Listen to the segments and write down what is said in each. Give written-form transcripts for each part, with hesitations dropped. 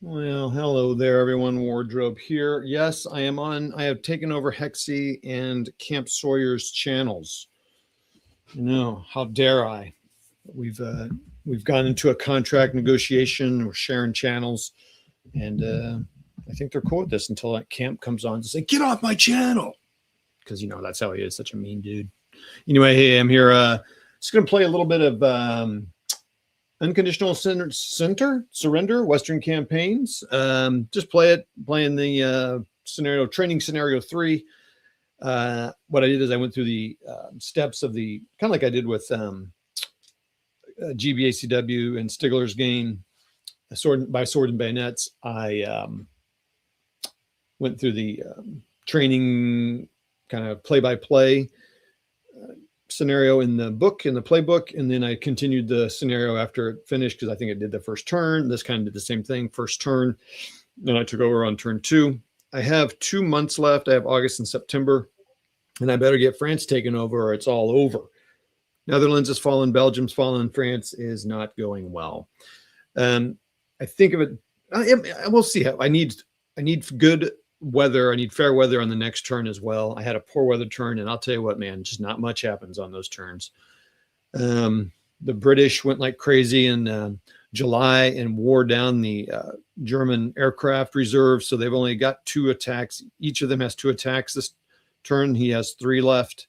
Well, hello there, everyone. WARdROBE here. Yes, I am on. I have taken over Hexy and Camp Sawyer's channels. No, how dare I? We've gone into a contract negotiation. We're sharing channels, and I think they're cool with this until that Camp comes on to say, "Get off my channel," because that's how he is. Such a mean dude. Anyway, hey, I'm here. Just gonna play a little bit of Unconditional Surrender, Western Campaigns. Just playing the training scenario 3. What I did is I went through the steps of the, kind of like I did with GBACW and Stigler's game, Sword and Bayonets. I went through the training kind of play-by-play scenario in the playbook, and then I continued the scenario after it finished because I think it did the first turn. This kind of did the same thing, first turn. Then I took over on turn 2. I have 2 months left. I have August and September, and I better get France taken over or it's all over. Netherlands has fallen, Belgium's fallen, France is not going well. I think of it. We'll see. I need good weather. I need fair weather on the next turn as well. I had a poor weather turn, and I'll tell you what, man, just not much happens on those turns. The British went like crazy in July and wore down the German aircraft reserve, so they've only got 2 attacks. Each of them has 2 attacks this turn. He has 3 left.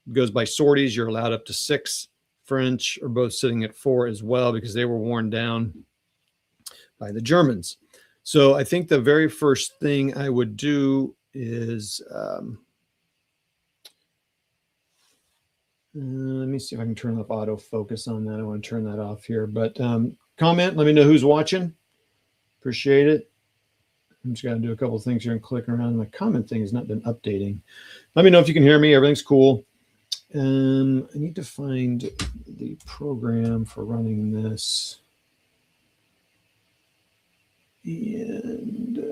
It goes by sorties. You're allowed up to 6. French are both sitting at 4 as well because they were worn down by the Germans. So I think the very first thing I would do is, let me see if I can turn off autofocus on that. I want to turn that off here, but comment, let me know who's watching. Appreciate it. I'm just going to do a couple of things here and click around. My comment thing has not been updating. Let me know if you can hear me. Everything's cool. I need to find the program for running this. And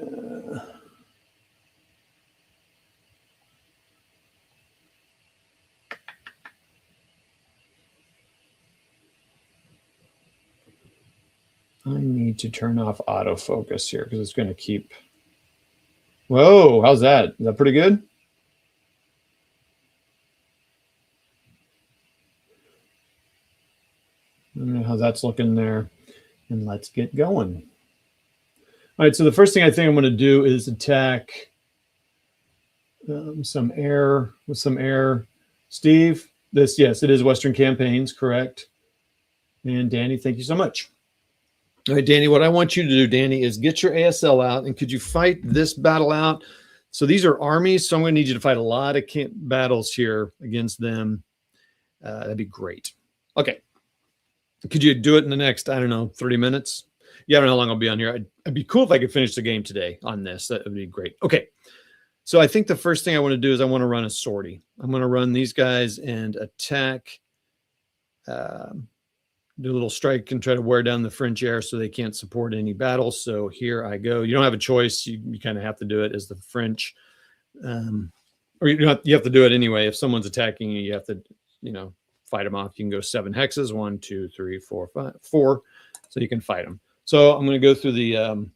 I need to turn off autofocus here because it's going to keep. Whoa, how's that? Is that pretty good? I don't know how that's looking there. And let's get going. All right, so the first thing I think I'm going to do is attack some air with some air. Steve, yes, it is Western Campaigns, correct? And Danny, thank you so much. All right, Danny, what I want you to do, Danny, is get your ASL out, and could you fight this battle out? So these are armies, so I'm going to need you to fight a lot of battles here against them. That'd be great. Okay. Could you do it in the next, I don't know, 30 minutes? Yeah, I don't know how long I'll be on here. It'd be cool if I could finish the game today on this. That would be great. Okay. So I think the first thing I want to do is I want to run a sortie. I'm going to run these guys and attack, do a little strike and try to wear down the French air so they can't support any battles. So here I go. You don't have a choice. You kind of have to do it as the French. Or you have to do it anyway. If someone's attacking you, you have to, fight them off. You can go 7 hexes, 1, 2, 3, 4, 5, 4. So you can fight them. So I'm going to go through the,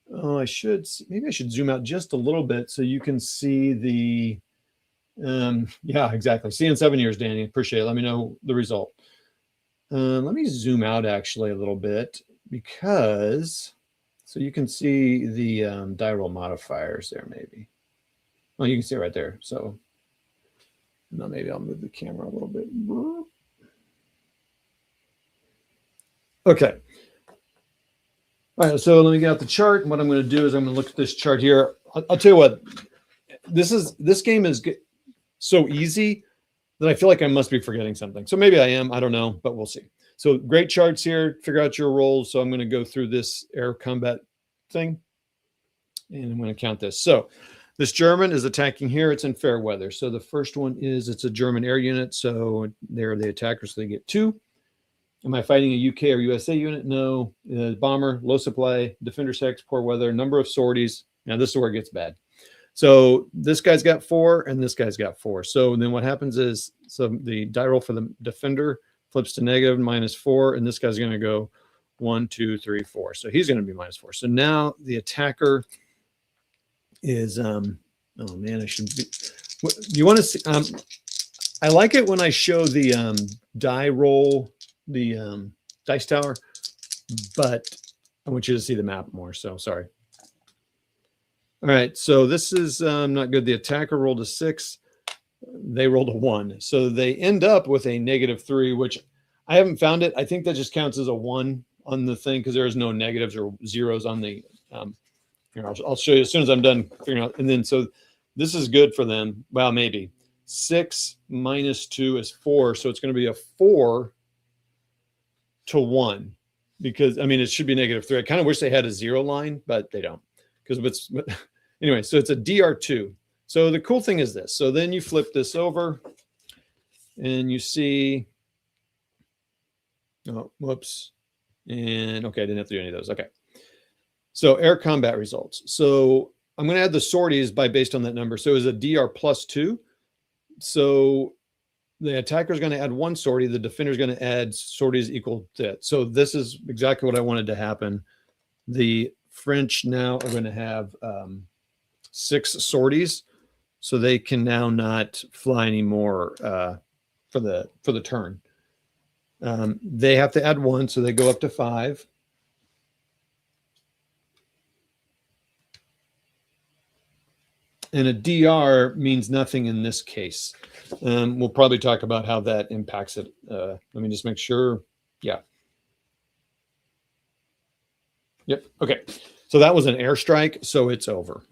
maybe I should zoom out just a little bit so you can see the, yeah, exactly. See you in 7 years, Danny. Appreciate it. Let me know the result. Let me zoom out actually a little bit because, so you can see the die roll modifiers there maybe. Oh, you can see it right there. So now maybe I'll move the camera a little bit. Okay. All right, so let me get out the chart. And what I'm going to do is I'm going to look at this chart here. I'll tell you what, this game is so easy that I feel like I must be forgetting something. So maybe I am, I don't know, but we'll see. So great charts here, figure out your roles. So I'm going to go through this air combat thing and I'm going to count this. So this German is attacking here. It's in fair weather. So the first one is, it's a German air unit. So they're the attackers, so they get 2. Am I fighting a UK or USA unit? No. Bomber, low supply, defender sex, poor weather, number of sorties. Now this is where it gets bad. So this guy's got 4 and this guy's got 4. So then what happens is, so the die roll for the defender flips to negative -4, and this guy's going to go 1, 2, 3, 4. So he's going to be -4. So now the attacker is, oh man, I should be, you want to see, I like it when I show the die roll, the dice tower, but I want you to see the map more. So sorry. All right. So this is not good. The attacker rolled a 6. They rolled a 1. So they end up with a -3, which I haven't found it. I think that just counts as a 1 on the thing because there's no negatives or zeros on the, I'll show you as soon as I'm done figuring out. And then, so this is good for them. Well, maybe 6 minus 2 is 4. So it's going to be a 4 to 1 because, I mean, it should be -3. I kind of wish they had a 0 line, but they don't. Because anyway, so it's a DR2. So the cool thing is this. So then you flip this over and you see, oh, whoops. And okay, I didn't have to do any of those. Okay. So air combat results. So I'm going to add the sorties based on that number. So it was a DR +2. So the attacker is going to add 1 sortie. The defender is going to add sorties equal to it. So this is exactly what I wanted to happen. The French now are going to have 6 sorties. So they can now not fly anymore for the turn. They have to add 1, so they go up to 5. And a DR means nothing in this case. We'll probably talk about how that impacts it. Let me just make sure. Yeah. Yep. Okay. So that was an airstrike, so it's over.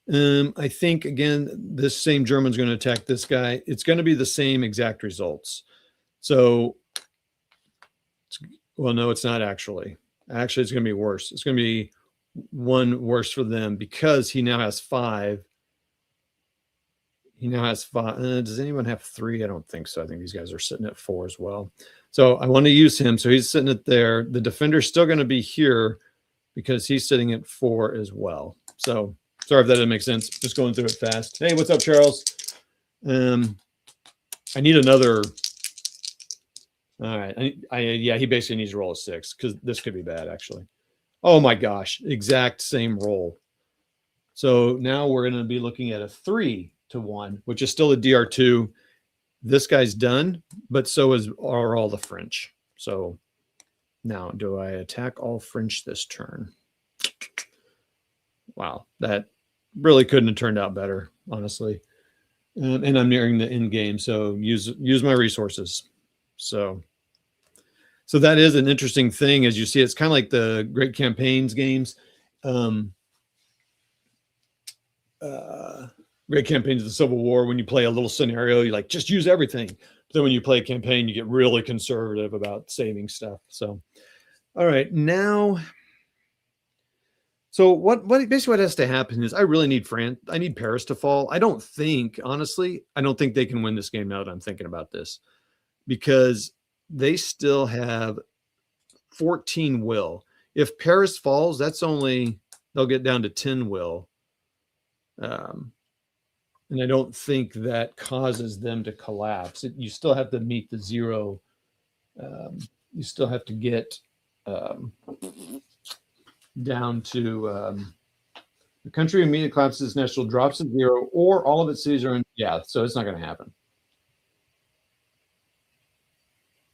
I think, again, this same German's going to attack this guy. It's going to be the same exact results. So, well, no, it's not actually. Actually, it's going to be worse. It's going to be 1 worse for them because he now has 5. He now has 5. Does anyone have 3? I don't think so. I think these guys are sitting at 4 as well. So I want to use him. So he's sitting at there. The defender's still going to be here because he's sitting at 4 as well. So sorry if that didn't make sense. Just going through it fast. Hey, what's up, Charles? I need another. All right. Yeah, he basically needs to roll a 6 because this could be bad, actually. Oh my gosh, exact same roll. So now we're going to be looking at a 3 to 1, which is still a DR2. This guy's done, but so are all the French. So now, do I attack all French this turn? Wow, that really couldn't have turned out better, honestly. And I'm nearing the end game, so use my resources. So that is an interesting thing. As you see, it's kind of like the Great Campaigns games. Great Campaigns of the Civil War, when you play a little scenario, you like just use everything. But then when you play a campaign, you get really conservative about saving stuff. So, all right, now. So basically what has to happen is I really need I need Paris to fall. Honestly, I don't think they can win this game now that I'm thinking about this, because they still have 14 will. If Paris falls, they'll get down to 10 will. And I don't think that causes them to collapse. You still have to meet the 0. You still have to get down to the country immediately collapses, national drops to 0, or all of its cities are in. Yeah, so it's not going to happen.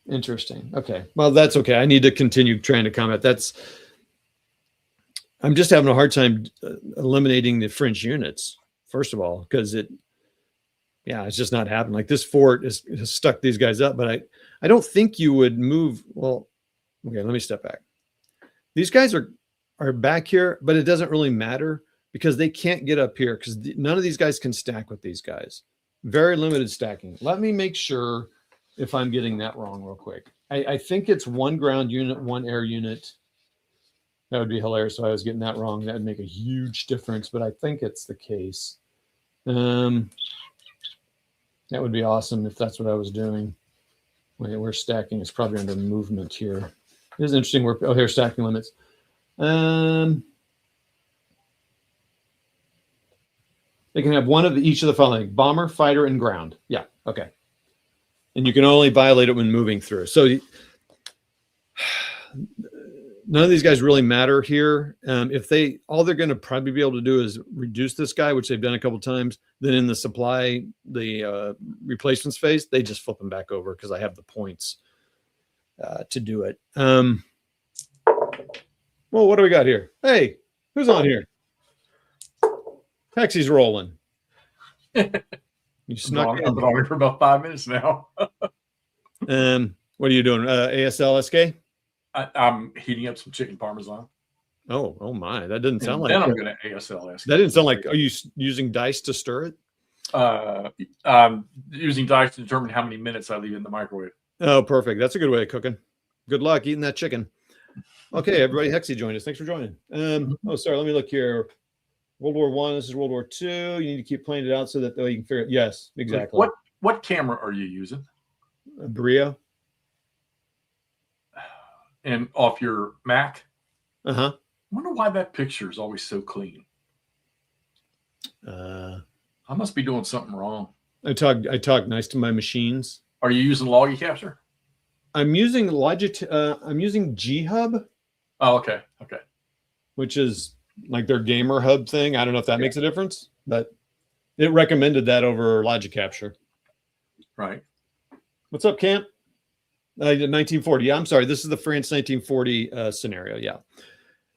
Interesting. Okay. Well, that's okay. I need to continue trying to combat. I'm just having a hard time eliminating the French units, first of all, because it's just not happening. Like this fort has stuck these guys up, but I don't think you would move. Well, okay, let me step back. These guys are back here, but it doesn't really matter because they can't get up here because none of these guys can stack with these guys. Very limited stacking. Let me make sure if I'm getting that wrong real quick. I think it's 1 ground unit, 1 air unit. That would be hilarious if I was getting that wrong. That would make a huge difference, but I think it's the case. That would be awesome if that's what I was doing. Wait, we're stacking. It's probably under movement here. It is interesting. Here's stacking limits. They can have one of each of the following: bomber, fighter, and ground. Yeah, okay. And you can only violate it when moving through. So none of these guys really matter here. If all they're going to probably be able to do is reduce this guy, which they've done a couple times. Then in the supply, the replacements phase, they just flip them back over because I have the points to do it. Well, what do we got here? Hey, who's on here? Hexy's rolling. You snuck in. I've been on here for about 5 minutes now. What are you doing? ASL SK? I'm heating up some chicken parmesan. Oh my! That didn't sound like. Then I'm going to ASL SK. That didn't sound like. Are you using dice to stir it? I'm using dice to determine how many minutes I leave in the microwave. Oh, perfect. That's a good way of cooking. Good luck eating that chicken. Okay, everybody. Hexy joined us. Thanks for joining. Oh, sorry. Let me look here. World War I. This is World War II. You need to keep playing it out so that you can figure it. Yes, exactly. What camera are you using? A Brio. And off your Mac? Uh-huh. I wonder why that picture is always so clean. I must be doing something wrong. I talk nice to my machines. Are you using Loggy Capture? I'm using I'm using G-Hub. Oh, okay. Okay. Which is like their gamer hub thing. I don't know if that makes a difference, but it recommended that over Logic Capture. Right. What's up, Camp? 1940. Yeah, I'm sorry. This is the France 1940 scenario. Yeah.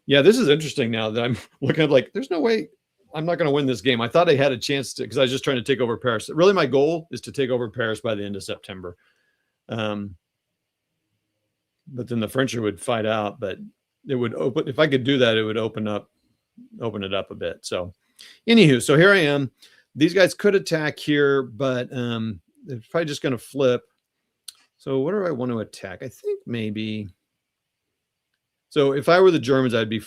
Yeah, this is interesting now that I'm looking at like, there's no way I'm not going to win this game. I thought I had a chance to, because I was just trying to take over Paris. Really, my goal is to take over Paris by the end of September. But then the French would fight out, but it would open, if I could do that, it would open it up a bit. So anywho, so here I am. These guys could attack here, but they're probably just going to flip. So what do I want to attack? I think maybe. So if I were the Germans, I'd be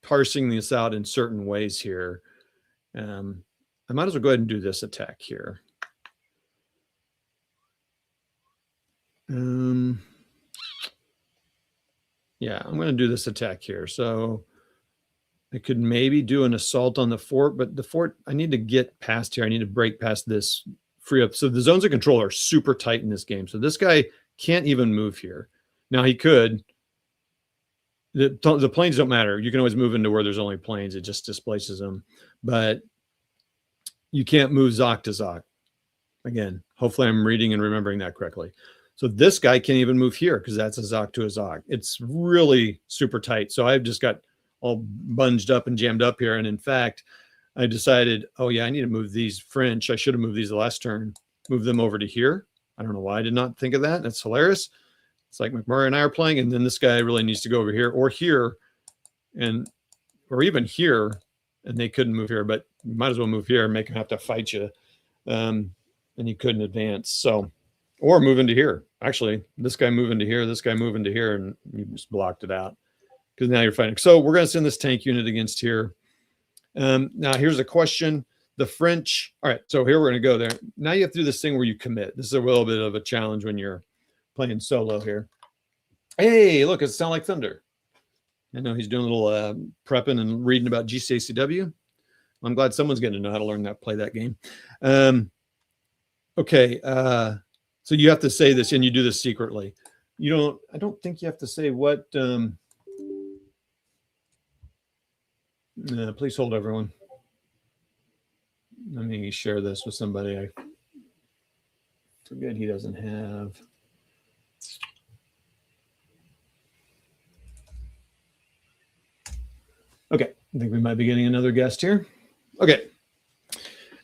parsing this out in certain ways here. I might as well go ahead and do this attack here. Yeah, I'm going to do this attack here. So I could maybe do an assault on the fort, but the fort, I need to get past here. I need to break past this, free up. So the zones of control are super tight in this game. So this guy can't even move here. Now he could. The planes don't matter. You can always move into where there's only planes. It just displaces them. But you can't move Zoc to Zoc. Again, hopefully I'm reading and remembering that correctly. So this guy can't even move here because that's a Zoc to a Zoc. It's really super tight. So I've just got all bunged up and jammed up here. And in fact, I decided, oh yeah, I need to move these French. I should have moved these the last turn, move them over to here. I don't know why I did not think of that. That's hilarious. It's like McMurray and I are playing, and then this guy really needs to go over here or here, or even here, and they couldn't move here, but you might as well move here and make him have to fight you. And he couldn't advance. So, or move into here. Actually, this guy move into here, this guy move into here, and you just blocked it out because now you're fighting. So we're going to send this tank unit against here. Now here's a question. The French, all right, so here we're going to go there. Now you have to do this thing where you commit. This is a little bit of a challenge when you're playing solo here. Hey, look, it sounds like thunder. I know he's doing a little prepping and reading about GCACW. I'm glad someone's going to know how to learn that, play that game. Okay, so you have to say this, and you do this secretly. I don't think you have to say what. Please hold, everyone. Let me share this with somebody. I forget he doesn't have. Okay, I think we might be getting another guest here. Okay,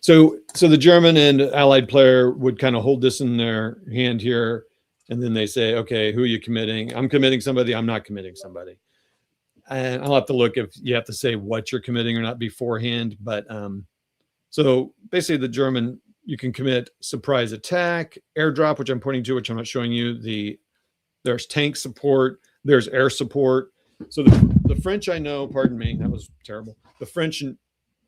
so the German and Allied player would kind of hold this in their hand here, and then they say, okay, who are you committing? I'm committing somebody. I'm not committing somebody. And I'll have to look if you have to say what you're committing or not beforehand. But so basically the German, you can commit surprise attack, airdrop, which I'm pointing to, which I'm not showing you. There's tank support, there's air support. So the French, I know, pardon me, that was terrible. The French,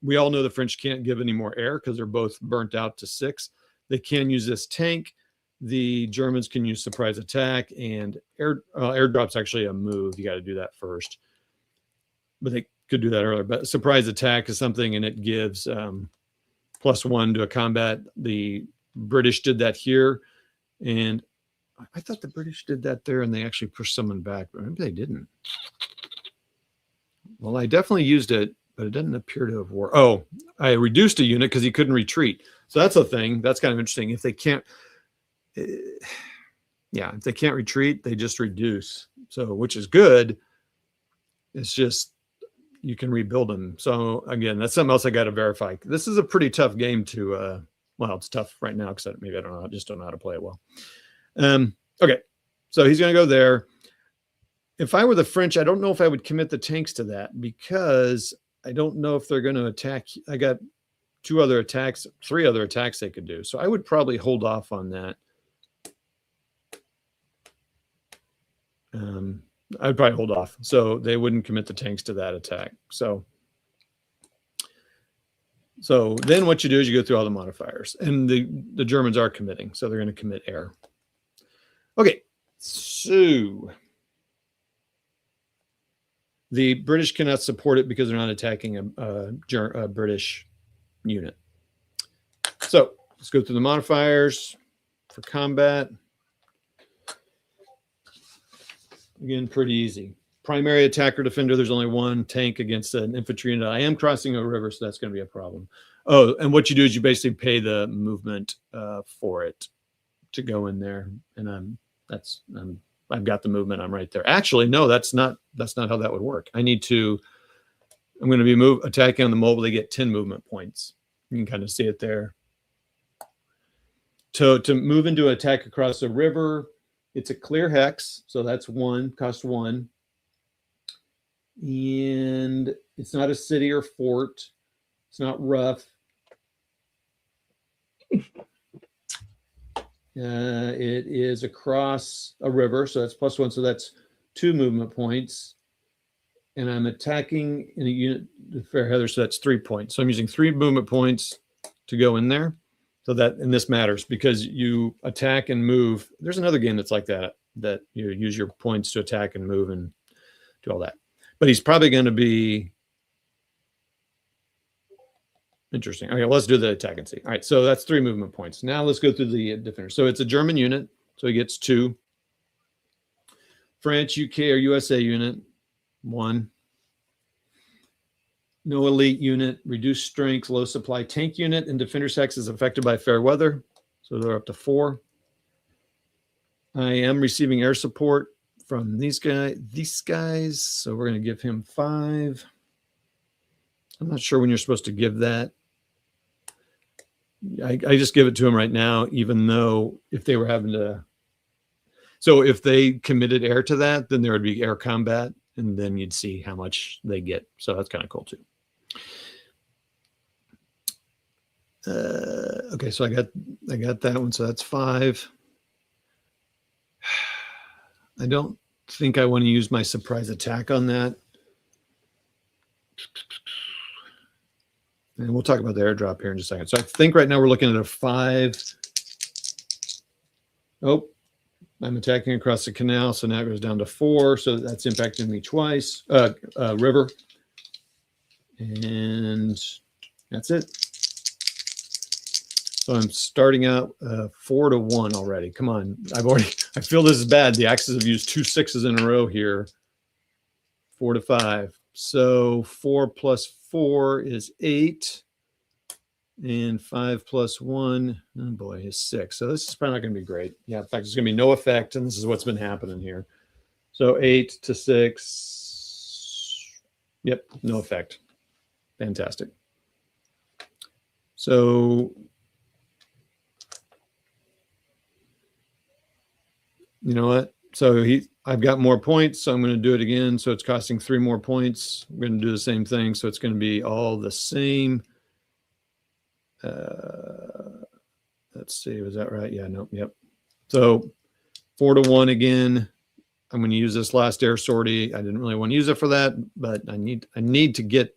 we all know the French can't give any more air because they're both burnt out to 6. They can use this tank. The Germans can use surprise attack, and airdrop's actually a move. You got to do that first. But they could do that earlier. But surprise attack is something, and it gives +1 to a combat. The British did that here, and I thought the British did that there and they actually pushed someone back, but maybe they didn't. Well, I definitely used it, but it doesn't appear to have worked. Oh, I reduced a unit because he couldn't retreat. So that's a thing. That's kind of interesting. If they can't, yeah, if they can't retreat, they just reduce. So, which is good. It's just, you can rebuild them. So again, that's something else I got to verify. This is a pretty tough game to, well, it's tough right now because maybe I don't know. I just don't know how to play it well. Okay. So he's going to go there. If I were the French, I don't know if I would commit the tanks to that because I don't know if they're going to attack. I got 3 other attacks they could do. So I would probably hold off on that. I'd probably hold off. So they wouldn't commit the tanks to that attack. So then what you do is you go through all the modifiers. And the Germans are committing. So they're going to commit air. Okay. So the British cannot support it because they're not attacking a British unit. So let's go through the modifiers for combat. Again, pretty easy. Primary attacker defender, there's only 1 tank against an infantry unit. I am crossing a river, so that's going to be a problem. Oh, and what you do is you basically pay the movement for it to go in there. And I've got the movement. I'm right there. Actually, no, that's not how that would work. I'm going to be attacking on the mobile. They get 10 movement points. You can kind of see it there. To move into attack across a river, it's a clear hex. So that's 1, cost 1. And it's not a city or fort. It's not rough. It is across a river, so that's +1. So that's 2 movement points. And I'm attacking in a unit, the fair heather, so that's 3 points. So I'm using 3 movement points to go in there. So and this matters because you attack and move. There's another game that's like that you use your points to attack and move and do all that. But he's probably going to be interesting. Okay, let's do the attack and see. All right, so that's 3 movement points. Now let's go through the defender. So it's a German unit, so he gets 2. French, UK, or USA unit, 1. No elite unit, reduced strength, low supply tank unit, and defender's hex is affected by fair weather. So they're up to 4. I am receiving air support from these guys. So we're going to give him 5. I'm not sure when you're supposed to give that. I just give it to him right now, even though if they were having to. So if they committed air to that, then there would be air combat, and then you'd see how much they get. So that's kind of cool too. Okay, so I got that one. So that's 5. I don't think I want to use my surprise attack on that. And we'll talk about the airdrop here in just a second. So I think right now we're looking at a 5. Oh, I'm attacking across the canal. So now it goes down to 4. So that's impacting me twice. River. And that's it. So I'm starting out 4 to 1 already. Come on. I feel this is bad. The Axis have used 2 6s in a row here. 4 to 5. So 4 plus 4 is 8. And 5 plus 1, oh boy, is 6. So this is probably not going to be great. Yeah, in fact, there's going to be no effect. And this is what's been happening here. So 8 to 6. Yep, no effect. Fantastic. So you know what? So I've got more points, so I'm going to do it again. So it's costing 3 more points. We're going to do the same thing. So it's going to be all the same. Let's see, was that right? Yeah, no, yep. So 4 to 1 again. I'm going to use this last air sortie. I didn't really want to use it for that, but I need to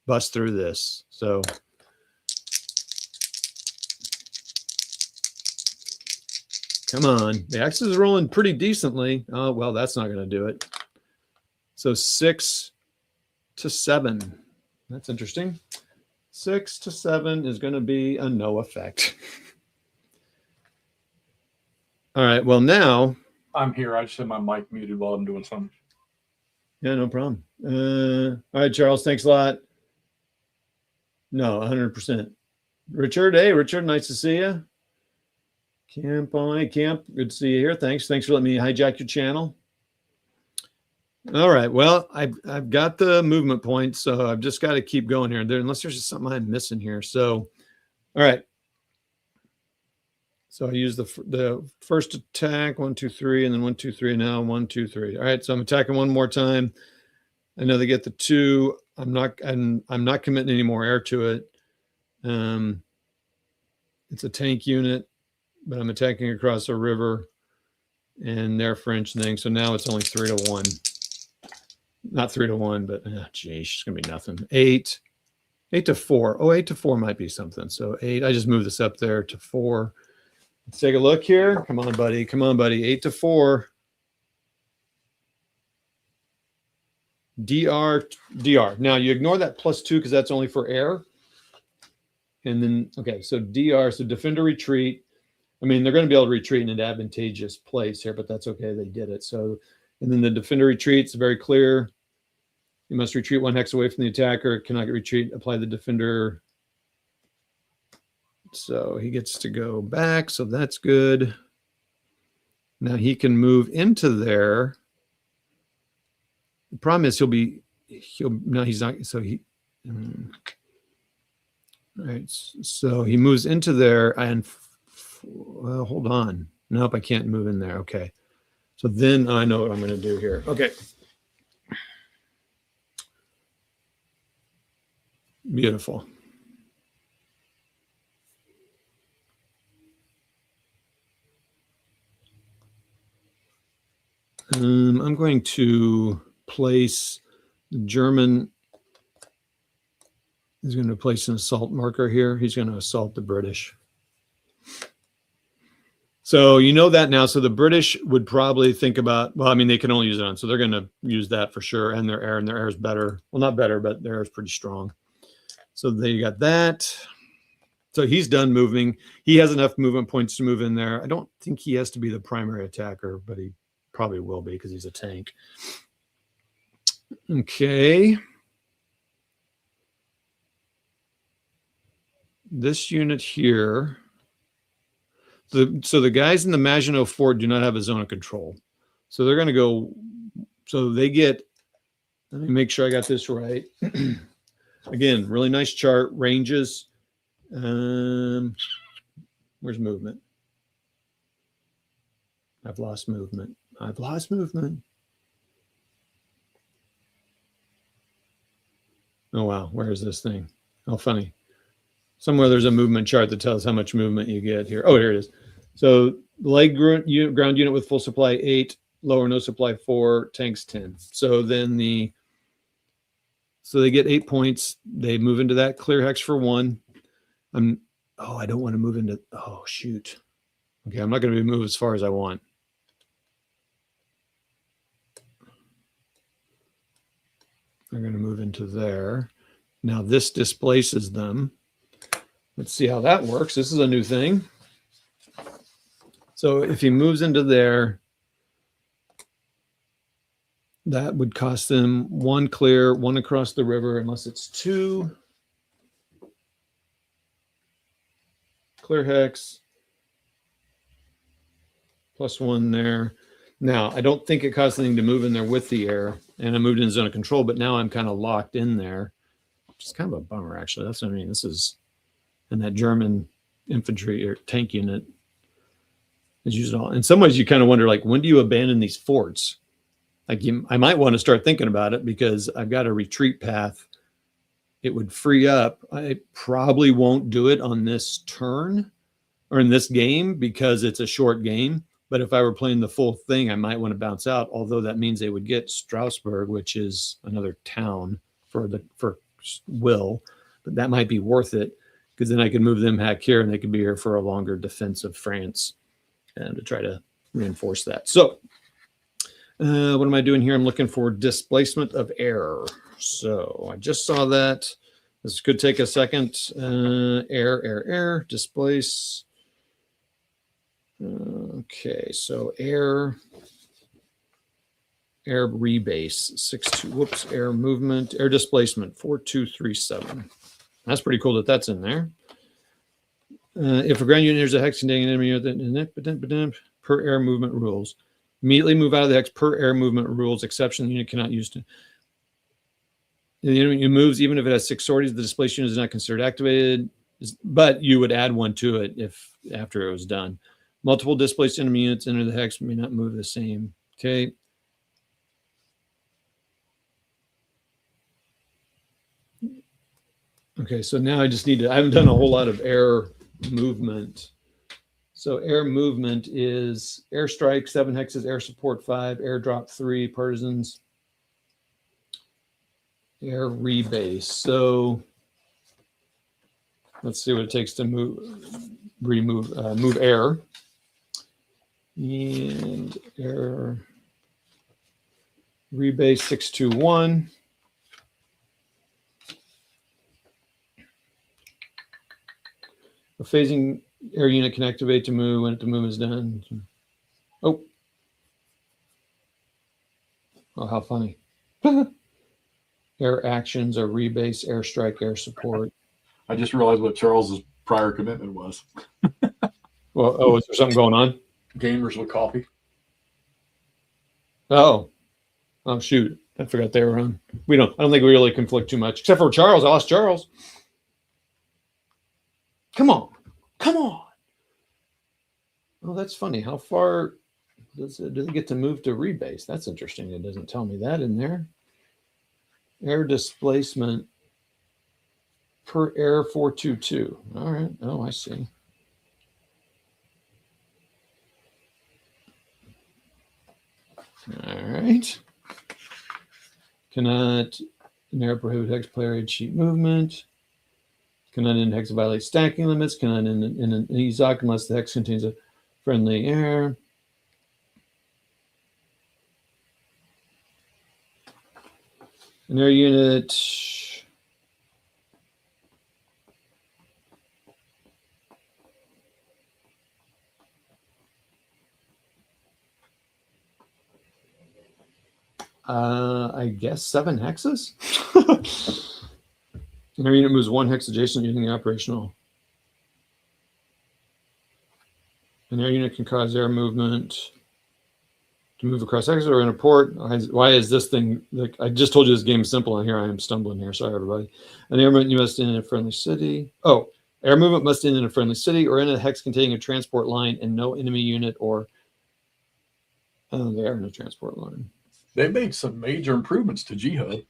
bust through this. So come on. The Axis is rolling pretty decently. Oh, well, that's not going to do it. So 6 to 7. That's interesting. 6 to 7 is going to be a no effect. All right. Well, now I'm here. I just had my mic muted while I'm doing something. Yeah, no problem. All right, Charles, thanks a lot. No, 100%. Richard, hey, Richard, nice to see you. Camp on, Camp, good to see you here. Thanks for letting me hijack your channel. All right, well, I've got the movement points, so I've just got to keep going here. Unless there's just something I'm missing here. So, all right. So I use the first attack, 1, 2, 3, and then 1, 2, 3, and now 1, 2, 3. All right, so I'm attacking one more time. I know they get the 2. I'm not committing any more air to it. It's a tank unit, but I'm attacking across a river and their French thing. So now it's only 3 to 1. Not 3 to 1, but geez, it's gonna be nothing. 8 to 4. Oh, 8 to 4 might be something. So 8. I just moved this up there to 4. Let's take a look here. Come on, buddy. Come on, buddy. 8 to 4. DR. Now you ignore that +2 because that's only for air. And then, okay, so DR, so defender retreat. I mean, they're going to be able to retreat in an advantageous place here, but that's okay. They did it. So, and then the defender retreats, very clear. You must retreat 1 hex away from the attacker. Cannot retreat. Apply the defender. So he gets to go back. So that's good. Now he can move into there. The problem is no, he's not. So he, all right. So he moves into there and, well, hold on. Nope, I can't move in there. Okay. So then I know what I'm going to do here. Okay. Beautiful. I'm going to place the German. He's going to place an assault marker here. He's going to assault the British. So you know that now. So the British would probably think about, well, I mean, they can only use it on, so they're going to use that for sure. And their air is better. Well, not better, but their air is pretty strong. So they got that. So he's done moving. He has enough movement points to move in there. I don't think he has to be the primary attacker, but he probably will be because he's a tank. Okay. This unit here. So the guys in the Maginot Fort do not have a zone of control. So they're going to go. So they get, let me make sure I got this right. Again, really nice chart, ranges. Where's movement? I've lost movement. I've lost movement. Oh, wow. Where is this thing? Oh, funny. Somewhere there's a movement chart that tells how much movement you get here. Oh, here it is. So leg ground unit with full supply 8, lower no supply 4, tanks 10. So then so they get 8 points. They move into that clear hex for 1. I don't want to move into, oh, shoot. Okay, I'm not going to move as far as I want. They're going to move into there. Now this displaces them. Let's see how that works. This is a new thing. So if he moves into there, that would cost them 1 clear, 1 across the river, unless it's 2. Clear hex. +1 there. Now, I don't think it costs anything to move in there with the air. And I moved in zone of control, but now I'm kind of locked in there. Which is kind of a bummer, actually. That's what I mean. This is, and that German infantry or tank unit is used all. In some ways, you kind of wonder, like, when do you abandon these forts? Like, I might want to start thinking about it because I've got a retreat path. It would free up. I probably won't do it on this turn or in this game because it's a short game. But if I were playing the full thing, I might want to bounce out. Although that means they would get Strasbourg, which is another town for Will. But that might be worth it because then I could move them back here and they could be here for a longer defense of France and to try to reinforce that. So what am I doing here? I'm looking for displacement of air. So I just saw that. This could take a second. Air, displace. Okay, so air. air rebase 6-2. Whoops, air movement, air displacement 4237. That's pretty cool that that's in there. If a ground unit enters a hex containing an enemy unit, per air movement rules, immediately move out of the hex per air movement rules. Exception: the unit cannot use to. The enemy moves even if it has 6 sorties. The displaced unit is not considered activated, but you would add one to it if after it was done. Multiple displaced enemy units enter the hex may not move the same. Okay. Okay, so now I just need to. I haven't done a whole lot of air movement. So air movement is airstrike 7 hexes, air support 5, airdrop 3, partisans, air rebase. So let's see what it takes to move air and air rebase 621. A phasing air unit can activate to move when the move is done. Oh, how funny. Air actions are rebase, airstrike, air support. I just realized what Charles's prior commitment was. Well, oh, is there something going on? Gamers with coffee. Oh, shoot. I forgot they were on. I don't think we really conflict too much, except for Charles. I lost Charles. Come on. Oh, that's funny. How far do they get to move to rebase? That's interesting. It doesn't tell me that in there. Air displacement per air 422. All right. Oh, I see. All right. Cannot an air prohibit hex player cheat movement. Cannot end hex violate stacking limits. Cannot end in an EZOC unless the hex contains a friendly air. An air unit. I guess 7 hexes. An air unit moves 1 hex adjacent using the operational. An air unit can cause air movement to move across hexes or in a port. Why is this thing like I just told you this game is simple, and here I am stumbling here. Sorry, everybody. An air movement must end in a friendly city. Oh, air movement must end in a friendly city or in a hex containing a transport line and no enemy unit or. Oh, they are in a transport line. They made some major improvements to G-Hub.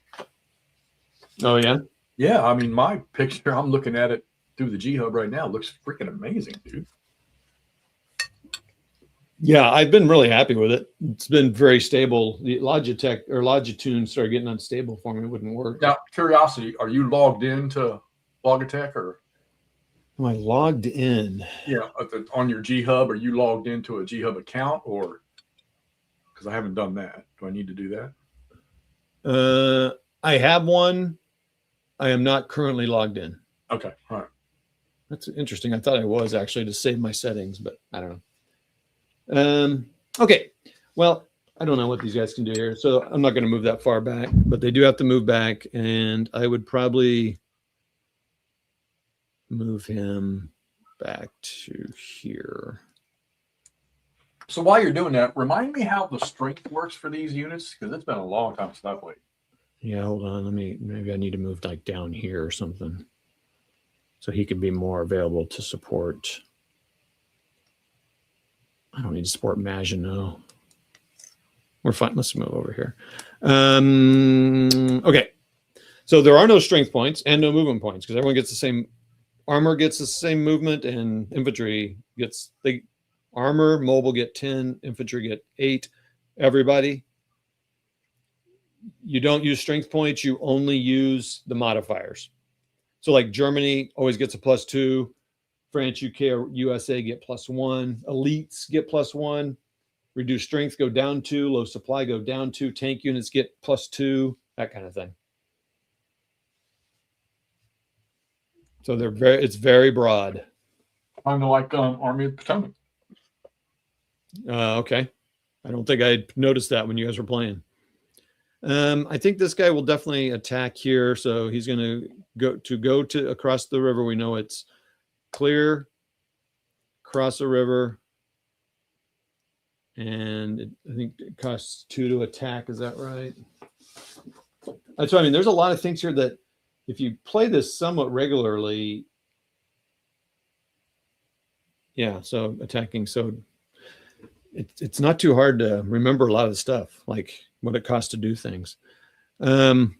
Oh, yeah? Yeah, I mean, my picture, I'm looking at it through the G-Hub right now. It looks freaking amazing, dude. Yeah, I've been really happy with it. It's been very stable. The Logitech or Logitune started getting unstable for me. It wouldn't work. Now, curiosity, are you logged into Logitech or? Am I logged in? Yeah, on your G-Hub, are you logged into a G-Hub account or? Because I haven't done that. Do I need to do that? I have one. I am not currently logged in. Okay, all right. That's interesting. I thought I was actually to save my settings, but I don't know. Okay. Well, I don't know what these guys can do here, so I'm not going to move that far back, but they do have to move back, and I would probably move him back to here. So while you're doing that, remind me how the strength works for these units, because it's been a long time since I played. Yeah, hold on. Maybe I need to move like down here or something, so he could be more available to support. I don't need to support Maginot. We're fine. Let's move over here. Okay. So there are no strength points and no movement points because everyone gets the same. Armor gets the same movement, and infantry gets armor. Mobile get 10. Infantry get 8. Everybody. You don't use strength points. You only use the modifiers. So like Germany always gets a +2. France, UK, or USA get +1. Elites get +1. Reduced strength go down 2. Low supply go down 2. Tank units get +2. That kind of thing. So it's very broad. Kind of like Army of the Potomac. Okay. I don't think I noticed that when you guys were playing. I think this guy will definitely attack here. So he's going to go to across the river. We know it's clear, cross the river, and I think it costs 2 to attack. Is that right? That's what I mean. There's a lot of things here that if you play this somewhat regularly, yeah. So attacking. So it's not too hard to remember a lot of the stuff, like what it costs to do things. So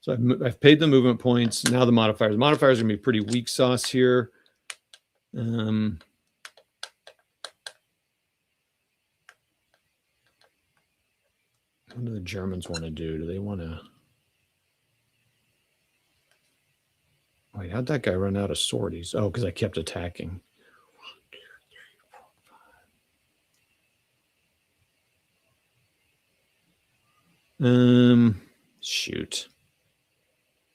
I've paid the movement points. Now the modifiers. The modifiers are going to be pretty weak sauce here. What do the Germans want to do? Do they want to... Wait, how'd that guy run out of sorties? Oh, because I kept attacking. 1, 2, 3, 4, 5. Shoot.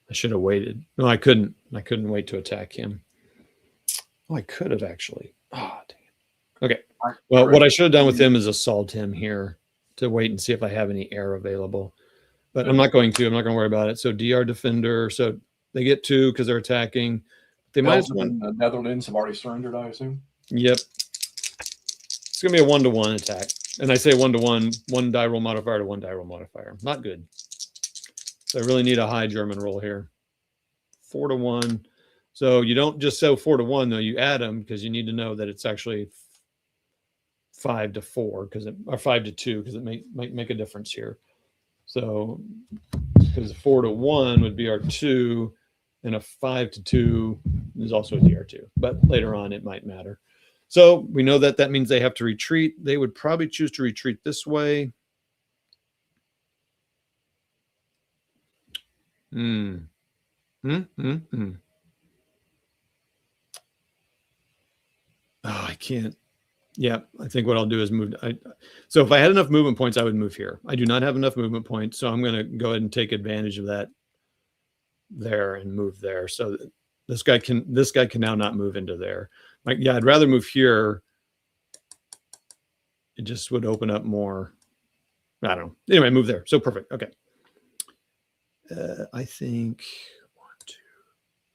I should have waited. No, I couldn't. I couldn't wait to attack him. Oh, I could have actually. Oh, dang it. Okay. Well, what I should have done with him is assault him here to wait and see if I have any air available. But I'm not going to. I'm not going to worry about it. So DR defender. So they get 2 because they're attacking. They might as well. The Netherlands have already surrendered, I assume. Yep. It's going to be a 1-to-1 attack. And I say 1-to-1, 1 die roll modifier to 1 die roll modifier. Not good. So I really need a high German roll here. 4-to-1. So you don't just say 4-to-1 though. You add them because you need to know that it's actually 5-to-4 because or 5-to-2 because it might make a difference here. So because 4-to-1 would be our 2, and a 5-to-2 is also a DR2. But later on it might matter. So we know that that means they have to retreat. They would probably choose to retreat this way. Oh, I can't. Yeah, I think what I'll do is move. So if I had enough movement points, I would move here. I do not have enough movement points, so I'm going to go ahead and take advantage of that there and move there. So this guy can now not move into there. Like, yeah, I'd rather move here. It just would open up more. I don't know. Anyway, move there. So perfect. Okay. I think 1, 2,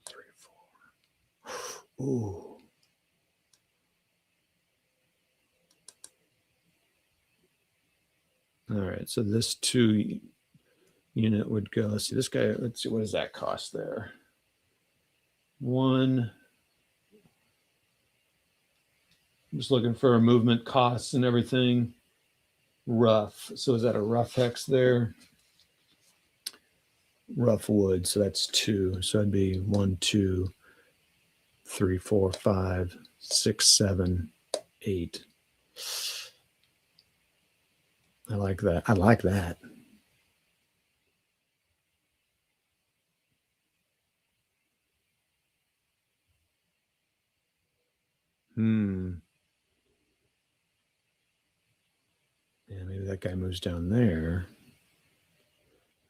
3, 4. Ooh. All right. So this 2 unit would go. Let's see this guy. Let's see. What does that cost there? 1. I'm just looking for movement costs and everything. Rough. So is that a rough hex there? Rough wood. So that's 2. So it'd be 1, 2, 3, 4, 5, 6, 7, 8. I like that. I like that. Yeah, maybe that guy moves down there.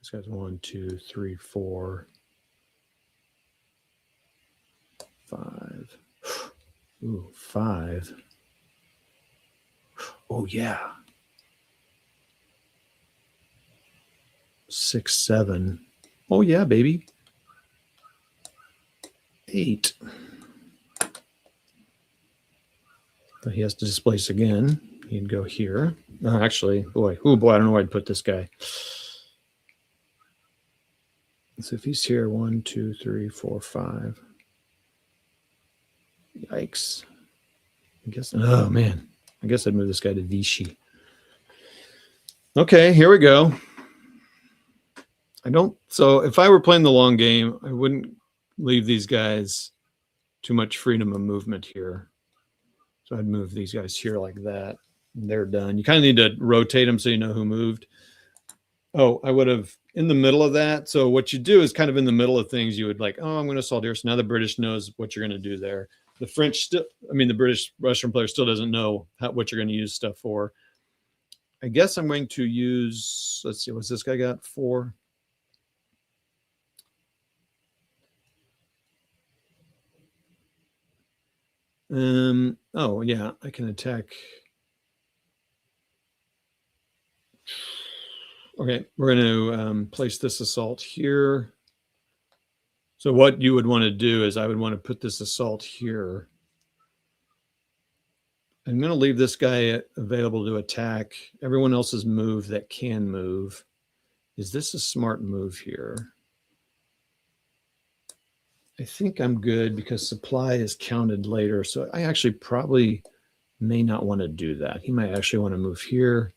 This guy's 1, 2, 3, 4, 5. Ooh, 5. Oh, yeah. 6, 7. Oh, yeah, baby. 8. So he has to displace again. He'd go here. Actually, boy. Oh, boy, I don't know where I'd put this guy. So if he's here, 1, 2, 3, 4, 5. Yikes. I guess, oh, man. I guess I'd move this guy to Vichy. Okay, here we go. So if I were playing the long game, I wouldn't leave these guys too much freedom of movement here. So I'd move these guys here like that. And they're done. You kind of need to rotate them so you know who moved. Oh, I would have in the middle of that. So what you do is kind of in the middle of things, you would like, oh, I'm going to assault here. So now the British knows what you're going to do there. The French still, the British Russian player still doesn't know what you're going to use stuff for. I guess I'm going to use, let's see, what's this guy got? 4. Oh yeah, I can attack. Okay, we're going to place this assault here. So what you would want to do is I would want to put this assault here. I'm going to leave this guy available to attack. Everyone else's move that can move. Is this a smart move here? I think I'm good because supply is counted later. So I actually probably may not want to do that. He might actually want to move here.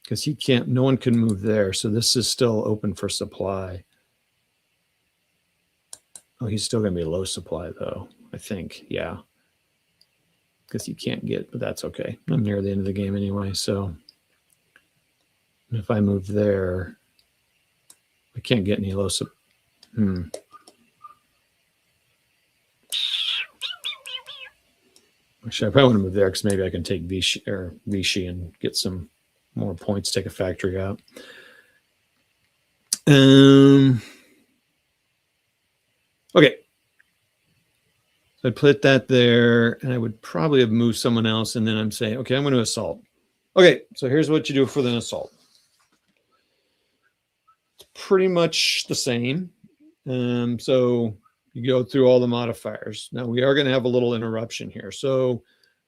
Because he can't, no one can move there. So this is still open for supply. Oh, he's still going to be low supply though, I think. Yeah. Because he can't get, but that's okay. I'm near the end of the game anyway. So if I move there, I can't get any low supply. Actually, I probably want to move there because maybe I can take Vichy and get some more points, take a factory out. Okay. So I'd put that there, and I would probably have moved someone else, and then I'm saying, okay, I'm going to assault. Okay, so here's what you do for the assault. It's pretty much the same. So you go through all the modifiers. Now we are going to have a little interruption here. So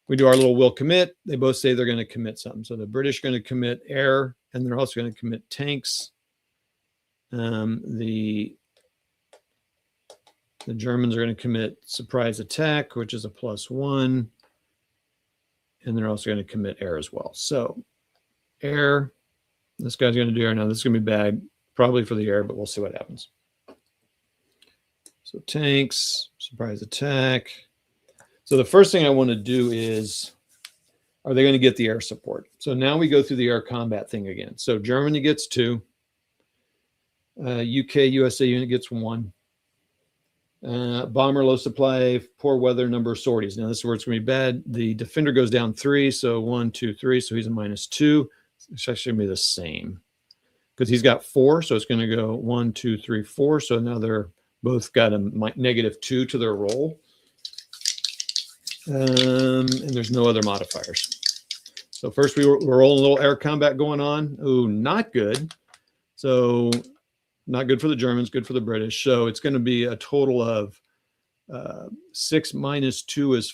we do our little will commit. They both say they're going to commit something. So the British are going to commit air, and they're also going to commit tanks. The Germans are going to commit surprise attack, which is a +1. And they're also going to commit air as well. So air, this guy's going to do air. Now this is going to be bad, probably for the air, but we'll see what happens. So tanks, surprise attack. So the first thing I want to do is, are they going to get the air support? So now we go through the air combat thing again. So Germany gets 2. UK, USA unit gets 1. Bomber, low supply, poor weather, number of sorties. Now this is where it's going to be bad. The defender goes down 3. So 1, 2, 3. So he's a -2. It's actually going to be the same because he's got 4. So it's going to go 1, 2, 3, 4. So now they're both got a -2 to their roll. And there's no other modifiers. So first we're rolling a little air combat going on. Oh, not good. So not good for the Germans, good for the British. So it's going to be a total of 6 - 2 is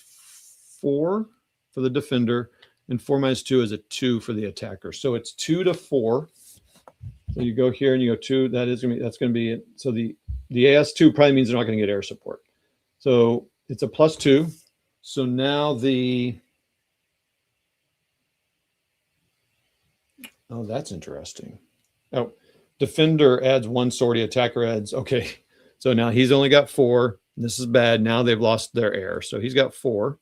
4 for the defender, and 4 - 2 is a 2 for the attacker. So it's 2 to 4. So you go here and you go 2. That's going to be it. So the AS2 probably means they're not going to get air support. So it's a +2. So now oh, that's interesting. Oh, defender adds 1 sortie, attacker adds, okay. So now he's only got 4. This is bad. Now they've lost their air. So he's got 4.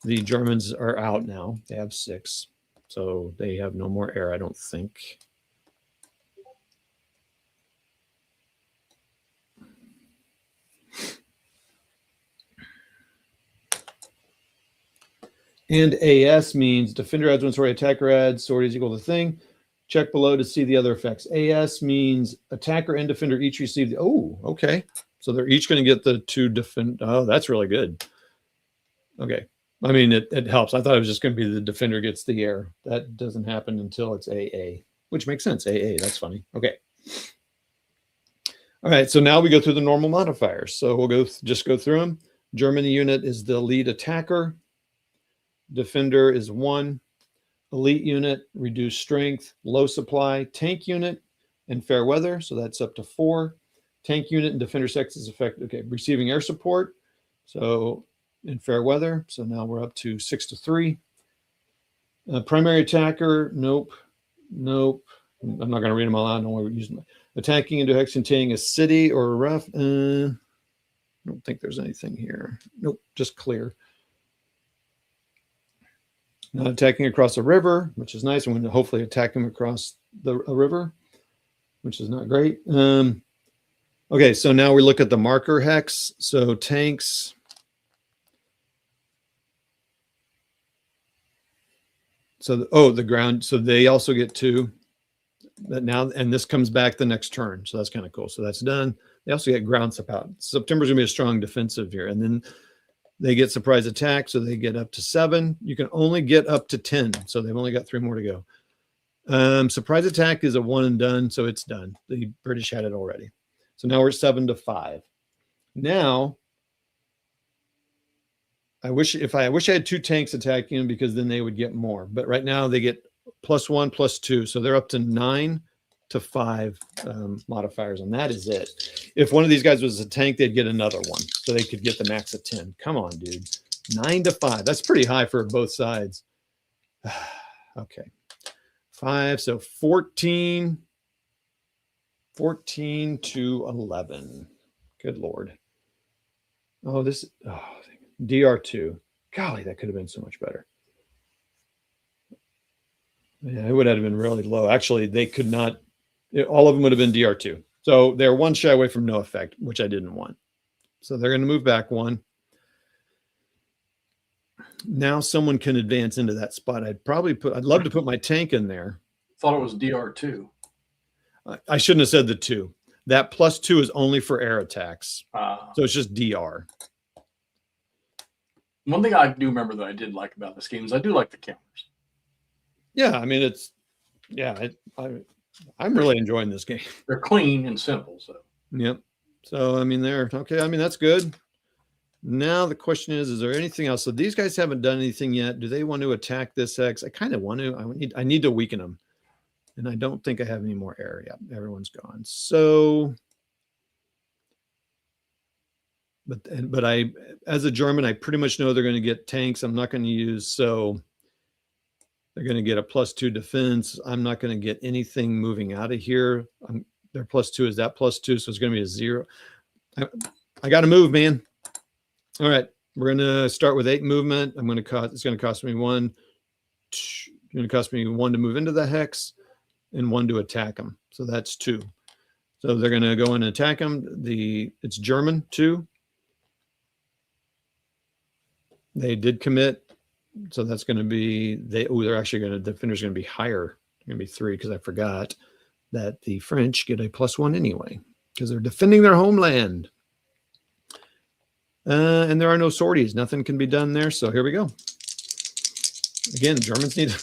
The Germans are out now. They have 6. So they have no more air, I don't think. And AS means defender adds 1 sortie, attacker adds, sortie is equal to thing. Check below to see the other effects. AS means attacker and defender each receive the, oh, okay. So they're each going to get the 2 defend. Oh, that's really good. Okay. I mean, it helps. I thought it was just going to be the defender gets the air. That doesn't happen until it's AA, which makes sense. AA, that's funny. Okay. All right. So now we go through the normal modifiers. So we'll just go through them. Germany unit is the lead attacker. Defender is 1. Elite unit, reduced strength, low supply. Tank unit and fair weather. So that's up to 4. Tank unit and defender sex is effective. Okay, receiving air support. So in fair weather. So now we're up to 6 to 3. Primary attacker, nope. I'm not going to read them all out. I don't want to use them. Attacking into hex containing a city or a rough. I don't think there's anything here. Nope, just clear. Not attacking across a river, which is nice. I'm going to hopefully attack them across a river, which is not great. Okay, so now we look at the marker hex. So tanks. So, the ground. So they also get 2. But now, and this comes back the next turn. So that's kind of cool. So that's done. They also get ground support. September's going to be a strong defensive here. And then They get surprise attack, so they get up to 7. You can only get up to 10, so they've only got 3 more to go. Surprise attack is a 1 and done, so it's done. The British had it already. So now we're 7-5. Now, I wish I had 2 tanks attacking them, because then they would get more. But right now they get +1, +2, so they're up to 9-5 modifiers, and that is it. If one of these guys was a tank, they'd get another one, so they could get the max of 10. Come on, dude. 9-5. That's pretty high for both sides. Okay. 5, so 14 to 11. Good Lord. Oh, DR2. Golly, that could have been so much better. Yeah, it would have been really low. Actually, they could not. All of them would have been DR2. So they're 1 shy away from no effect, which I didn't want. So they're going to move back 1. Now someone can advance into that spot. I'd love to put my tank in there. Thought it was DR2. I shouldn't have said the 2. That +2 is only for air attacks. So it's just DR. One thing I do remember that I did like about this game is I do like the counters. Yeah, I mean, I'm really enjoying this game. They're clean and simple. So Yep. So I mean, they're okay. I mean, that's good. Now the question is there anything else? So these guys haven't done anything yet. Do they want to attack this X? I kind of want to. I need to weaken them, and I don't think I have any more air yet. Everyone's gone. So, but I, as a German, I pretty much know they're going to get tanks. I'm not going to use so. They're going to get a +2 defense. I'm not going to get anything moving out of here. Their +2 is that +2, so it's going to be a 0. I got to move, man. All right, we're going to start with 8 movement. It's going to cost me 1. It's going to cost me 1 to move into the hex and 1 to attack them. So that's 2. So they're going to go in and attack them. It's German 2. They did commit. So that's going to be the defender's going to be higher. They're going to be 3, because I forgot that the French get a +1 anyway, because they're defending their homeland. And there are no sorties. Nothing can be done there. So here we go. Again, Germans need.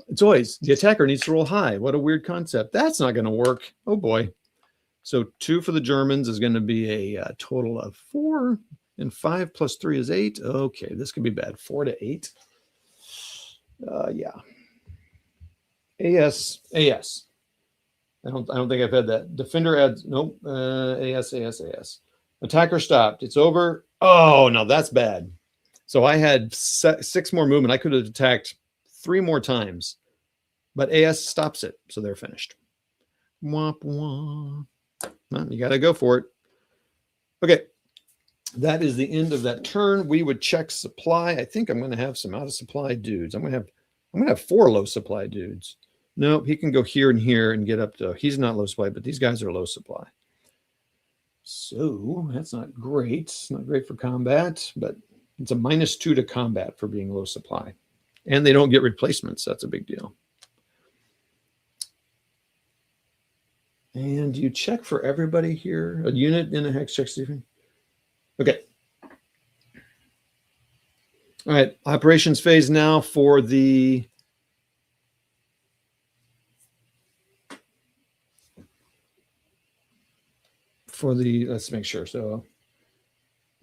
It's always the attacker needs to roll high. What a weird concept. That's not going to work. Oh boy. So 2 for the Germans is going to be a total of 4. And 5 + 3 is 8. Okay, this could be bad. 4 to 8. Yeah. AS. I don't think I've had that. Defender adds. Nope. AS. Attacker stopped. It's over. Oh no, that's bad. So I had 6 more movement. I could have attacked 3 more times, but AS stops it, so they're finished. Womp womp. Well, you got to go for it. Okay. That is the end of that turn. We would check supply. I think I'm going to have some out of supply dudes. I'm going to have 4 low supply dudes. No, he can go here and here and get up to. He's not low supply, but these guys are low supply. So that's not great. It's not great for combat, but it's a -2 to combat for being low supply, and they don't get replacements. That's a big deal. And you check for everybody here. A unit in a hex check. Okay. All right. Operations phase now for the let's make sure. So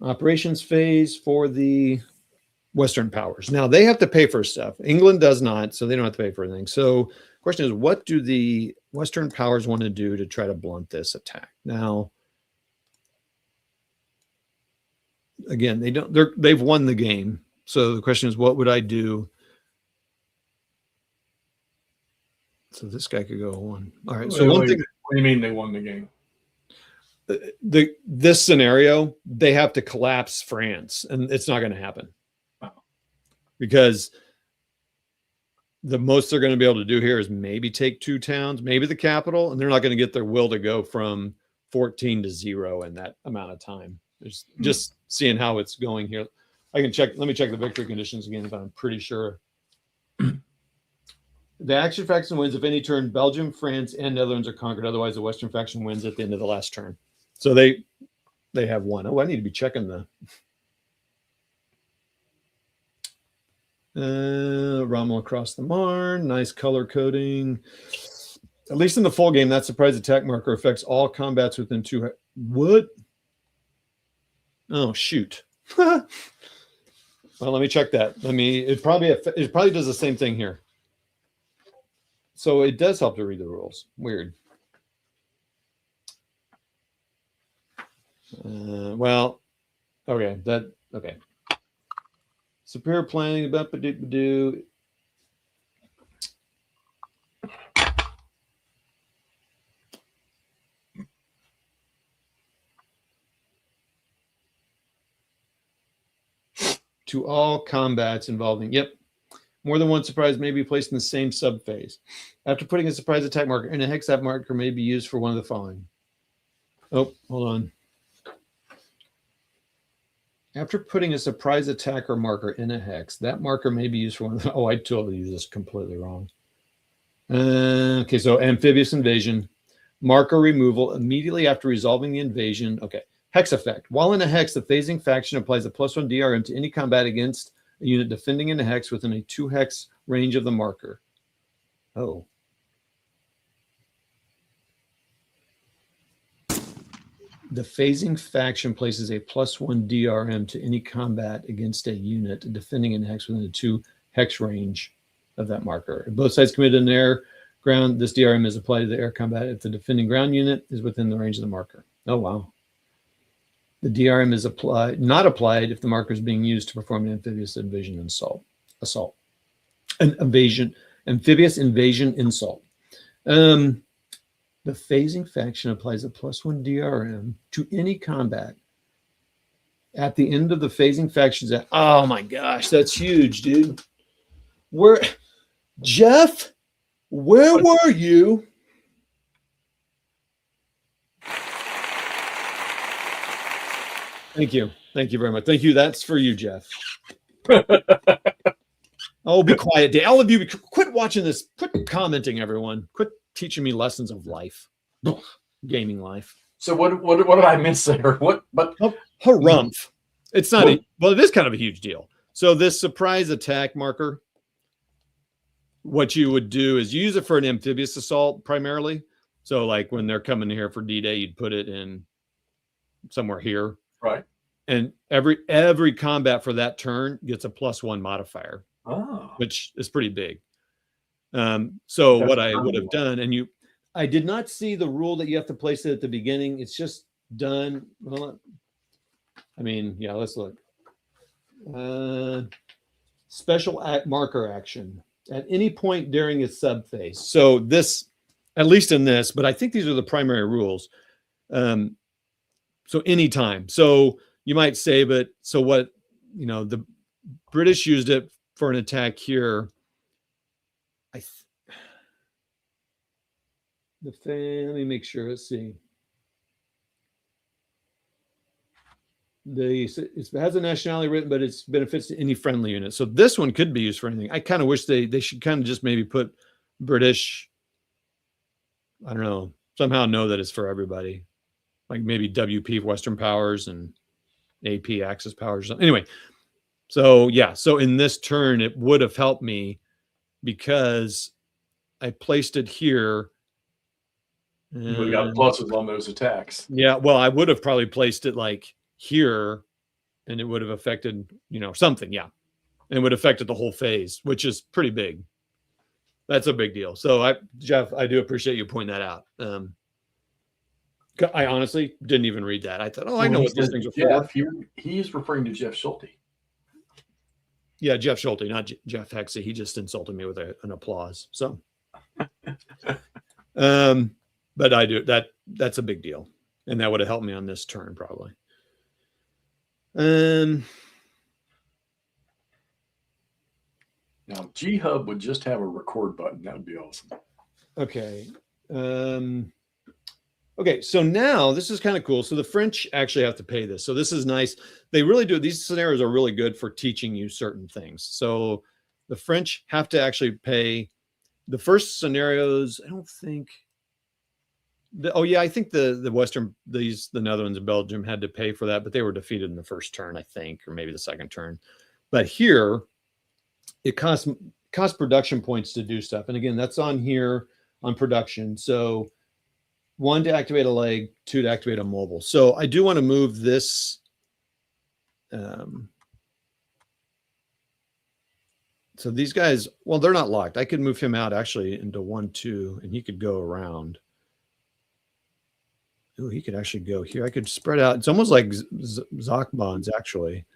operations phase for the Western powers. Now they have to pay for stuff. England does not, so they don't have to pay for anything. So question is, what do the Western powers want to do to try to blunt this attack? Now, again, they've won the game. So the question is, what would I do? So this guy could go 1. All right. So what do you mean they won the game? This scenario, they have to collapse France, and it's not going to happen. Wow. Because the most they're going to be able to do here is maybe take 2 towns, maybe the capital, and they're not going to get their will to go from 14 to 0 in that amount of time. There's just seeing how it's going here. I can check. Let me check the victory conditions again, but I'm pretty sure. The action faction wins if any turn Belgium, France, and Netherlands are conquered. Otherwise, the Western faction wins at the end of the last turn. So they have won. Oh, I need to be checking the. Rommel across the Marne. Nice color coding. At least in the full game, that surprise attack marker affects all combats within 2. What? Oh, shoot. Well, let me check that. It probably does the same thing here. So it does help to read the rules. Weird. Well, okay. Okay. Superior planning, do. To all combats involving, more than one surprise may be placed in the same subphase. After putting a surprise attack marker in a hex, that marker may be used for one of the following. Oh, hold on. After putting a surprise attacker marker in a hex, that marker may be used for one of the. Oh, I totally used this completely wrong. Okay, so amphibious invasion, marker removal immediately after resolving the invasion. Okay, hex effect. While in a hex, the phasing faction applies a +1 DRM to any combat against a unit defending in a hex within a 2 hex range of the marker. Oh. The phasing faction places a +1 DRM to any combat against a unit defending in a hex within a 2 hex range of that marker. If both sides committed an air ground, this DRM is applied to the air combat if the defending ground unit is within the range of the marker. Oh, wow. The DRM is not applied if the marker is being used to perform an amphibious invasion assault. Amphibious invasion insult. The phasing faction applies a +1 DRM to any combat. At the end of the phasing faction's oh my gosh, that's huge, dude. Jeff, where were you? Thank you. Thank you very much. Thank you. That's for you, Jeff. Oh, be quiet, Dave. All of you, quit watching this. Quit commenting, everyone. Quit teaching me lessons of life. Gaming life. So what did I miss there? Harumph. It's not well, it is kind of a huge deal. So this surprise attack marker, what you would do is use it for an amphibious assault primarily. So like when they're coming here for D-Day, you'd put it in somewhere here. Right. And every combat for that turn gets a +1 modifier, which is pretty big. So what I would have done, and I did not see the rule that you have to place it at the beginning. It's just done. Well, I mean, yeah, let's look. Special marker action at any point during its subphase. So this, at least in this, but I think these are the primary rules. So anytime. So you might say, but so what, the British used it for an attack here. Let me make sure. Let's see. It has a nationality written, but it's benefits to any friendly unit. So this one could be used for anything. I kind of wish they should kind of just maybe put British, I don't know, somehow know that it's for everybody. Like maybe WP Western Powers and AP Axis Powers or something. Anyway, so yeah. So in this turn, it would have helped me because I placed it here. We got pluses on those attacks. Yeah, well, I would have probably placed it like here, and it would have affected, something. Yeah, and would have affected the whole phase, which is pretty big. That's a big deal. So, Jeff, I do appreciate you pointing that out. I honestly didn't even read that. I thought, I know what those things are for. He's referring to Jeff Schulte. Yeah, Jeff Schulte, not Jeff Hexey. He just insulted me with an applause. So, but I do that's a big deal, and that would have helped me on this turn probably. Now G-Hub would just have a record button. That would be awesome. Okay. Okay, so now this is kind of cool. So the French actually have to pay this. So this is nice. They really do. These scenarios are really good for teaching you certain things. So the French have to actually pay the first scenarios. I don't think. I think the Western, the Netherlands and Belgium had to pay for that, but they were defeated in the first turn, I think, or maybe the second turn. But here, it costs production points to do stuff. And again, that's on here on production. So 1 to activate a leg, 2 to activate a mobile. So I do want to move this. So these guys, well, they're not locked. I could move him out actually into 1, 2, and he could go around. Oh, he could actually go here. I could spread out. It's almost like Zoc bonds, actually.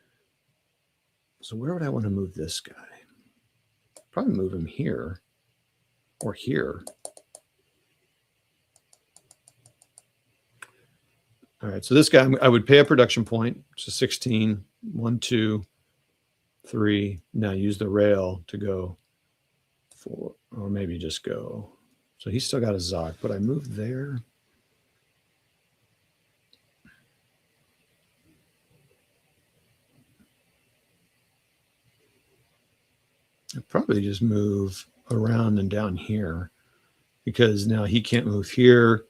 So where would I want to move this guy? Probably move him here or here. All right, so this guy, I would pay a production point. So 16, 1, 2, 3. Now use the rail to go 4, or maybe just go. So he's still got a Zoc, but I moved there. I'd probably just move around and down here because now he can't move here.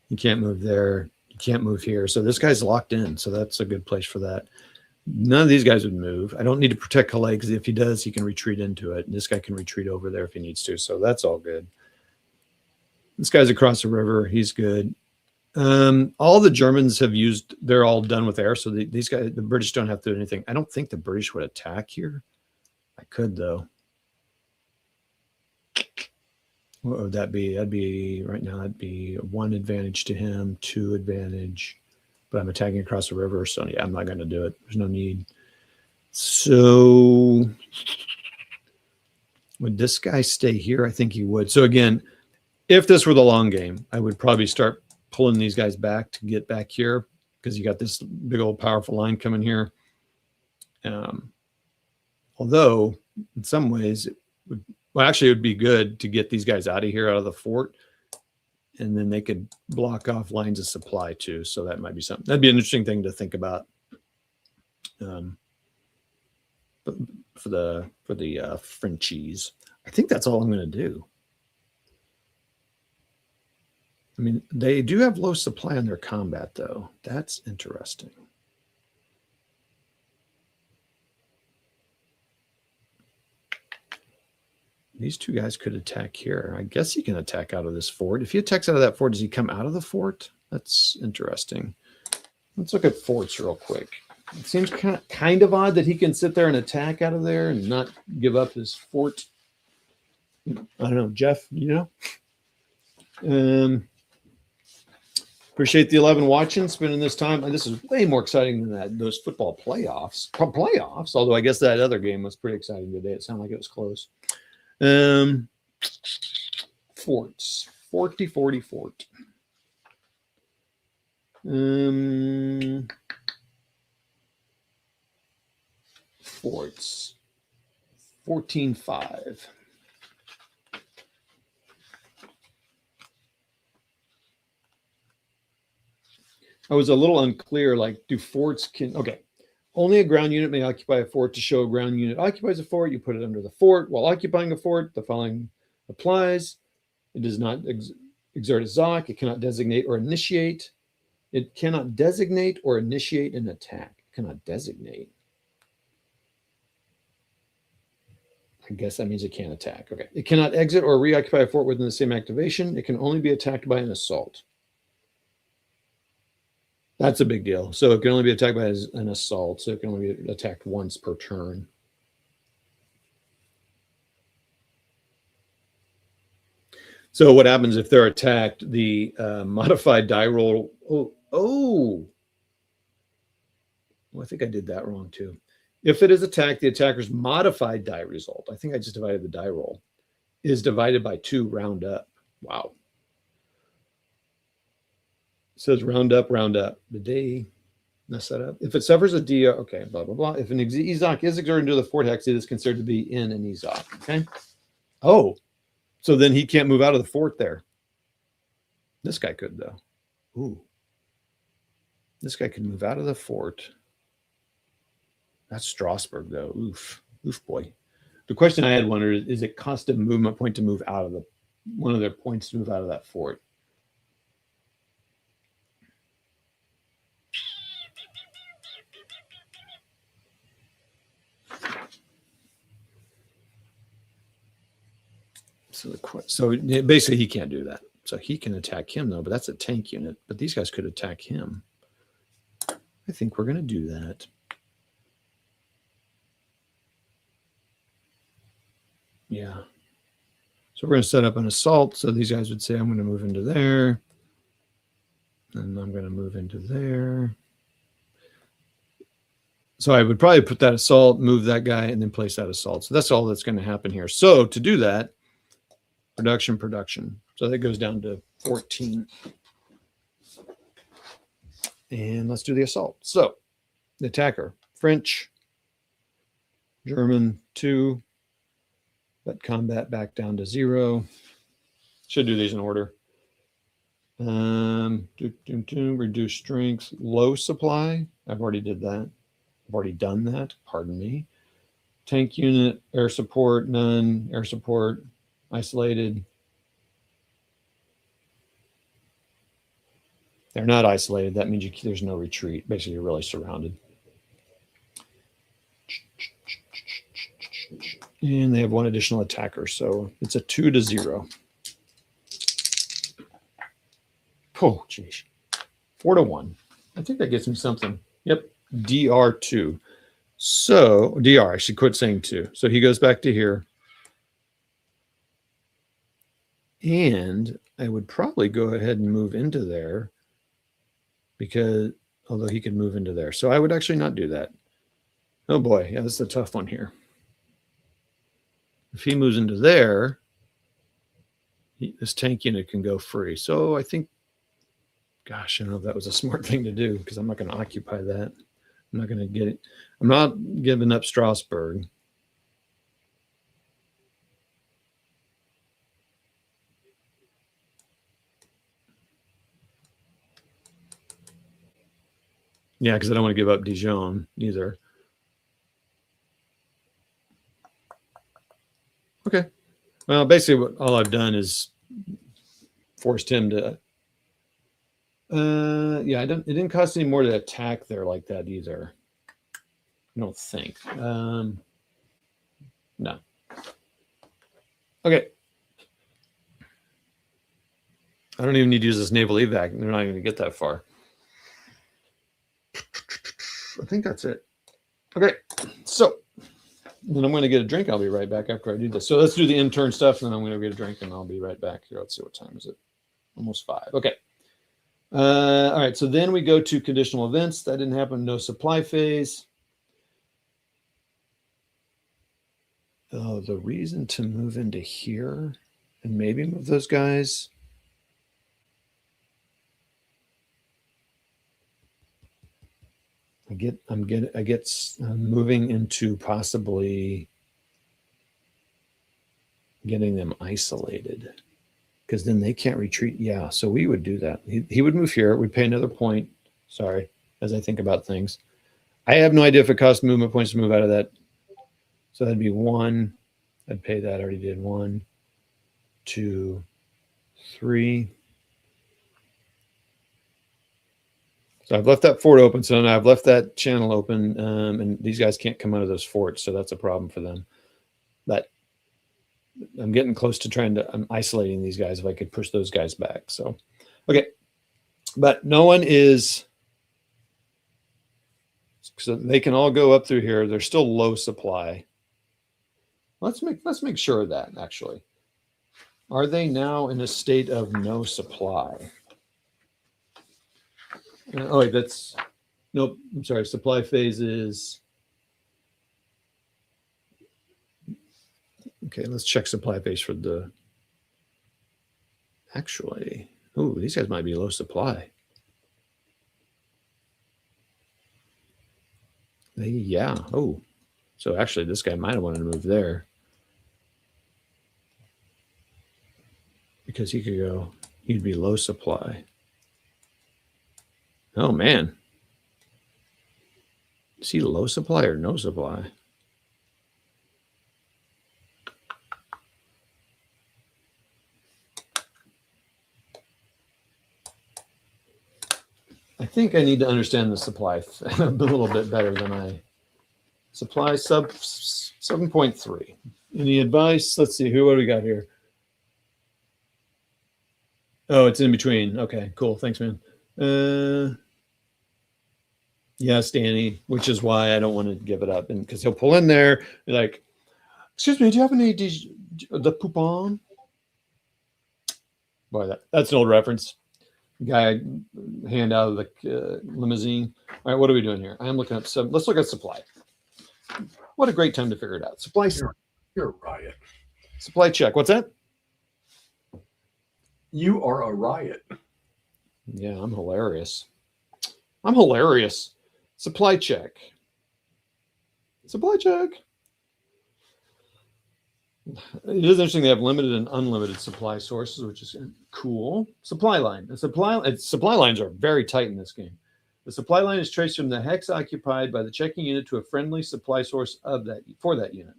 He can't move there. He can't move here. So this guy's locked in. So that's a good place for that. None of these guys would move. I don't need to protect Calais because if he does, he can retreat into it. And this guy can retreat over there if he needs to. So that's all good. This guy's across the river. He's good. All the Germans have used, they're all done with air. So these guys, the British don't have to do anything. I don't think the British would attack here. I could, though. What would that be? That'd be, right now, that'd be 1 advantage to him, 2 advantage. But I'm attacking across the river, so yeah, I'm not going to do it. There's no need. So would this guy stay here? I think he would. So again, if this were the long game, I would probably start pulling these guys back to get back here because you got this big old powerful line coming here. Although in some ways it would, well, actually it would be good to get these guys out of here, out of the fort, and then they could block off lines of supply too. So that might be something. That'd be an interesting thing to think about. For the Frenchies. I think that's all I'm going to do. I mean, they do have low supply on their combat, though. That's interesting. These two guys could attack here. I guess he can attack out of this fort. If he attacks out of that fort, does he come out of the fort? That's interesting. Let's look at forts real quick. It seems kind of odd that he can sit there and attack out of there and not give up his fort. I don't know, Jeff, you know? Appreciate the 11 watching, spending this time. This is way more exciting than those football playoffs. Although I guess that other game was pretty exciting today. It sounded like it was close. Forts. 40 fort. Forts. 14-5. I was a little unclear, like, do forts can, okay. Only a ground unit may occupy a fort. To show a ground unit occupies a fort, you put it under the fort. While occupying a fort, the following applies. It does not exert a Zoc. It cannot designate or initiate. It cannot designate or initiate an attack. It cannot designate. I guess that means it can't attack. Okay. It cannot exit or reoccupy a fort within the same activation. It can only be attacked by an assault. That's a big deal. So it can only be attacked by an assault. So it can only be attacked once per turn. So what happens if they're attacked? The modified die roll. Oh. Well, I think I did that wrong too. If it is attacked, the attacker's modified die result, I think I just divided the die roll, is divided by 2 round up. Wow. It says round up, round up. Did they mess that up? If it suffers a D, okay, blah, blah, blah. If an EZOC is exerted into the fort hex, it is considered to be in an EZOC, okay? Oh, so then he can't move out of the fort there. This guy could, though. Ooh. This guy could move out of the fort. That's Strasbourg, though. Oof. Oof, boy. The question I had wondered is it cost a movement point to move out of the, one of their points to move out of that fort? So basically he can't do that. So he can attack him though, but that's a tank unit. But these guys could attack him. I think we're going to do that. Yeah. So we're going to set up an assault. So these guys would say, I'm going to move into there. And I'm going to move into there. So I would probably put that assault, move that guy, and then place that assault. So that's all that's going to happen here. So to do that, production. So that goes down to 14. And let's do the assault. So the attacker, French, German, 2. Let combat back down to 0. Should do these in order. Reduce strength, low supply. I've already did that. I've already done that. Pardon me. Tank unit, air support, none. Air support, isolated. They're not isolated. That means there's no retreat. Basically, you're really surrounded. And they have 1 additional attacker. So it's a 2-0. Oh, geez. 4-1. I think that gets me something. Yep. DR2. So, DR, I should quit saying 2. So he goes back to here. And I would probably go ahead and move into there because, although he could move into there. So I would actually not do that. Oh boy. Yeah, this is a tough one here. If he moves into there, this tank unit can go free. So I think, gosh, I don't know if that was a smart thing to do because I'm not going to occupy that. I'm not going to get it. I'm not giving up Strasbourg. Yeah, because I don't want to give up Dijon either. Okay. Well, basically, all I've done is forced him to. Yeah, it didn't cost any more to attack there like that either. I don't think. No. Okay. I don't even need to use this naval evac. They're not even going to get that far. I think that's it. Okay. So then I'm going to get a drink. I'll be right back after I do this. So let's do the intern stuff, and then I'm going to get a drink, and I'll be right back here. Let's see, what time is it? Almost 5. Okay. All right. So then we go to conditional events. That didn't happen. No supply phase. Oh, the reason to move into here and maybe move those guys. I'm moving into possibly getting them isolated because then they can't retreat. Yeah, so we would do that. He would move here. We'd pay another point. Sorry, as I think about things. I have no idea if it costs movement points to move out of that. So that'd be 1. I'd pay that. I already did 1, 2, 3. So I've left that fort open. So now I've left that channel open, and these guys can't come out of those forts. So that's a problem for them. But I'm getting close to I'm isolating these guys if I could push those guys back. So, okay. But no one is, so they can all go up through here. They're still low supply. Let's make sure of that, actually. Are they now in a state of no supply? Oh, wait, that's, nope, I'm sorry. Supply phase is, okay, let's check supply phase for the, actually, oh, these guys might be low supply. Yeah, oh, so actually this guy might have wanted to move there. Because he could go, he'd be low supply. Oh, man. Is he low supply or no supply? I think I need to understand the supply a little bit better than I. Supply sub 7.3. Any advice? Let's see, what do we got here? Oh, it's in between. Okay, cool. Thanks, man. Yes, Danny, which is why I don't want to give it up. And because he'll pull in there, be like, excuse me, do you have any the poupon? Boy, that's an old reference. Guy hand out of the limousine. All right, what are we doing here? I'm looking up some. Let's look at supply. What a great time to figure it out. Supply. You're a riot. Supply check. What's that? You are a riot. Yeah, I'm hilarious. I'm hilarious. Supply check. Supply check. It is interesting they have limited and unlimited supply sources, which is cool. Supply line. The supply lines are very tight in this game. The supply line is traced from the hex occupied by the checking unit to a friendly supply source for that unit.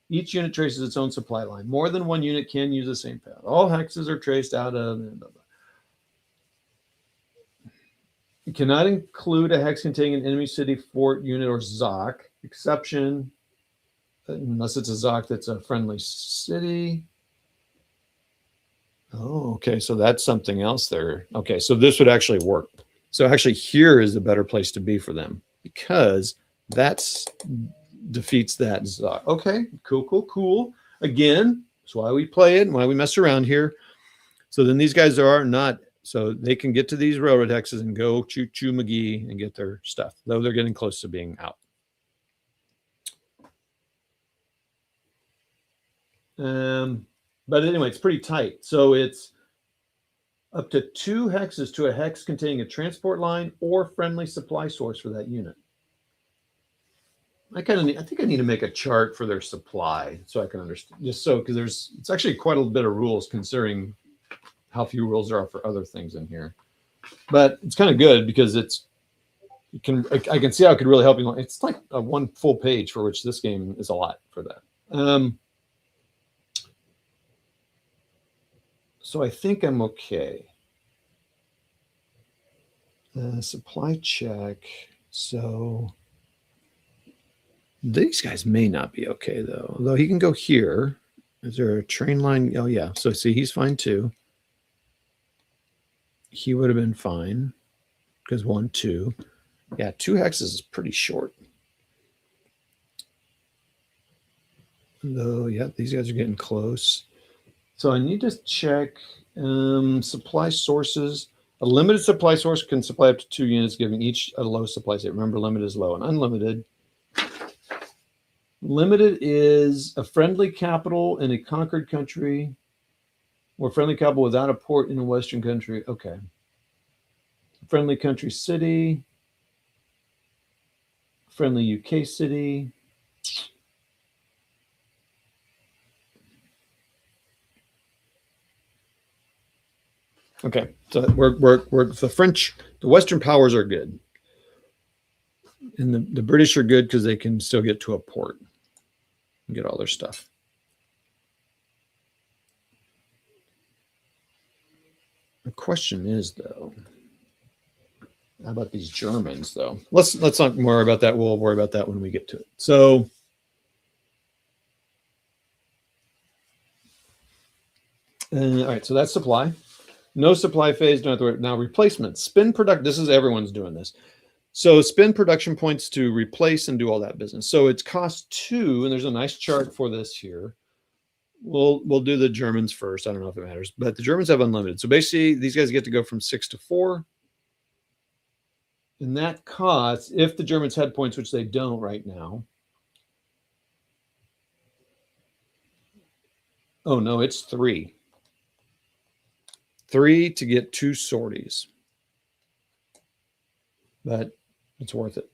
Each unit traces its own supply line. More than one unit can use the same path. All hexes are traced out of. Blah, blah. You cannot include a hex containing an enemy city, fort, unit, or ZOC. Exception, unless it's a ZOC that's a friendly city. Oh, okay. So that's something else there. Okay, so this would actually work. So actually here is a better place to be for them because that's defeats that ZOC. Okay, cool. Again, that's why we play it and why we mess around here. So then these guys are not, so they can get to these railroad hexes and go choo-choo McGee and get their stuff, though they're getting close to being out. But anyway, it's pretty tight. So it's up to 2 hexes to a hex containing a transport line or friendly supply source for that unit. I think I need to make a chart for their supply so I can understand. Just so because it's actually quite a bit of rules considering how few rules there are for other things in here. But it's kind of good because I can see how it could really help you. It's like a 1 full page for which this game is a lot for that. So I think I'm okay. Supply check. So these guys may not be okay though. Although he can go here. Is there a train line? Oh yeah. So see, he's fine too. He would have been fine because 1, 2. Yeah, 2 hexes is pretty short. Though, yeah, these guys are getting close. So I need to check supply sources. A limited supply source can supply up to 2 units, giving each a low supply state. Remember, limited is low and unlimited. Limited is a friendly capital in a conquered country or friendly capital without a port in a Western country. Okay. Friendly country city. Friendly UK city. Okay, so we're the Western powers are good, and the British are good because they can still get to a port and get all their stuff. The question is, though, how about these Germans? Though let's not worry about that. We'll worry about that when we get to it. So. All right, so that's supply. No supply phase, don't have to worry. Now replacement, spin product. This is everyone's doing this. So spin production points to replace and do all that business. So it's cost 2, and there's a nice chart for this here. We'll do the Germans first. I don't know if it matters, but the Germans have unlimited. So basically, these guys get to go from 6 to 4. And that costs, if the Germans had points, which they don't right now. Oh no, it's 3. 3 to get 2 sorties. But it's worth it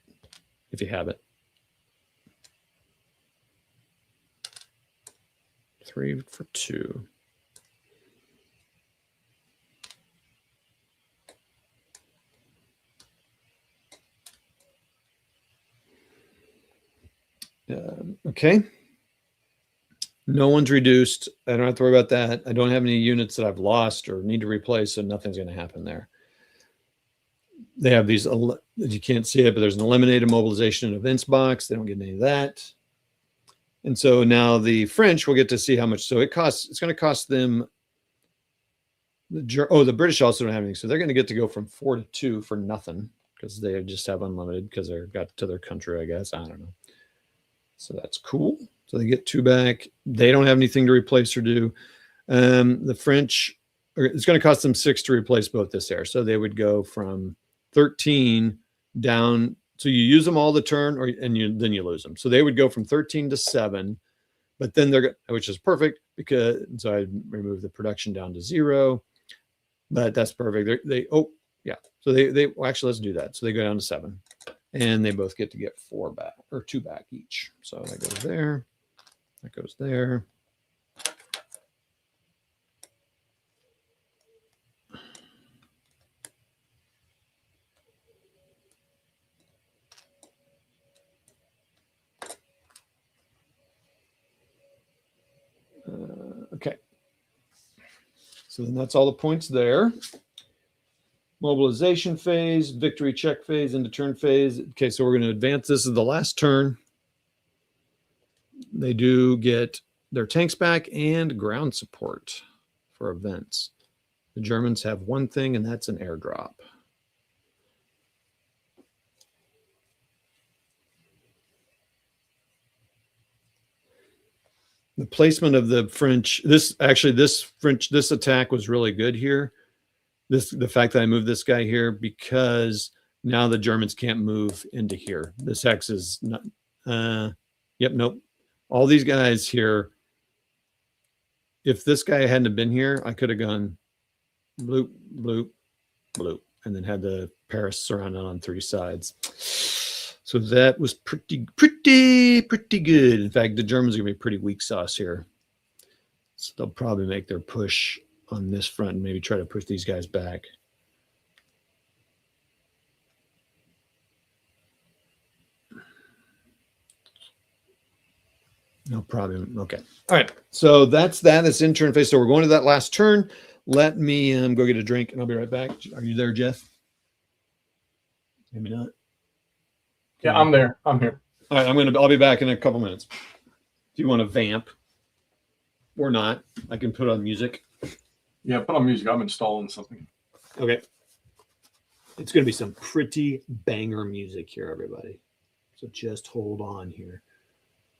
if you have it. 3 for 2. Okay. No one's reduced. I don't have to worry about that. I don't have any units that I've lost or need to replace, so nothing's going to happen there. They have these, you can't see it, but there's an eliminated mobilization and events box. They don't get any of that. And so now the French will get to see how much. So it's going to cost them The British also don't have anything, so they're going to get to go from 4 to 2 for nothing because they just have unlimited because they've got to their country, I guess. I don't know. So that's cool. So they get 2 back. They don't have anything to replace or do. The French, it's going to cost them 6 to replace both this air. So they would go from 13 down. So you use them all the turn, then you lose them. So they would go from 13 to 7, but then which is perfect because so I remove the production down to 0. But that's perfect. So well, actually, let's do that. So they go down to 7, and they both get to get 4 back or 2 back each. So that goes there. That goes there. Okay. So then that's all the points there. Mobilization phase, victory check phase, into turn phase. Okay, so we're going to advance. This is the last turn. They do get their tanks back and ground support for events. The Germans have one thing, and that's an airdrop. The placement of the French, this attack was really good here. The fact that I moved this guy here because now the Germans can't move into here. This hex is not, nope. All these guys here, if this guy hadn't been here, I could have gone bloop, bloop, bloop, and then had the Paris surrounded on 3 sides. So that was pretty good. In fact, the Germans are going to be pretty weak sauce here. So they'll probably make their push on this front and maybe try to push these guys back. No problem. Okay. All right. So that's that. It's in turn phase. So we're going to that last turn. Let me go get a drink and I'll be right back. Are you there, Jeff? Maybe not. Yeah, I'm there. I'm here. All right. I'll be back in a couple minutes. If you want to vamp or not, I can put on music. Yeah, put on music. I'm installing something. Okay. It's going to be some pretty banger music here, everybody. So just hold on here.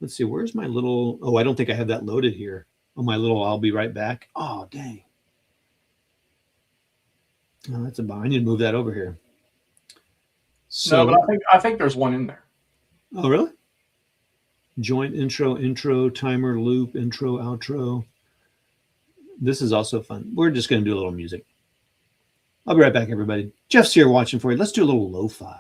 Let's see. Where's my little... Oh, I don't think I have that loaded here. Oh, my little I'll be right back. Oh, dang. Oh, that's a bummer. I need to move that over here. So, no, but I think there's one in there. Oh, really? Joint intro, timer, loop, intro, outro. This is also fun. We're just going to do a little music. I'll be right back, everybody. Jeff's here watching for you. Let's do a little lo-fi.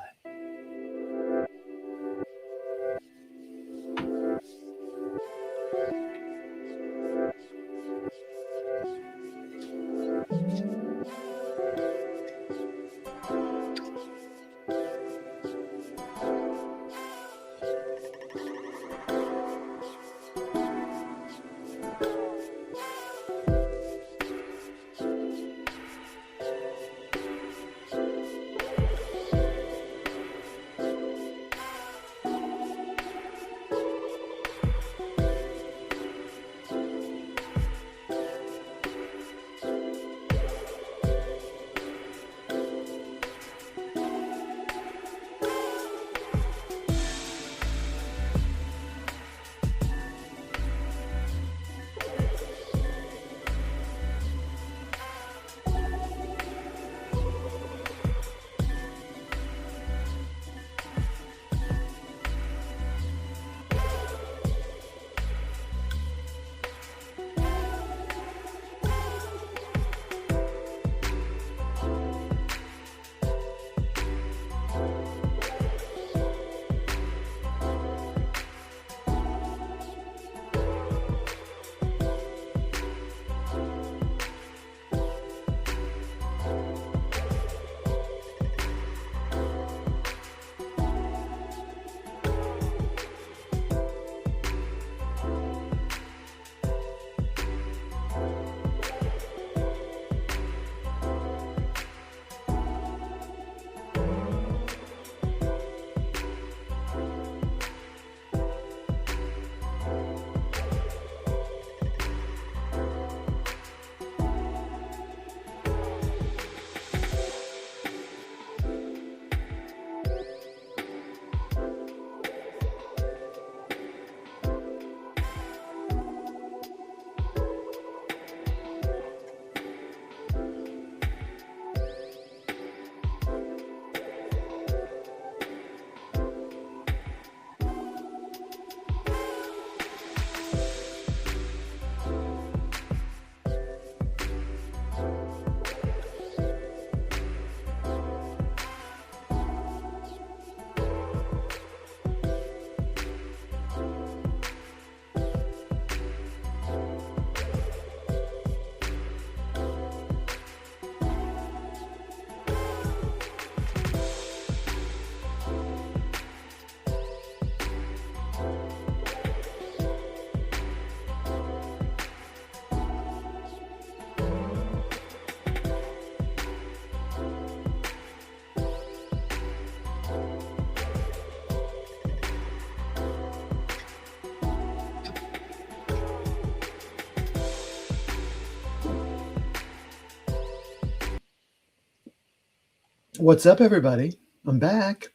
What's up, everybody? I'm back.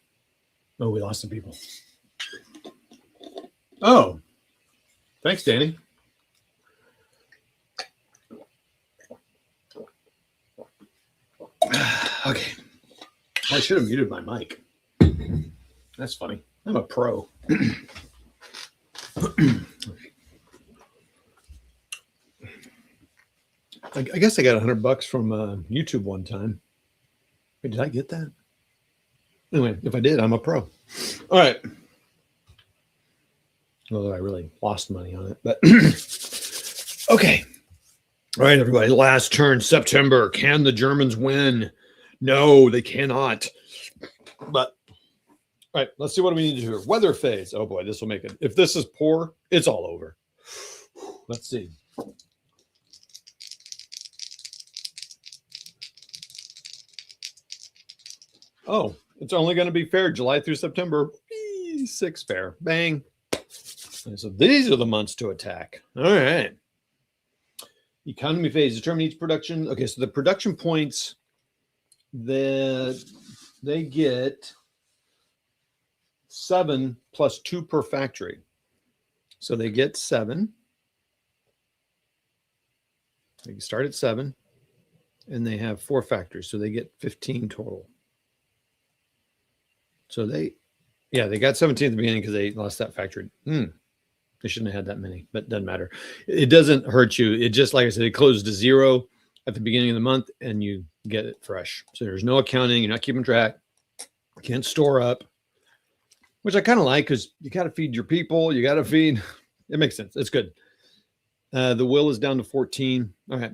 Oh, we lost some people. Oh, thanks, Danny. Okay. I should have muted my mic. That's funny. I'm a pro. I guess I got $100 from YouTube one time. Wait, did I get that? Anyway, if I did, I'm a pro. All right. Although I really lost money on it, but okay. All right, everybody. Last turn, September. Can the Germans win? No, they cannot. But all right, let's see what we need to do here. Weather phase. Oh boy, this will make it. If this is poor, it's all over. Let's see. Oh, it's only going to be fair July through September. 6 fair. Bang. And so these are the months to attack. All right. Economy phase. Determine each production. Okay, so the production points that they get 7 plus 2 per factory. So they get 7. They start at 7, and they have 4 factories, so they get 15 total. So they got 17 at the beginning because they lost that factory. They shouldn't have had that many, but it doesn't matter. It doesn't hurt you. It just, like I said, it closes to 0 at the beginning of the month, and you get it fresh. So there's no accounting. You're not keeping track. You can't store up, which I kind of like because you got to feed your people. You got to feed. It makes sense. It's good. The will is down to 14. All right.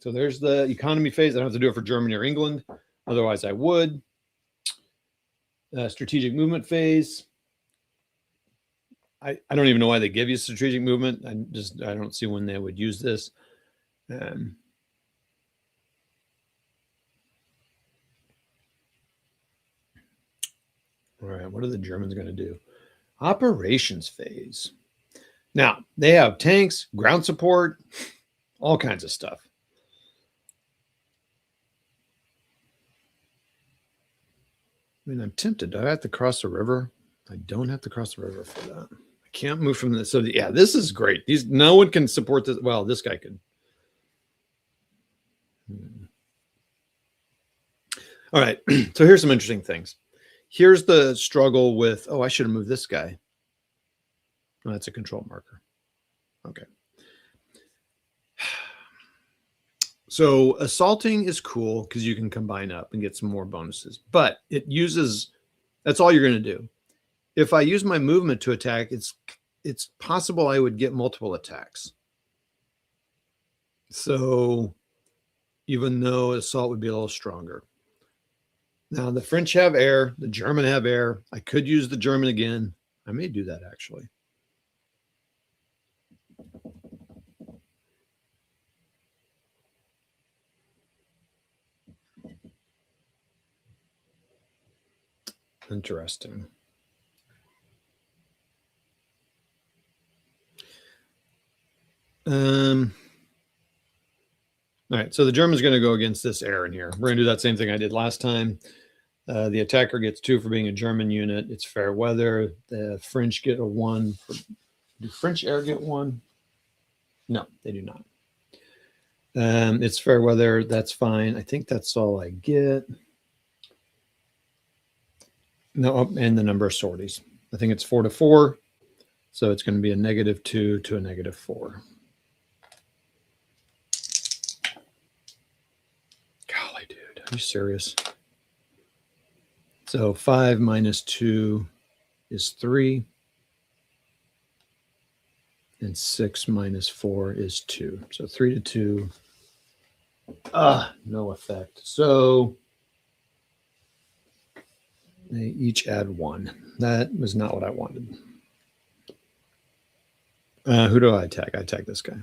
So there's the economy phase. I don't have to do it for Germany or England. Otherwise, I would. Strategic movement phase. I don't even know why they give you strategic movement. I don't see when they would use this. All right, what are the Germans going to do? Operations phase. Now, they have tanks, ground support, all kinds of stuff. I mean, I'm tempted. Do I have to cross the river? I don't have to cross the river for that. I can't move from this. So, yeah, this is great. No one can support this. Well, this guy could. All right. So here's some interesting things. Here's the struggle with, I should have moved this guy. Oh, that's a control marker. Okay. So assaulting is cool because you can combine up and get some more bonuses, but that's all you're going to do. If I use my movement to attack, it's possible I would get multiple attacks. So even though assault would be a little stronger. Now the French have air, the German have air. I could use the German again. I may do that actually. Interesting. All right, so the German's going to go against this air in here. We're going to do that same thing I did last time. The attacker gets 2 for being a German unit. It's fair weather. The French get a 1. Do French air get 1? No, they do not. It's fair weather. That's fine. I think that's all I get. No, and the number of sorties. I think it's 4 to 4. So it's going to be a -2 to a -4. Golly, dude. Are you serious? So 5 minus 2 is 3. And 6 minus 4 is 2. So 3 to 2. No effect. So they each add 1. That was not what I wanted. Who do I attack? I attack this guy.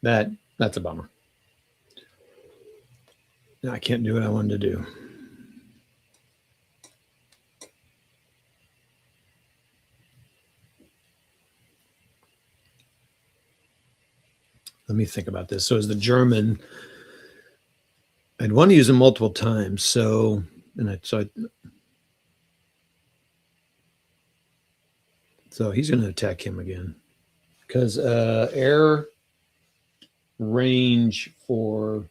That's a bummer. Now I can't do what I wanted to do. me think about this. So as the German, I'd want to use him multiple times. So, so he's going to attack him again because air range for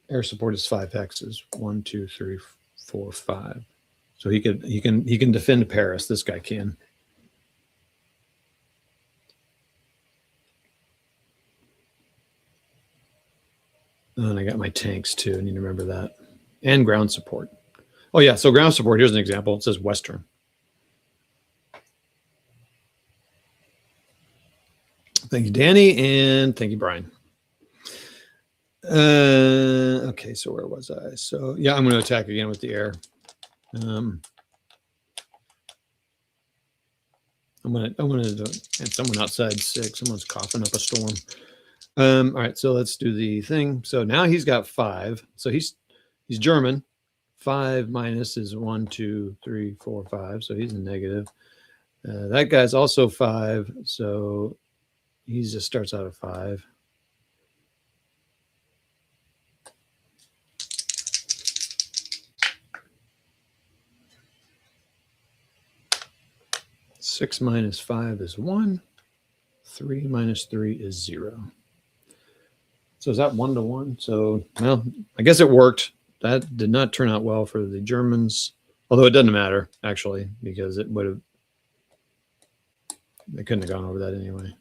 air support is 5 hexes. 1, 2, 3, 4, 5. So he can defend Paris. This guy can. Oh, and I got my tanks too. I need to remember that. And ground support. Oh yeah, so ground support, here's an example. It says Western. Thank you, Danny, and thank you, Brian. Okay, so where was I? So yeah, I'm going to attack again with the air. I'm gonna and someone outside sick. Someone's coughing up a storm. All right, so let's do the thing. So now he's got 5. So he's German. 5 minus is 1, 2, 3, 4, 5. So he's a negative. That guy's also 5. So he just starts out at 5. Six minus 5 is 1. 3 minus 3 is 0. So is that 1 to 1? So, well, I guess it worked. That did not turn out well for the Germans, although it doesn't matter, actually, because it would have, they couldn't have gone over that anyway.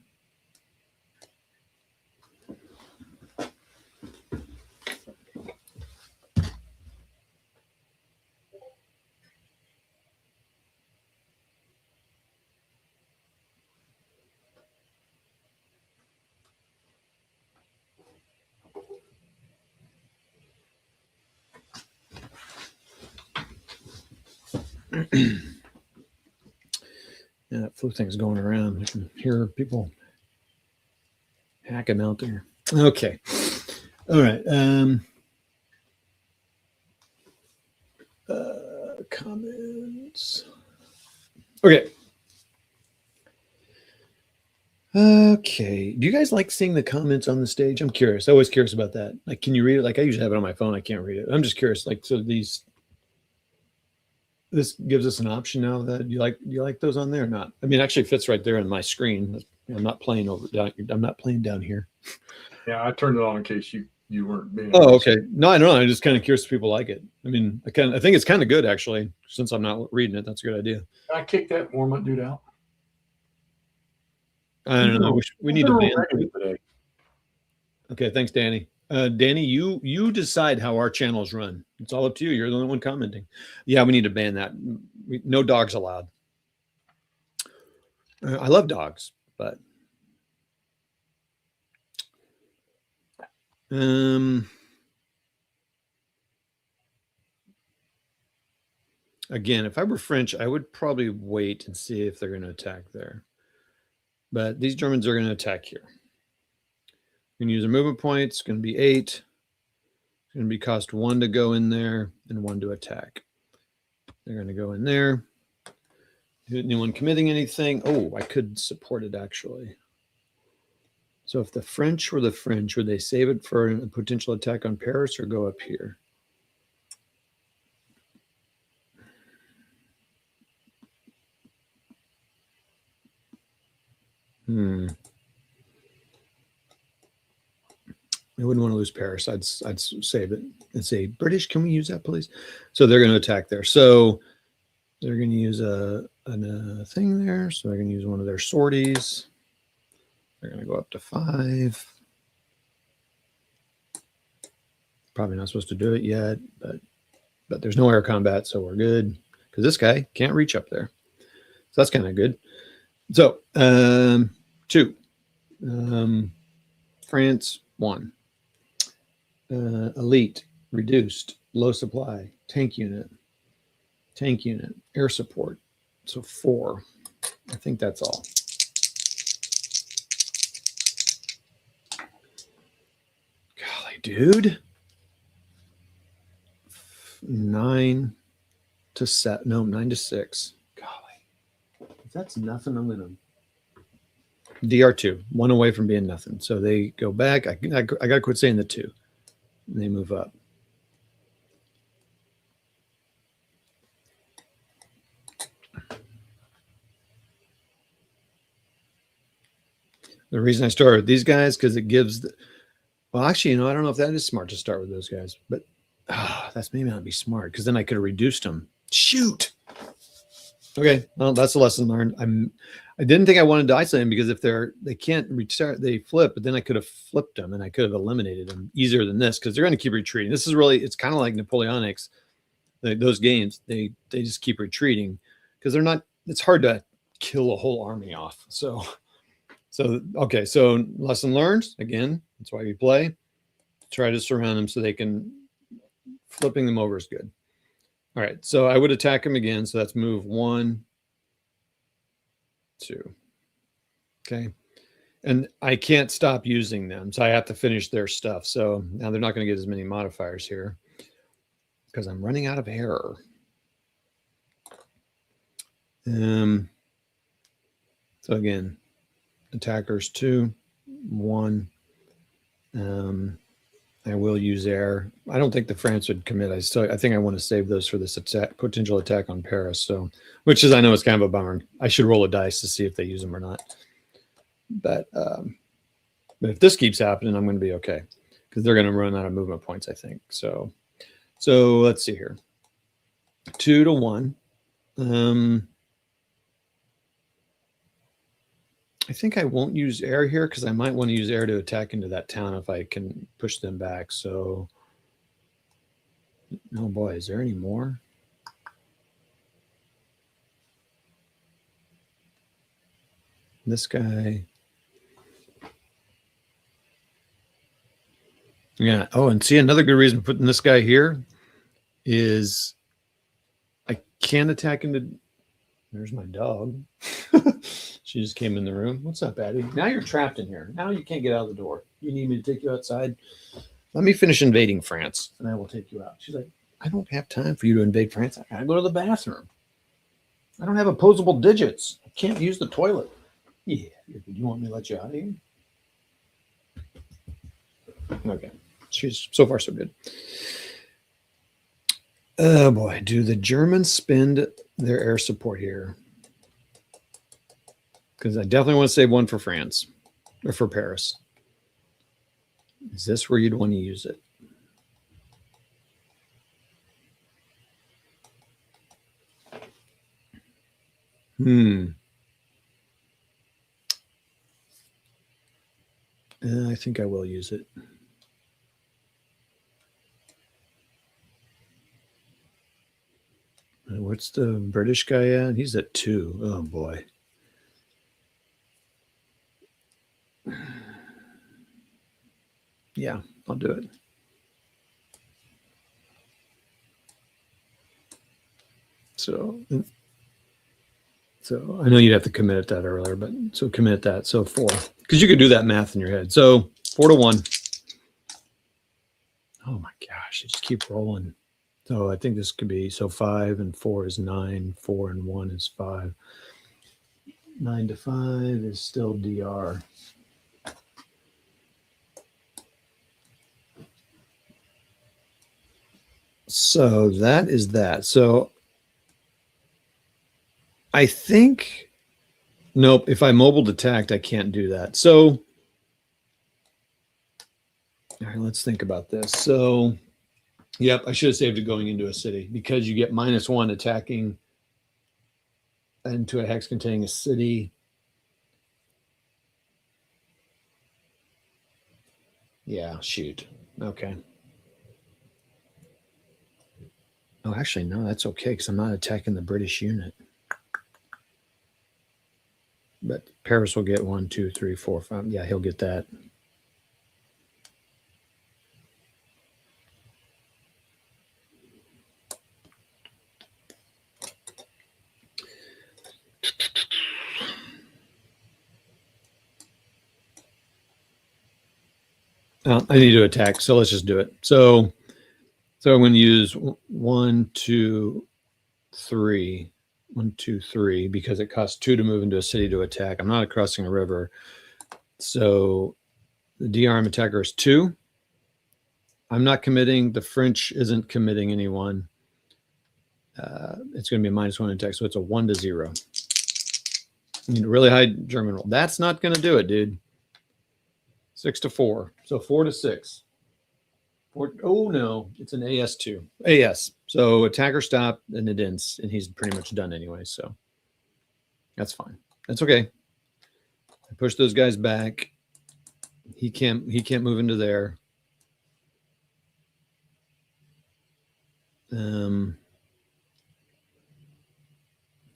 Yeah, that flu thing's going around. I can hear people hacking out there. Okay. All right. Comments. Okay. Okay. Do you guys like seeing the comments on the stage? I'm curious. I'm always curious about that. Like, can you read it? Like, I usually have it on my phone. I can't read it. I'm just curious. Like, so this gives us an option now. That do you like those on there or not? I mean, it actually fits right there on my screen. I'm not playing I'm not playing down here. Yeah, I turned it on in case you weren't being. Oh, okay. No, I don't know. I'm just kind of curious if people like it. I mean, I think it's kind of good actually. Since I'm not reading it, that's a good idea. Can I kick that warm-up dude out? I don't know. We need to ban. Today. Okay, thanks, Danny. Danny, you decide how our channels run. It's all up to you. You're the only one commenting. Yeah, we need to ban that. No dogs allowed. I love dogs, but again, if I were French, I would probably wait and see if they're going to attack there. But these Germans are going to attack here. Going to use a movement point. It's going to be 8. It's going to be cost 1 to go in there and 1 to attack. They're going to go in there. Anyone committing anything? Oh, I could support it actually. So if the French were the French, would they save it for a potential attack on Paris or go up here? I wouldn't want to lose Paris. I'd save it and say, British, can we use that, please? So they're going to attack there. So they're going to use a thing there. So they're going to use one of their sorties. They're going to go up to 5. Probably not supposed to do it yet, but there's no air combat, so we're good because this guy can't reach up there. So that's kind of good. So 2, France 1, elite reduced, low supply, tank unit, air support. So 4. I think that's all. Golly, dude. 9 to 7. No, 9 to 6. Golly. If that's nothing, I'm gonna. DR2, one away from being nothing. So they go back. I got to quit saying the two. And they move up. The reason I started with these guys, because it gives, well, actually, I don't know if that is smart to start with those guys, but that's maybe not be smart, because then I could have reduced them. Shoot. Okay, well, that's a lesson learned. I didn't think I wanted to isolate them, because if they can't restart, they flip, but then I could have flipped them and I could have eliminated them easier than this, because they're going to keep retreating. This is really, it's kind of like Napoleonics. Those games, they just keep retreating, because they're not, it's hard to kill a whole army off. So okay, so lesson learned, again, that's why we play. Try to surround them so they can, flipping them over is good. All right, so I would attack them again. So that's move 1, 2. Okay, and I can't stop using them, so I have to finish their stuff. So now they're not going to get as many modifiers here, because I'm running out of error. So again, attackers 2, 1. I will use air. I don't think the France would commit. I think I want to save those for this potential attack on Paris. So, which is, I know it's kind of a bummer. I should roll a dice to see if they use them or not. But if this keeps happening, I'm going to be okay, because they're going to run out of movement points, I think. So let's see here. 2 to 1. I think I won't use air here, because I might want to use air to attack into that town if I can push them back. So, oh boy, is there any more? This guy. Yeah. Oh, and see, another good reason for putting this guy here is I can attack into. There's my dog. She just came in the room. What's up, Addie? Now you're trapped in here. Now you can't get out of the door. You need me to take you outside? Let me finish invading France, and I will take you out. She's like, I don't have time for you to invade France. I gotta go to the bathroom. I don't have opposable digits. I can't use the toilet. Yeah. You want me to let you out of here? Okay. She's so far so good. Oh boy, do the Germans spend their air support here? Because I definitely want to save one for France, or for Paris. Is this where you'd want to use it? I think I will use it. What's the British guy at? He's at 2. Oh boy. Yeah, I'll do it. So I know you'd have to commit that earlier, but so commit that. So 4, because you could do that math in your head. So 4 to 1. Oh my gosh, you just keep rolling. So I think this could be, so 5 and 4 is 9. 4 and 1 is 5. 9 to 5 is still DR. So that is that. So I think, nope, if I mobile attacked, I can't do that. So, all right, let's think about this. So, yep, I should have saved it going into a city, because you get -1 attacking into a hex containing a city. Yeah, shoot. Okay. Oh, actually, no, that's okay, because I'm not attacking the British unit. But Paris will get 1, 2, 3, 4, 5. Yeah, he'll get that. I need to attack, so let's just do it. So I'm going to use 1, 2, 3. 1, 2, 3, because it costs 2 to move into a city to attack. I'm not crossing a river. So the DR attacker is 2. I'm not committing. The French isn't committing anyone. It's going to be a -1 attack, so it's a 1 to 0. You need a really high German roll. That's not going to do it, dude. 6 to 4. So 4 to 6. Oh no, it's an AS2. AS. So attacker stop and it ends, and he's pretty much done anyway. So that's fine. That's okay. I push those guys back. He can't move into there. What's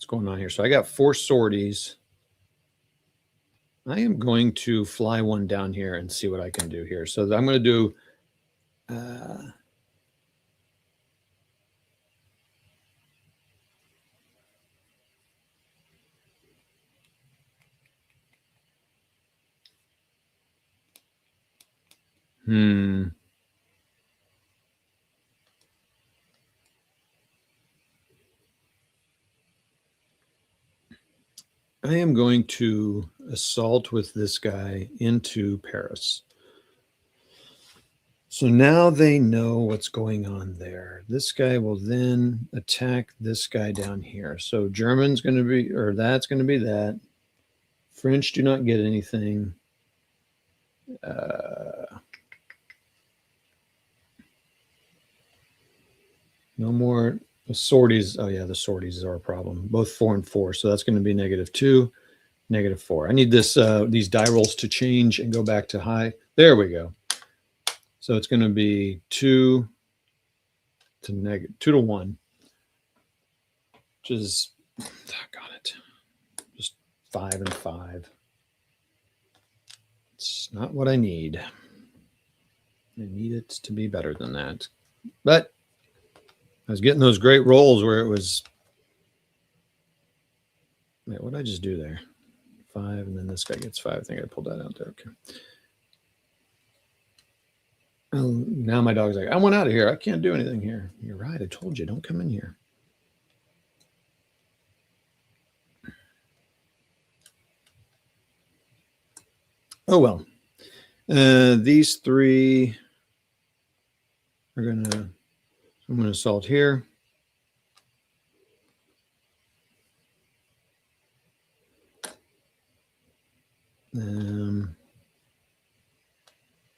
going on here? So I got 4 sorties. I am going to fly one down here and see what I can do here. So I'm going to do I am going to assault with this guy into Paris. So now they know what's going on there. This guy will then attack this guy down here. So German's going to be, or that's going to be that. French do not get anything. No more. The sorties, oh yeah, the sorties are a problem. Both 4 and 4, so that's going to be -2, -4. I need this these die rolls to change and go back to high. There we go. So it's going to be 2 to 1, which is, got it, just 5 and 5. It's not what I need. I need it to be better than that, but I was getting those great rolls where it was. Wait, what did I just do there? 5, and then this guy gets 5. I think I pulled that out there. Okay. Well, now my dog's like, I want out of here. I can't do anything here. You're right. I told you, don't come in here. Oh, well. These 3 are going to, I'm going to assault here.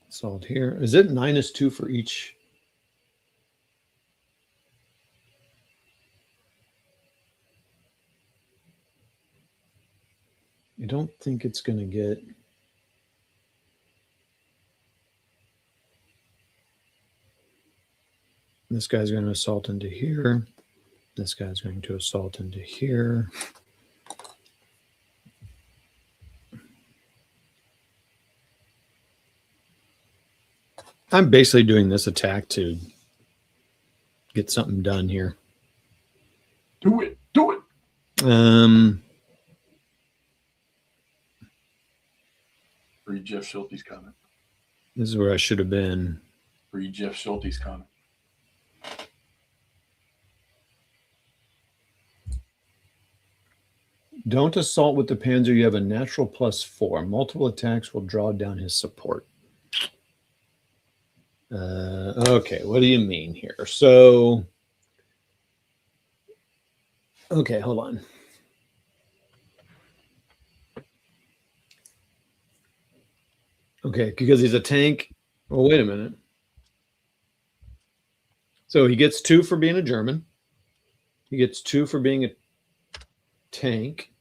Assault here. Is it -2 for each? I don't think it's going to get. This guy's going to assault into here. This guy's going to assault into here. I'm basically doing this attack to get something done here. Do it. Do it. Read Jeff Schulte's comment. This is where I should have been. Read Jeff Schulte's comment. Don't assault with the Panzer. You have a natural +4. Multiple attacks will draw down his support. Okay, what do you mean here? So, okay, hold on. Okay, because he's a tank. Well, wait a minute. So he gets 2 for being a German. He gets 2 for being a tank.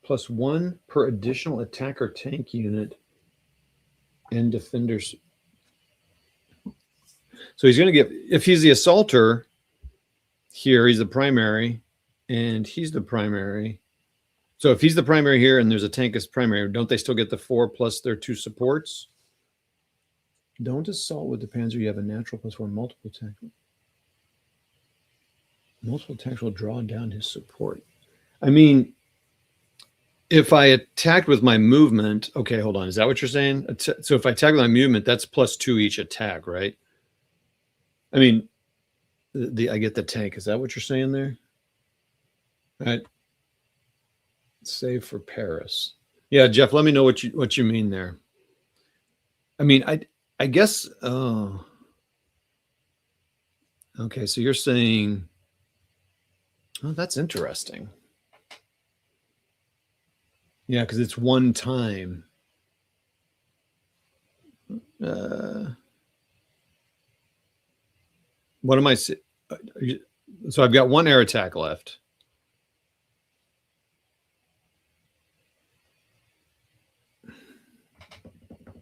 +1 per additional attacker tank unit and defenders. So he's going to get, if he's the assaulter here, he's the primary, and he's the primary. So if he's the primary here and there's a tank as primary, don't they still get the 4 plus their 2 supports? Don't assault with the Panzer. You have a natural +1 multiple attack. Multiple attacks will draw down his support. I mean, if I attacked with my movement, okay, hold on. Is that what you're saying? So if I attack with my movement, that's +2 each attack, right? I mean, I get the tank. Is that what you're saying there? All right. Save for Paris. Yeah, Jeff, let me know what you mean there. I mean, I guess. Oh, okay. So you're saying, oh, that's interesting. Yeah, because it's one time. What am I? So I've got one air attack left.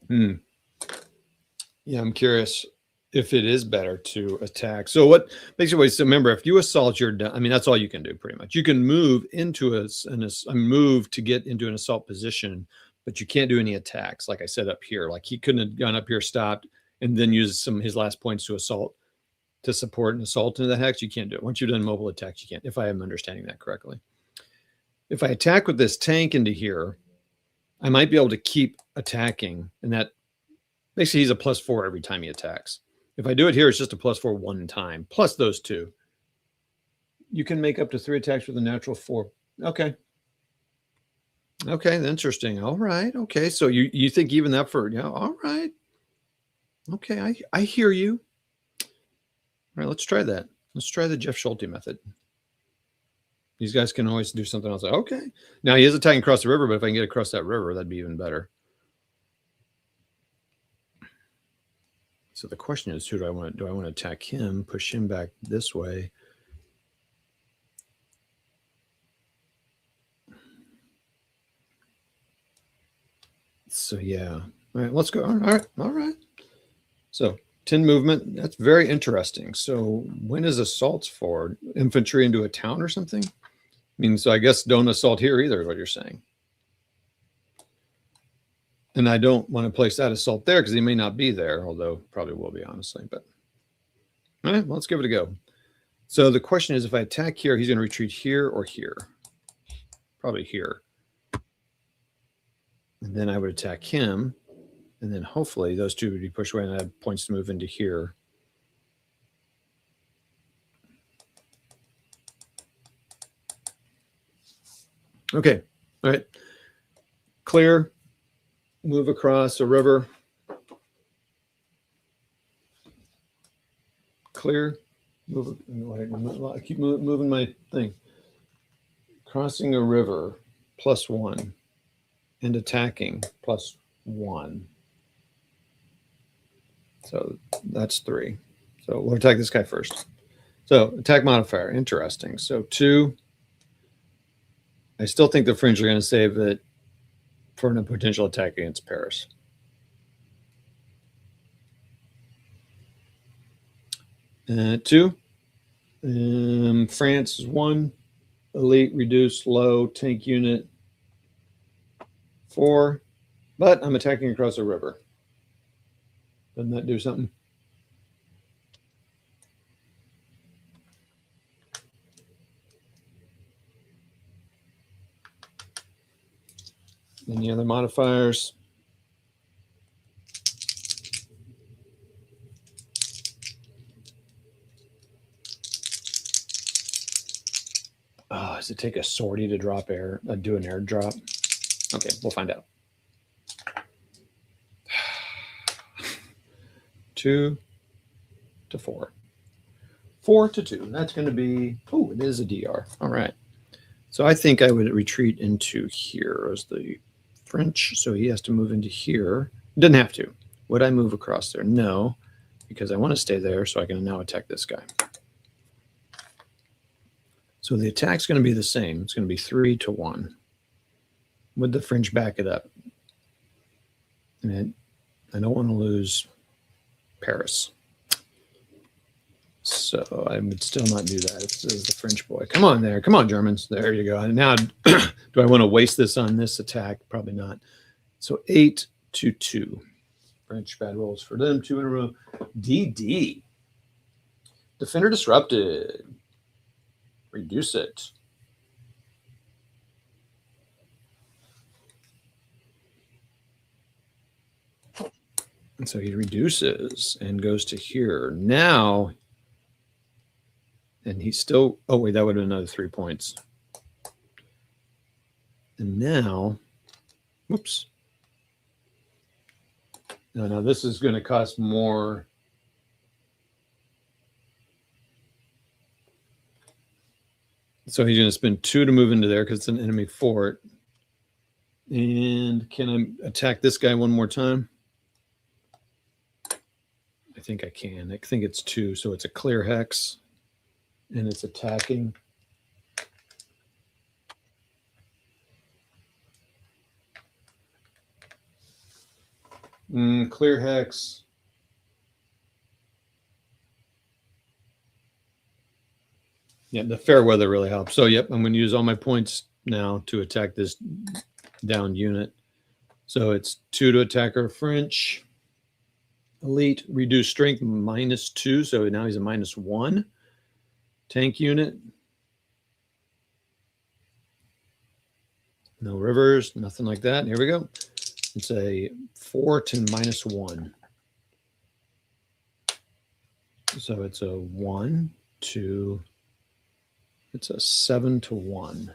Yeah, I'm curious if it is better to attack. So what basically, so remember, if you assault, you're done. I mean, that's all you can do pretty much. You can move into a move to get into an assault position, but you can't do any attacks. Like I said up here, like he couldn't have gone up here, stopped, and then used some of his last points to assault, to support an assault into the hex. You can't do it. Once you've done mobile attacks, you can't, if I am understanding that correctly. If I attack with this tank into here, I might be able to keep attacking, and that basically he's a +4 every time he attacks. If I do it here, it's just a +4 one time, plus those two. You can make up to 3 attacks with a natural 4. Okay. Okay, interesting. All right. Okay, so you think even that for, yeah, all right. Okay, I hear you. All right, let's try that. Let's try the Jeff Schulte method. These guys can always do something else. Okay. Now he is attacking across the river, but if I can get across that river, that'd be even better. So the question is, who do I want? Do I want to attack him, push him back this way? So yeah. All right, let's go. All right. All right. So 10 movement. That's very interesting. So when is assaults for? Infantry into a town or something? I mean, so I guess don't assault here either, is what you're saying. And I don't want to place that assault there because he may not be there, although probably will be, honestly. But all right, well, let's give it a go. So the question is, if I attack here, he's going to retreat here or here? Probably here. And then I would attack him. And then hopefully those two would be pushed away and I have points to move into here. Okay. All right. Clear. Move across a river. Clear. Move. I keep moving my thing. Crossing a river, +1. And attacking, +1. So that's 3. So we'll attack this guy first. So attack modifier, interesting. So 2. I still think the Fringe are going to save it for a potential attack against Paris. Two. France is 1. Elite, reduce, low, tank unit. 4. But I'm attacking across a river. Doesn't that do something? Any other modifiers? Oh, does it take a sortie to drop air, do an airdrop? Okay, we'll find out. 2 to 4. 4 to 2. That's going to be, oh, it is a DR. All right. So I think I would retreat into here as the French. So he has to move into here. Doesn't have to. Would I move across there? No, because I want to stay there so I can now attack this guy. So the attack's going to be the same. It's going to be 3 to 1. Would the French back it up? And I don't want to lose Paris. So I would still not do that. This is the French boy. Come on there. Come on, Germans. There you go. And now, do I want to waste this on this attack? Probably not. So 8 to 2. French bad rolls for them. 2 in a row. DD. Defender disrupted. Reduce it. So he reduces and goes to here. Now, and he's still, oh wait, that would have been another 3 points. And now, whoops. Now this is going to cost more. So he's going to spend 2 to move into there because it's an enemy fort. And can I attack this guy one more time? I think I can. I think it's 2. So it's a clear hex. And it's attacking. Clear hex. Yeah, the fair weather really helps. So, yep, I'm going to use all my points now to attack this down unit. So it's 2 to attack our French. Elite, reduce strength -2. So now he's a -1. Tank unit. No rivers, nothing like that. Here we go. It's a 4 to -1. So it's a 1, 2. It's a 7 to 1.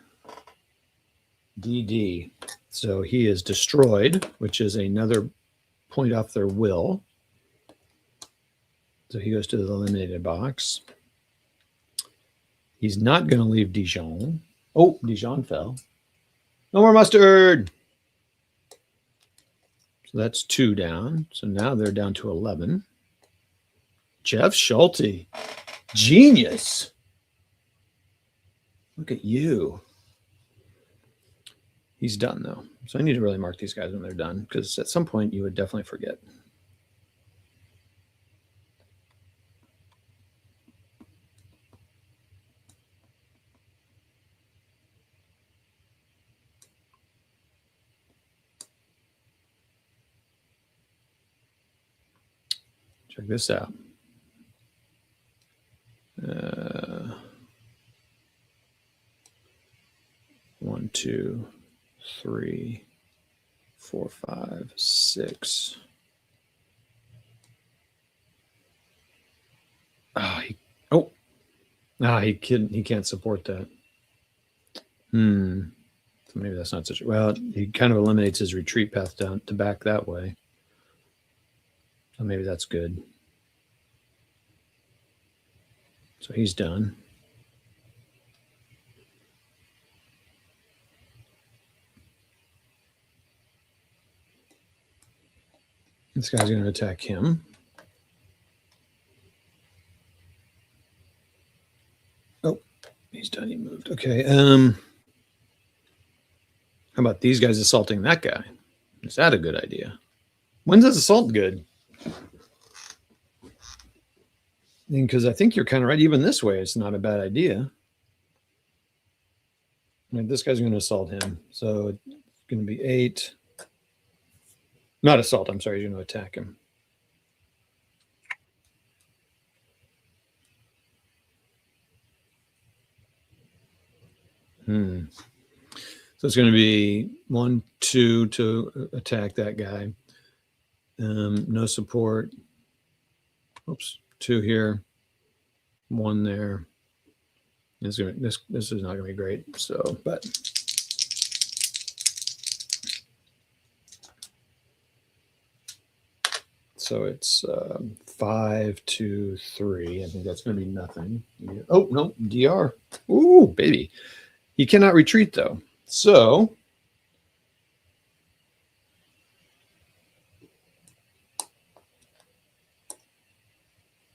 DD. So he is destroyed, which is another point off their will. So he goes to the eliminated box. He's not going to leave Dijon. Oh, Dijon fell. No more mustard. So that's 2 down. So now they're down to 11. Jeff Schulte. Genius. Look at you. He's done, though. So I need to really mark these guys when they're done, because at some point you would definitely forget. Check this out. 1, 2, 3, 4, 5, 6. He can't support that. So maybe that's not such. Well, he kind of eliminates his retreat path down to back that way. So maybe that's good. So he's done. This guy's going to attack him. Oh, he's done. He moved. Okay. How about these guys assaulting that guy? Is that a good idea? When's this assault good? Because I think you're kind of right. Even this way, it's not a bad idea. Right, this guy's going to assault him. So it's going to be 8. Not assault. I'm sorry. He's going to attack him. So it's going to be 1, 2 to attack that guy. No support. Oops. 2 here. 1 there. This is not going to be great. So, but so it's 5 to 3. I think that's going to be nothing. Oh no, DR. Ooh, baby. He cannot retreat though. So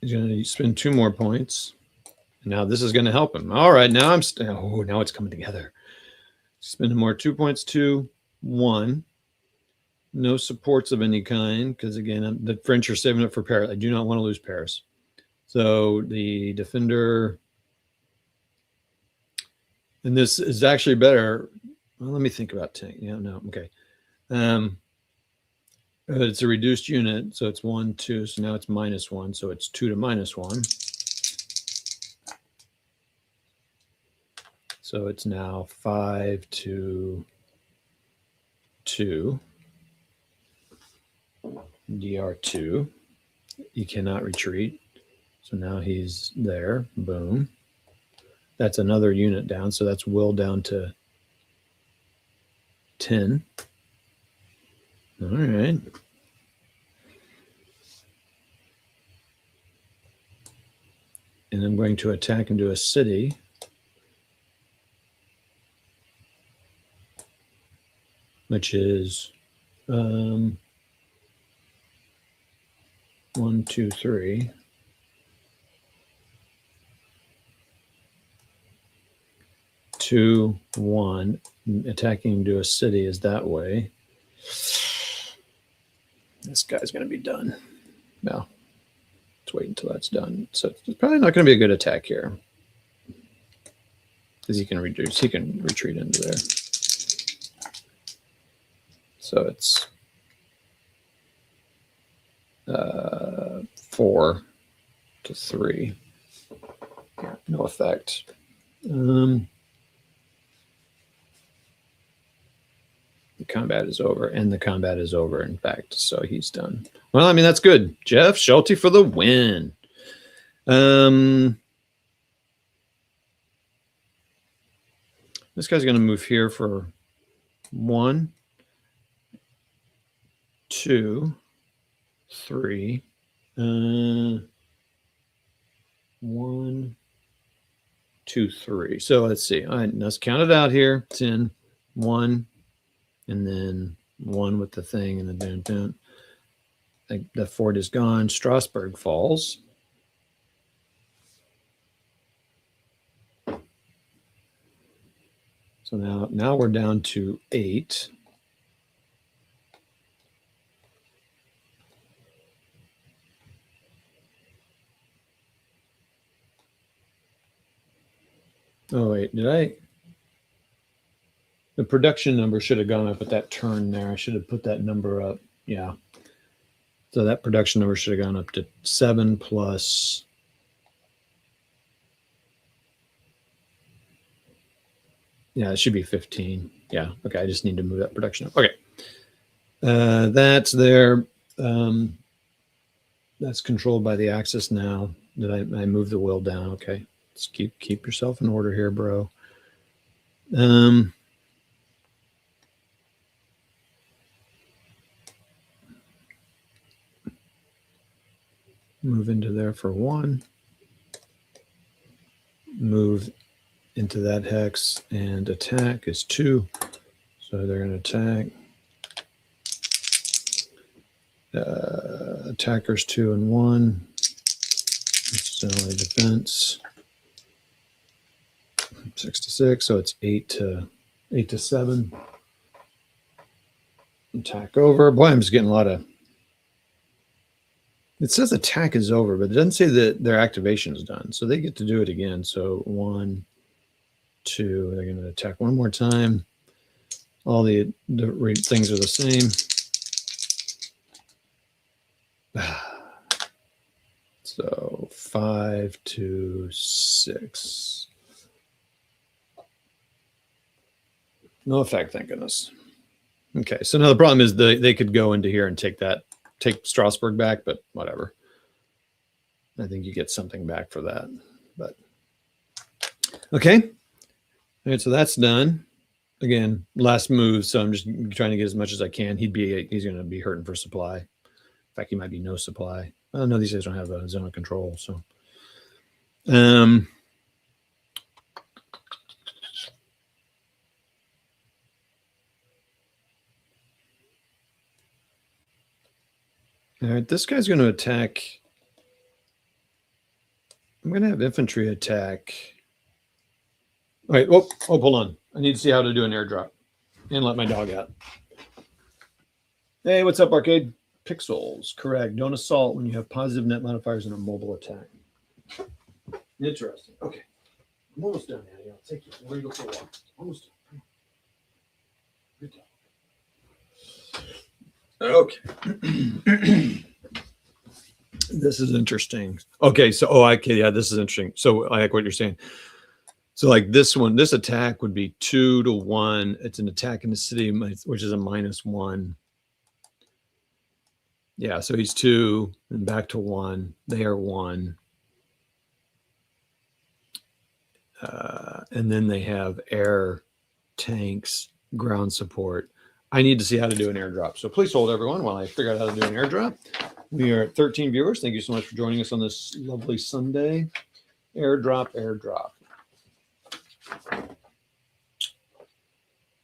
he's going to spend 2 more points. Now this is going to help him. All right, now now it's coming together. Spending more 2 points, 2, 1. No supports of any kind, because again, the French are saving it for Paris. I do not want to lose Paris. So the defender, and this is actually better. Well, let me think about tank. Yeah, no, okay. It's a reduced unit, so it's 1, 2. So now it's -1, so it's 2 to -1. So it's now 5 to 2. DR2. He cannot retreat. So now he's there. Boom. That's another unit down. So that's will down to 10. All right. And I'm going to attack into a city. Which is 1, 2, 3. 2, 1. Attacking into a city is that way. This guy's going to be done. Well, let's wait until that's done. So it's probably not going to be a good attack here. Because he can retreat into there. So it's 4 to 3. Yeah, no effect. The combat is over, and the combat is over, in fact. So he's done. Well, I mean, that's good. Jeff Schulte for the win. This guy's going to move here for 1, 2, 3. 1, 2, 3. So let's see. All right, let's count it out here. It's in 1, and then 1 with the thing, and then dun. The fort is gone. Strasbourg falls. So now we're down to 8. Oh, wait, did I? The production number should have gone up at that turn there. I should have put that number up. Yeah. So that production number should have gone up to 7 plus. Yeah, it should be 15. Yeah. Okay. I just need to move that production up. Okay. That's there. That's controlled by the axis now. Did I move the will down? Okay. Let's keep yourself in order here, bro. Move into there for 1. Move into that hex, and attack is 2. So they're going to attack. Attackers 2 and 1. It's only defense. 6 to 6, so it's 8 to 7. Attack over. Boy, I'm just getting a lot of. It says attack is over, but it doesn't say that their activation is done. So they get to do it again. So 1, 2. They're going to attack one more time. All the things are the same. So 5 to 6. No effect, thank goodness. Okay, so now the problem is they could go into here and take Strasbourg back, but whatever. I think you get something back for that. But okay. All right, so that's done. Again, last move, so I'm just trying to get as much as I can. He's going to be hurting for supply. In fact, he might be no supply. Oh no, these guys don't have a zone of control, so all right, this guy's going to attack. I'm going to have infantry attack. All right. Oh, hold on. I need to see how to do an airdrop and let my dog out. Hey, what's up, Arcade? Pixels, correct. Don't assault when you have positive net modifiers in a mobile attack. Interesting. Okay. I'm almost done, Annie. I'll take you. We're going to go for a walk. Almost done. Good job. Okay. This is interesting. Okay, so yeah, this is interesting. So I like what you're saying. So like this attack would be 2 to 1. It's an attack in the city, which is a -1. Yeah, so he's 2 and back to 1. They are 1. And then they have air, tanks, ground support. I need to see how to do an airdrop. So please hold, everyone, while I figure out how to do an airdrop. We are at 13 viewers. Thank you so much for joining us on this lovely Sunday. Airdrop, airdrop.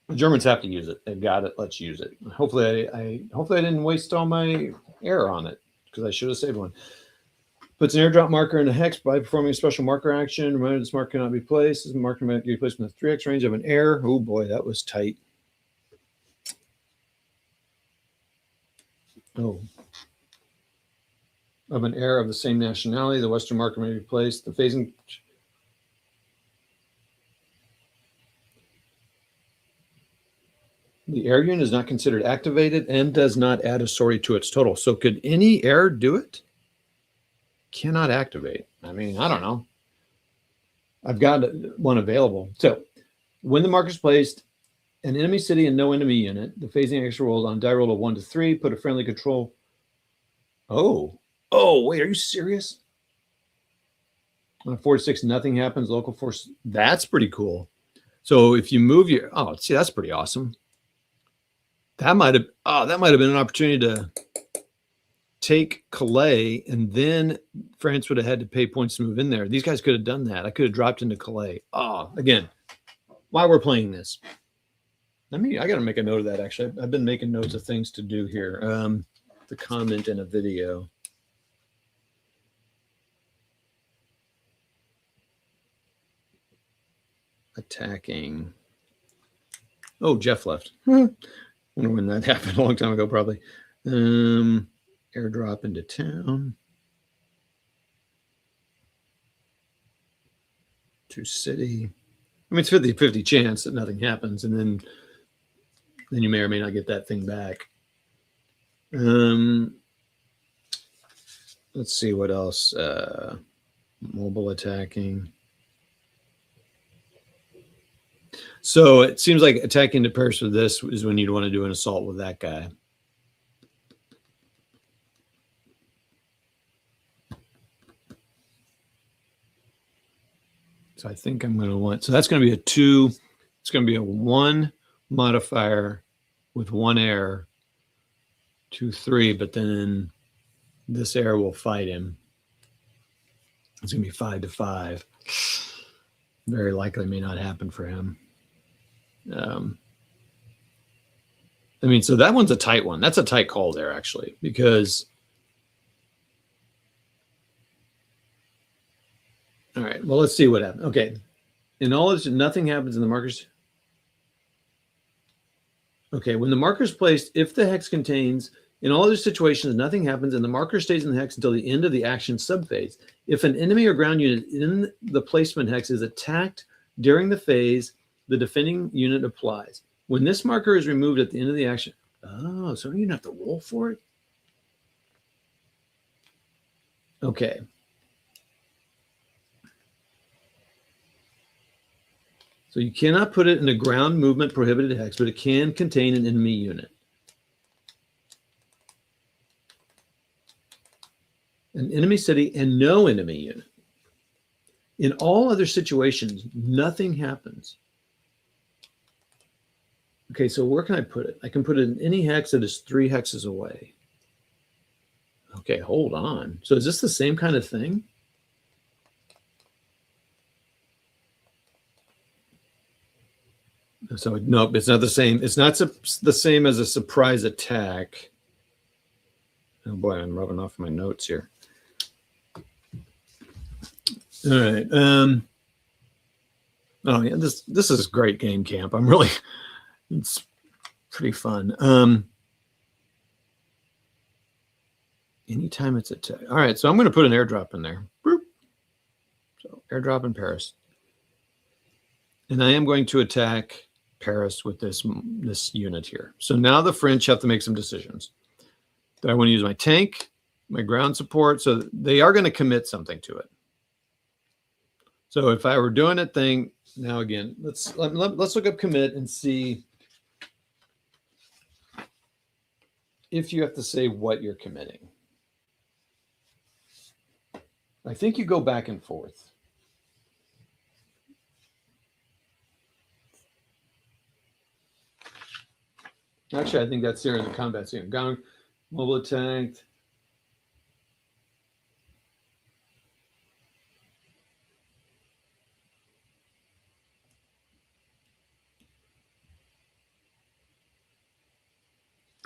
The Germans have to use it. They've got it. Let's use it. Hopefully, I didn't waste all my air on it, because I should have saved one. Puts an airdrop marker in a hex by performing a special marker action. Remember, this marker cannot be placed. This marker may be placed in the 3x range of an air. Oh boy, that was tight. Oh. Of an air of the same nationality, the western marker may be placed. The phasing. The air unit is not considered activated and does not add a sortie to its total. So could any air do it? Cannot activate. I mean, I don't know. I've got one available. So when the marker is placed, an enemy city and no enemy unit, the phasing extra rolls on die roll of 1 to 3, put a friendly control. Oh, wait, are you serious? On 4 to 6, nothing happens. Local force. That's pretty cool. So if you move your, see, that's pretty awesome. That might have been an opportunity to take Calais, and then France would have had to pay points to move in there. These guys could have done that. I could have dropped into Calais. Again, while we're playing this, I got to make a note of that. Actually, I've been making notes of things to do here. The comment in a video. Attacking. Oh, Jeff left. Wonder when that happened. A long time ago, probably. Airdrop into town. To city. I mean, it's 50-50 chance that nothing happens, and then you may or may not get that thing back. Let's see what else. Mobile attacking. So it seems like attacking to Paris with this is when you'd want to do an assault with that guy. So I think I'm going to want, so that's going to be a 2. It's going to be a 1 modifier with 1 air, 2, 3, but then this air will fight him. It's going to be 5 to 5. Very likely may not happen for him. So that one's a tight one. That's a tight call there, actually, because. All right. Well, let's see what happens. Okay. In all this, nothing happens in the markers. Okay. When the marker is placed, if the hex contains, in all other situations, nothing happens and the marker stays in the hex until the end of the action subphase. If an enemy or ground unit in the placement hex is attacked during the phase, the defending unit applies. When this marker is removed at the end of the action, so you don't have to roll for it? Okay. So you cannot put it in a ground movement prohibited hex, but it can contain an enemy unit. An enemy city and no enemy unit. In all other situations, nothing happens. Okay, so where can I put it? I can put it in any hex that is 3 hexes away. Okay, hold on. So is this the same kind of thing? So nope, it's not the same. It's not the same as a surprise attack. Oh boy, I'm rubbing off my notes here. All right. Oh yeah, this is great game camp. I'm really, it's pretty fun. Anytime it's attack. All right, so I'm going to put an airdrop in there. Boop. So airdrop in Paris, and I am going to attack Paris with this unit here. So now the French have to make some decisions. Do I want to use my tank, my ground support? So they are going to commit something to it. So if I were doing a thing, now again, let's look up commit and see if you have to say what you're committing. I think you go back and forth. Actually, I think that's there in the combat scene. Gone, mobile attacked.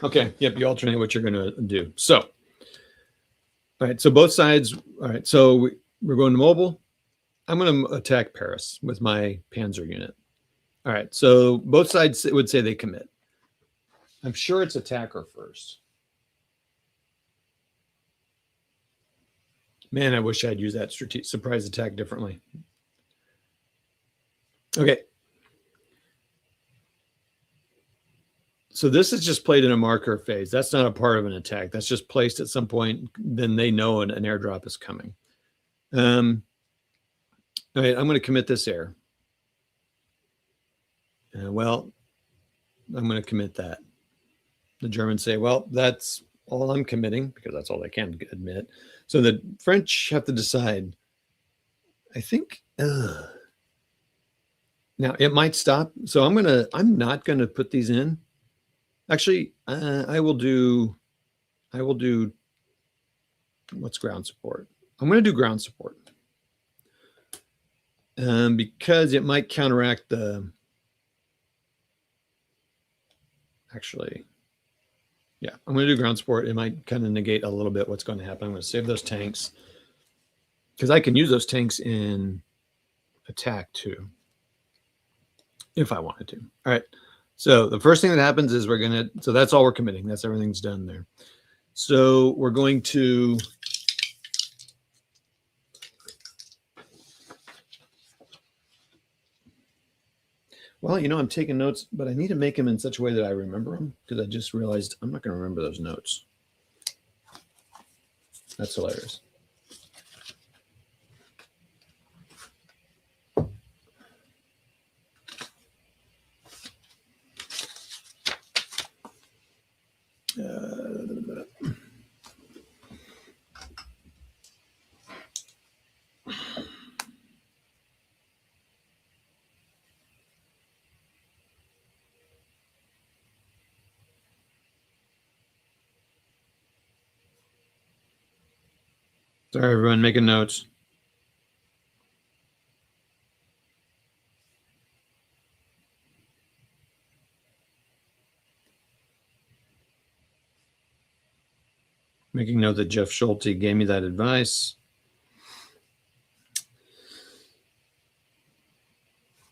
Okay, yep, you alternate what you're going to do. So, all right, so both sides. All right, so we're going to mobile. I'm going to attack Paris with my Panzer unit. All right, so both sides would say they commit. I'm sure it's attacker first. Man, I wish I'd use that surprise attack differently. Okay. So this is just played in a marker phase. That's not a part of an attack. That's just placed at some point. Then they know an airdrop is coming. All right, I'm going to commit this air. Well, I'm going to commit that. The Germans say, well, that's all I'm committing, because that's all they can admit. So the French have to decide. I think now it might stop. So I'm not going to put these in. Actually, I will do what's ground support. I'm going to do ground support. Because it might counteract the, actually, yeah, I'm going to do ground support. It might kind of negate a little bit what's going to happen. I'm going to save those tanks, because I can use those tanks in attack too, if I wanted to. All right. So the first thing that happens is so that's all we're committing. That's everything's done there. So we're going to, well, I'm taking notes, but I need to make them in such a way that I remember them, because I just realized I'm not going to remember those notes. That's hilarious. Sorry, everyone, making notes. Making note that Jeff Schulte gave me that advice.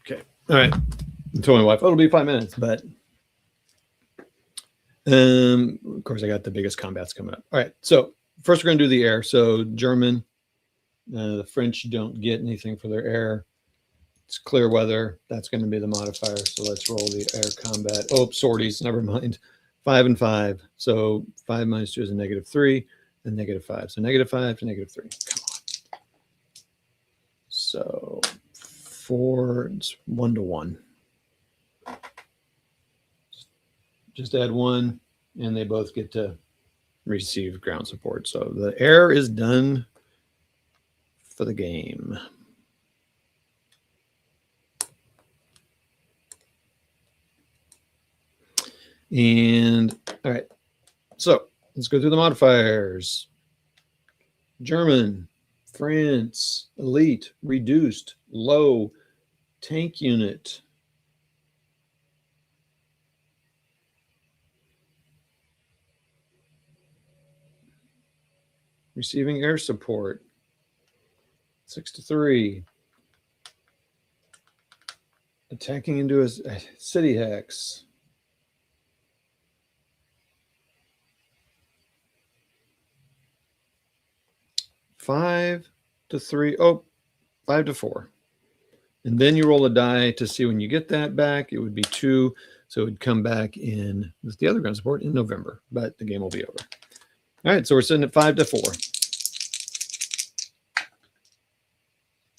Okay. All right. I told my wife, it'll be 5 minutes, but of course I got the biggest combats coming up. All right. So first we're going to do the air. So German, the French don't get anything for their air. It's clear weather. That's going to be the modifier. So let's roll the air combat. Oh, sorties. Never mind. 5 and 5. So 5 minus 2 is a -3 and -5. So -5 to -3. Come on. So 4, it's 1 to 1. Just add 1, and they both get to receive ground support. So the air is done for the game. And all right, so let's go through the modifiers. German, France, elite, reduced, low, tank unit. Receiving air support, 6 to 3. Attacking into a city hex. Five to 3. Oh, 5 to 4. And then you roll a die to see when you get that back. It would be 2. So it would come back in with the other ground support in November, but the game will be over. All right, so we're sitting at 5 to 4.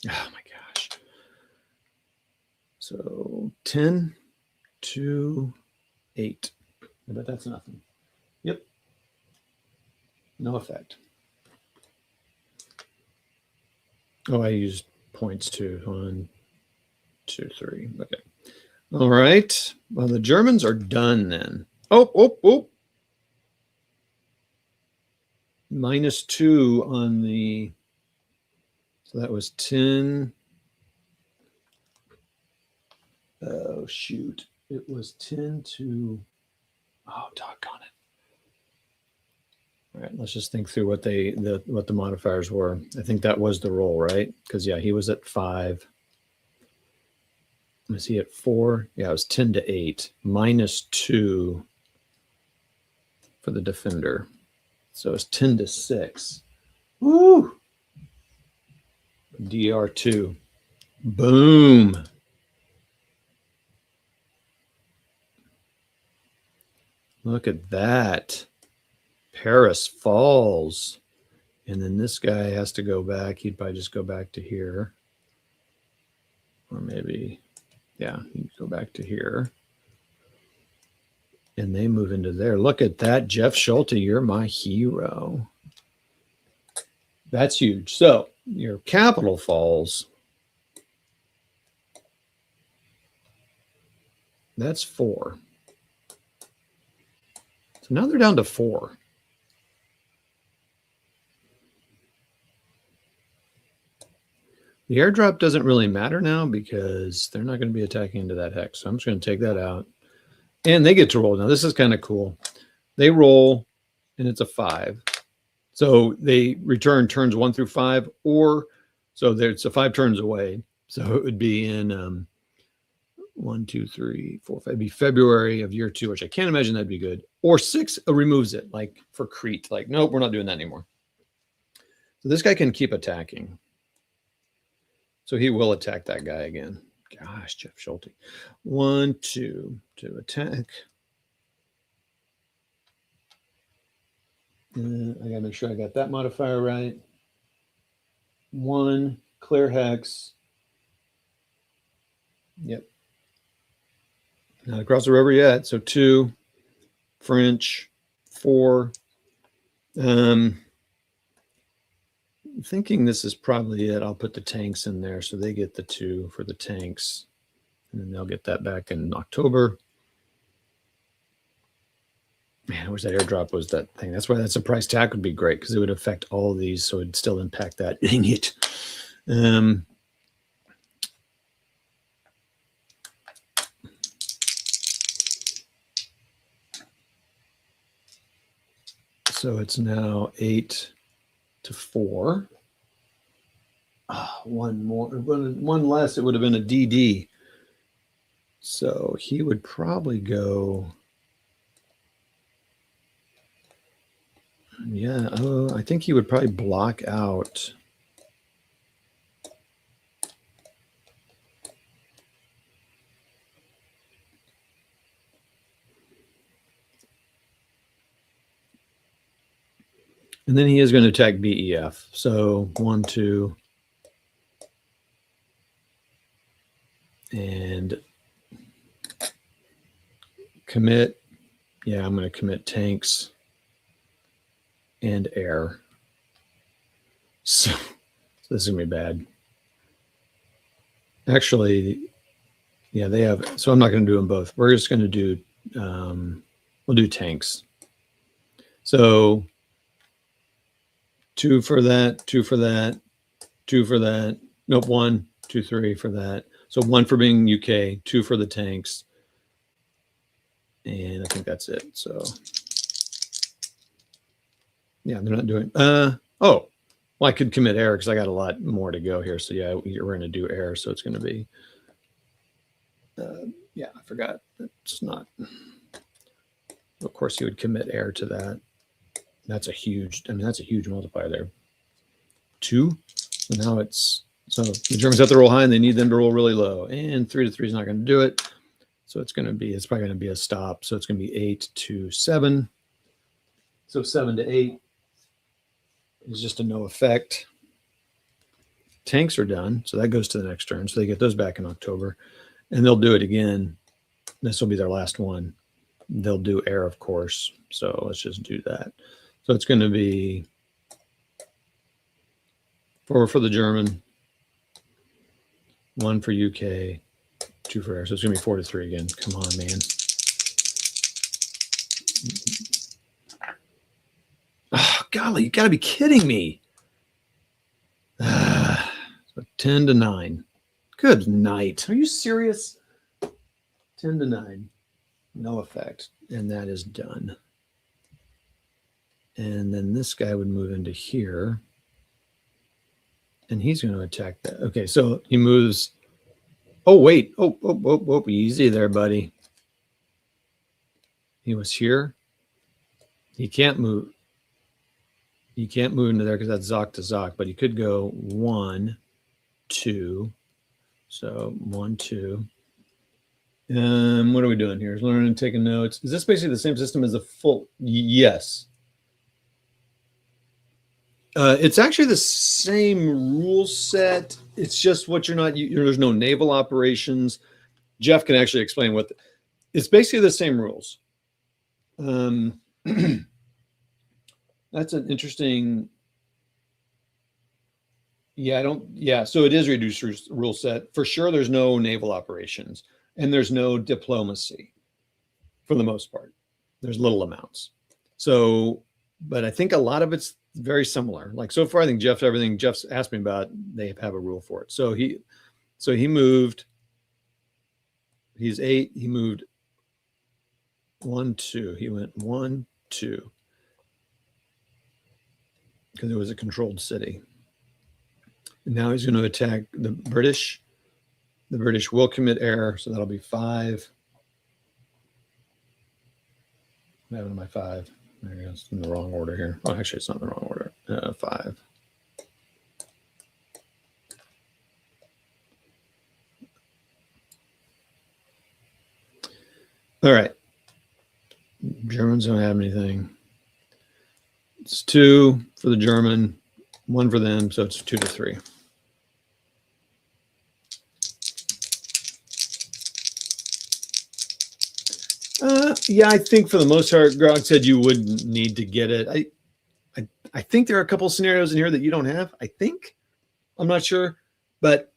Oh my gosh. So 10 to 8. I bet that's nothing. Yep. No effect. Oh, I used points too. 1, 2, 3. Okay. All right. Well, the Germans are done then. Oh, oh, oh. -2 on the, so that was 10. Oh, shoot. It was 10 to, oh, doggone it. All right, let's just think through what the modifiers were. I think that was the roll, right? Because yeah, he was at 5. Was he at 4? Yeah, it was 10 to 8, -2 for the defender. So it's 10 to 6. Woo! DR2. Boom. Look at that. Paris falls. And then this guy has to go back. He'd probably just go back to here. Or maybe, yeah, he'd go back to here. And they move into there. Look at that. Jeff Schulte, you're my hero. That's huge. So your capital falls. That's 4. So now they're down to 4. The airdrop doesn't really matter now because they're not going to be attacking into that hex. So I'm just going to take that out. And they get to roll. Now, this is kind of cool. They roll, and it's a 5. So they return turns 1 through 5, or so it's a 5 turns away. So it would be in 1, 2, 3, 4, 5. It'd be February of year 2, which I can't imagine that'd be good. Or 6 removes it, like for Crete. Like, nope, we're not doing that anymore. So this guy can keep attacking. So he will attack that guy again. Gosh, Jeff Schulte. 1, 2 to attack. I gotta make sure I got that modifier right. 1, clear hex. Yep. Not across the river yet. So 2, French, 4. Thinking this is probably it. I'll put the tanks in there so they get the 2 for the tanks, and then they'll get that back in October. Man, I wish that airdrop was that thing. That's why that surprise attack would be great, because it would affect all of these, so it'd still impact that. Dang it. So it's now 8 to 4. One more, one less, it would have been a DD. So he would probably go. Yeah, I think he would probably block out. And then he is going to attack BEF. So 1, 2. And commit. Yeah, I'm going to commit tanks and air. So this is going to be bad. Actually, yeah, they have. So I'm not going to do them both. We're just going to do, we'll do tanks. So 2 for that, 2 for that, 2 for that. Nope, 1, 2, 3 for that. So 1 for being UK, 2 for the tanks. And I think that's it. So yeah, they're not doing, oh, well, I could commit air because I got a lot more to go here. So yeah, we're going to do air. So it's going to be, yeah, I forgot. It's not, of course you would commit air to that. That's a huge, I mean, that's a huge multiplier there. 2. So now it's, so the Germans have to roll high and they need them to roll really low. And 3 to 3 is not going to do it. So it's going to be, it's probably going to be a stop. So it's going to be 8 to 7. So 7 to 8 is just a no effect. Tanks are done. So that goes to the next turn. So they get those back in October. And they'll do it again. This will be their last one. They'll do air, of course. So let's just do that. So it's going to be 4 for the German, 1 for UK, 2 for air. So it's going to be 4-3 again. Come on, man. Oh, golly, you got to be kidding me. So 10-9. Good night. Are you serious? 10-9. No effect. And that is done. And then this guy would move into here. And he's going to attack that. Okay, so he moves. Oh, wait. Oh, easy there, buddy. He was here. He can't move. He can't move into there because that's Zoc to Zoc, but he could go 1, 2. So 1, 2. What are we doing here? Learning and taking notes. Is this basically the same system as a full? Yes. It's actually the same rule set. It's just what you're not. There's no naval operations. Jeff can actually explain what. It's basically the same rules. That's an interesting. Yeah, so it is reduced rule set. For sure, there's no naval operations and there's no diplomacy for the most part. There's little amounts. So, but I think a lot of it's very similar. Like so far, I think everything Jeff's asked me about, they have a rule for it. So he moved. He's 8. He moved 1, 2. He went 1, 2. Because it was a controlled city. And now he's going to attack the British. The British will commit error, so that'll be 5. I'm having my 5. There it goes. In the wrong order here. Oh, actually, it's not in the wrong order. 5. All right. Germans don't have anything. It's 2 for the German, 1 for them, so it's 2-3. Yeah, I think for the most part, Grog said you wouldn't need to get it. I think there are a couple scenarios in here that you don't have. I think. I'm not sure, but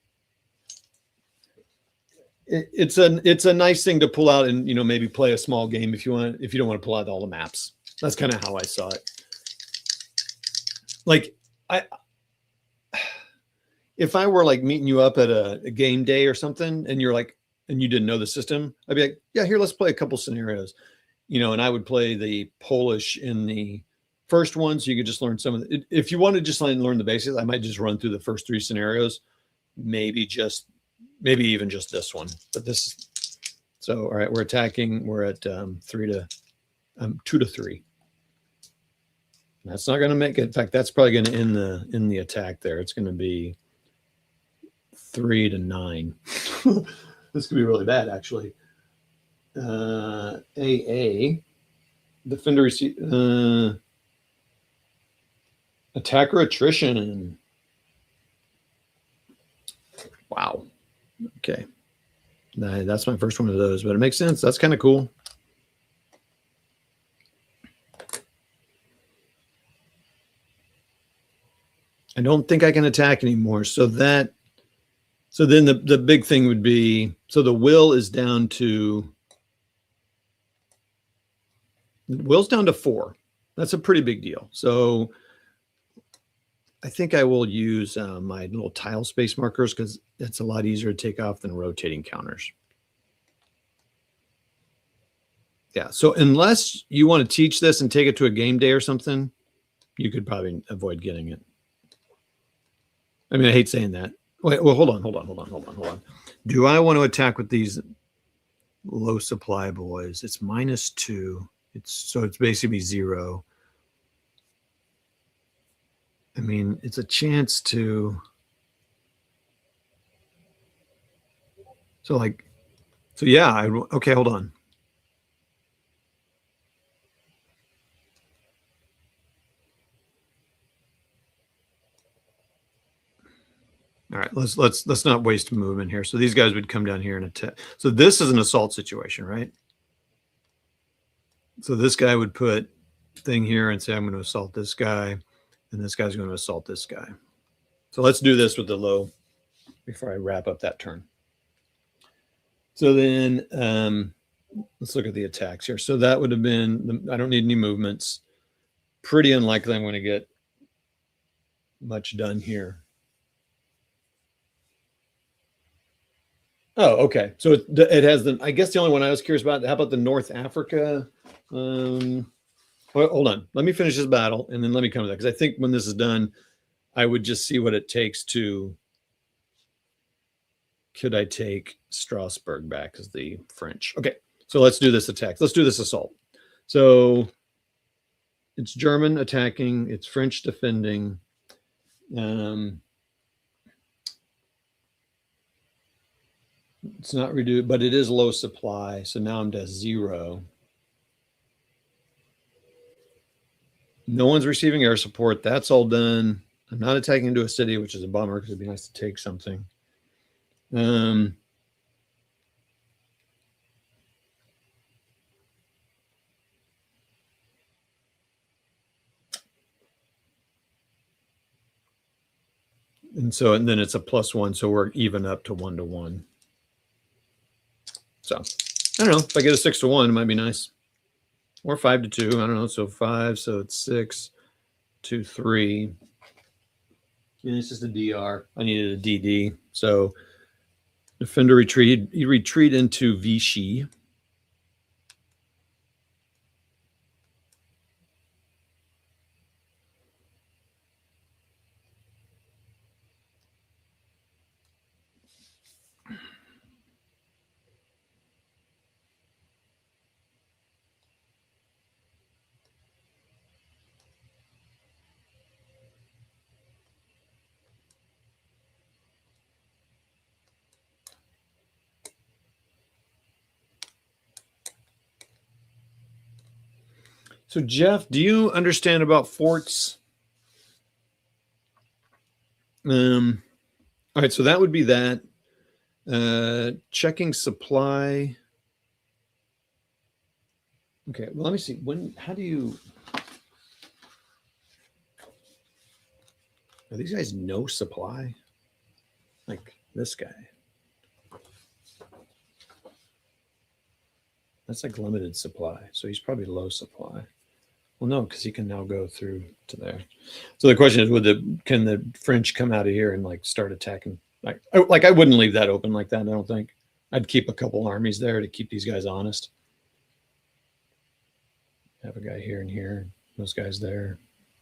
it's a nice thing to pull out and maybe play a small game if you don't want to pull out all the maps. That's kind of how I saw it. Like if I were like meeting you up at a game day or something, and you're like, and you didn't know the system, I'd be like, yeah, here, let's play a couple scenarios, and I would play the Polish in the first one, so you could just learn some of it. If you want to just learn the basics, I might just run through the first 3 scenarios, maybe even just this one. But this, so all right, we're attacking. We're at 2-3. That's not going to make it. In fact, that's probably going to end the attack there. It's going to be 3-9. This could be really bad, actually. AA, defender receive, attacker attrition. Wow. Okay. That's my first one of those, but it makes sense. That's kind of cool. I don't think I can attack anymore. So then the big thing would be, so the will is down to, will's down to 4. That's a pretty big deal. So I think I will use my little tile space markers because it's a lot easier to take off than rotating counters. Yeah. So unless you want to teach this and take it to a game day or something, you could probably avoid getting it. I mean, I hate saying that. Wait, well, hold on. Do I want to attack with these low supply boys? It's -2. So it's basically 0. I mean, it's a chance to. So yeah. Okay, hold on. All right, let's not waste movement here. So these guys would come down here and attack. So this is an assault situation, right? So this guy would put thing here and say, I'm going to assault this guy, and this guy's going to assault this guy. So let's do this with the low before I wrap up that turn. So then let's look at the attacks here. So that would have been, I don't need any movements. Pretty unlikely I'm going to get much done here. Oh, okay. So it has the, I guess the only one I was curious about, how about the North Africa? Well, hold on. Let me finish this battle and then let me come to that. Because I think when this is done, I would just see what it takes to, could I take Strasbourg back as the French? Okay. So let's do this attack. Let's do this assault. So it's German attacking. It's French defending. It's not reduced, but it is low supply. So now I'm to 0. No one's receiving air support. That's all done. I'm not attacking into a city, which is a bummer because it'd be nice to take something. And so, and then it's a +1. So we're even up to 1-1. So I don't know, if I get a 6-1, it might be nice. Or 5-2. I don't know. So 5. So it's 6, 2, 3. And it's just a DR. I needed a DD. So defender retreat. You retreat into Vichy. So Jeff, do you understand about forts? All right, so that would be that. Checking supply. Okay, well, let me see. How do you, are these guys no supply? Like this guy. That's like limited supply. So he's probably low supply. Well, no, because he can now go through to there. So the question is, can the French come out of here and like start attacking? Like I wouldn't leave that open like that. I don't think. I'd keep a couple armies there to keep these guys honest. Have a guy here and here. Those guys there.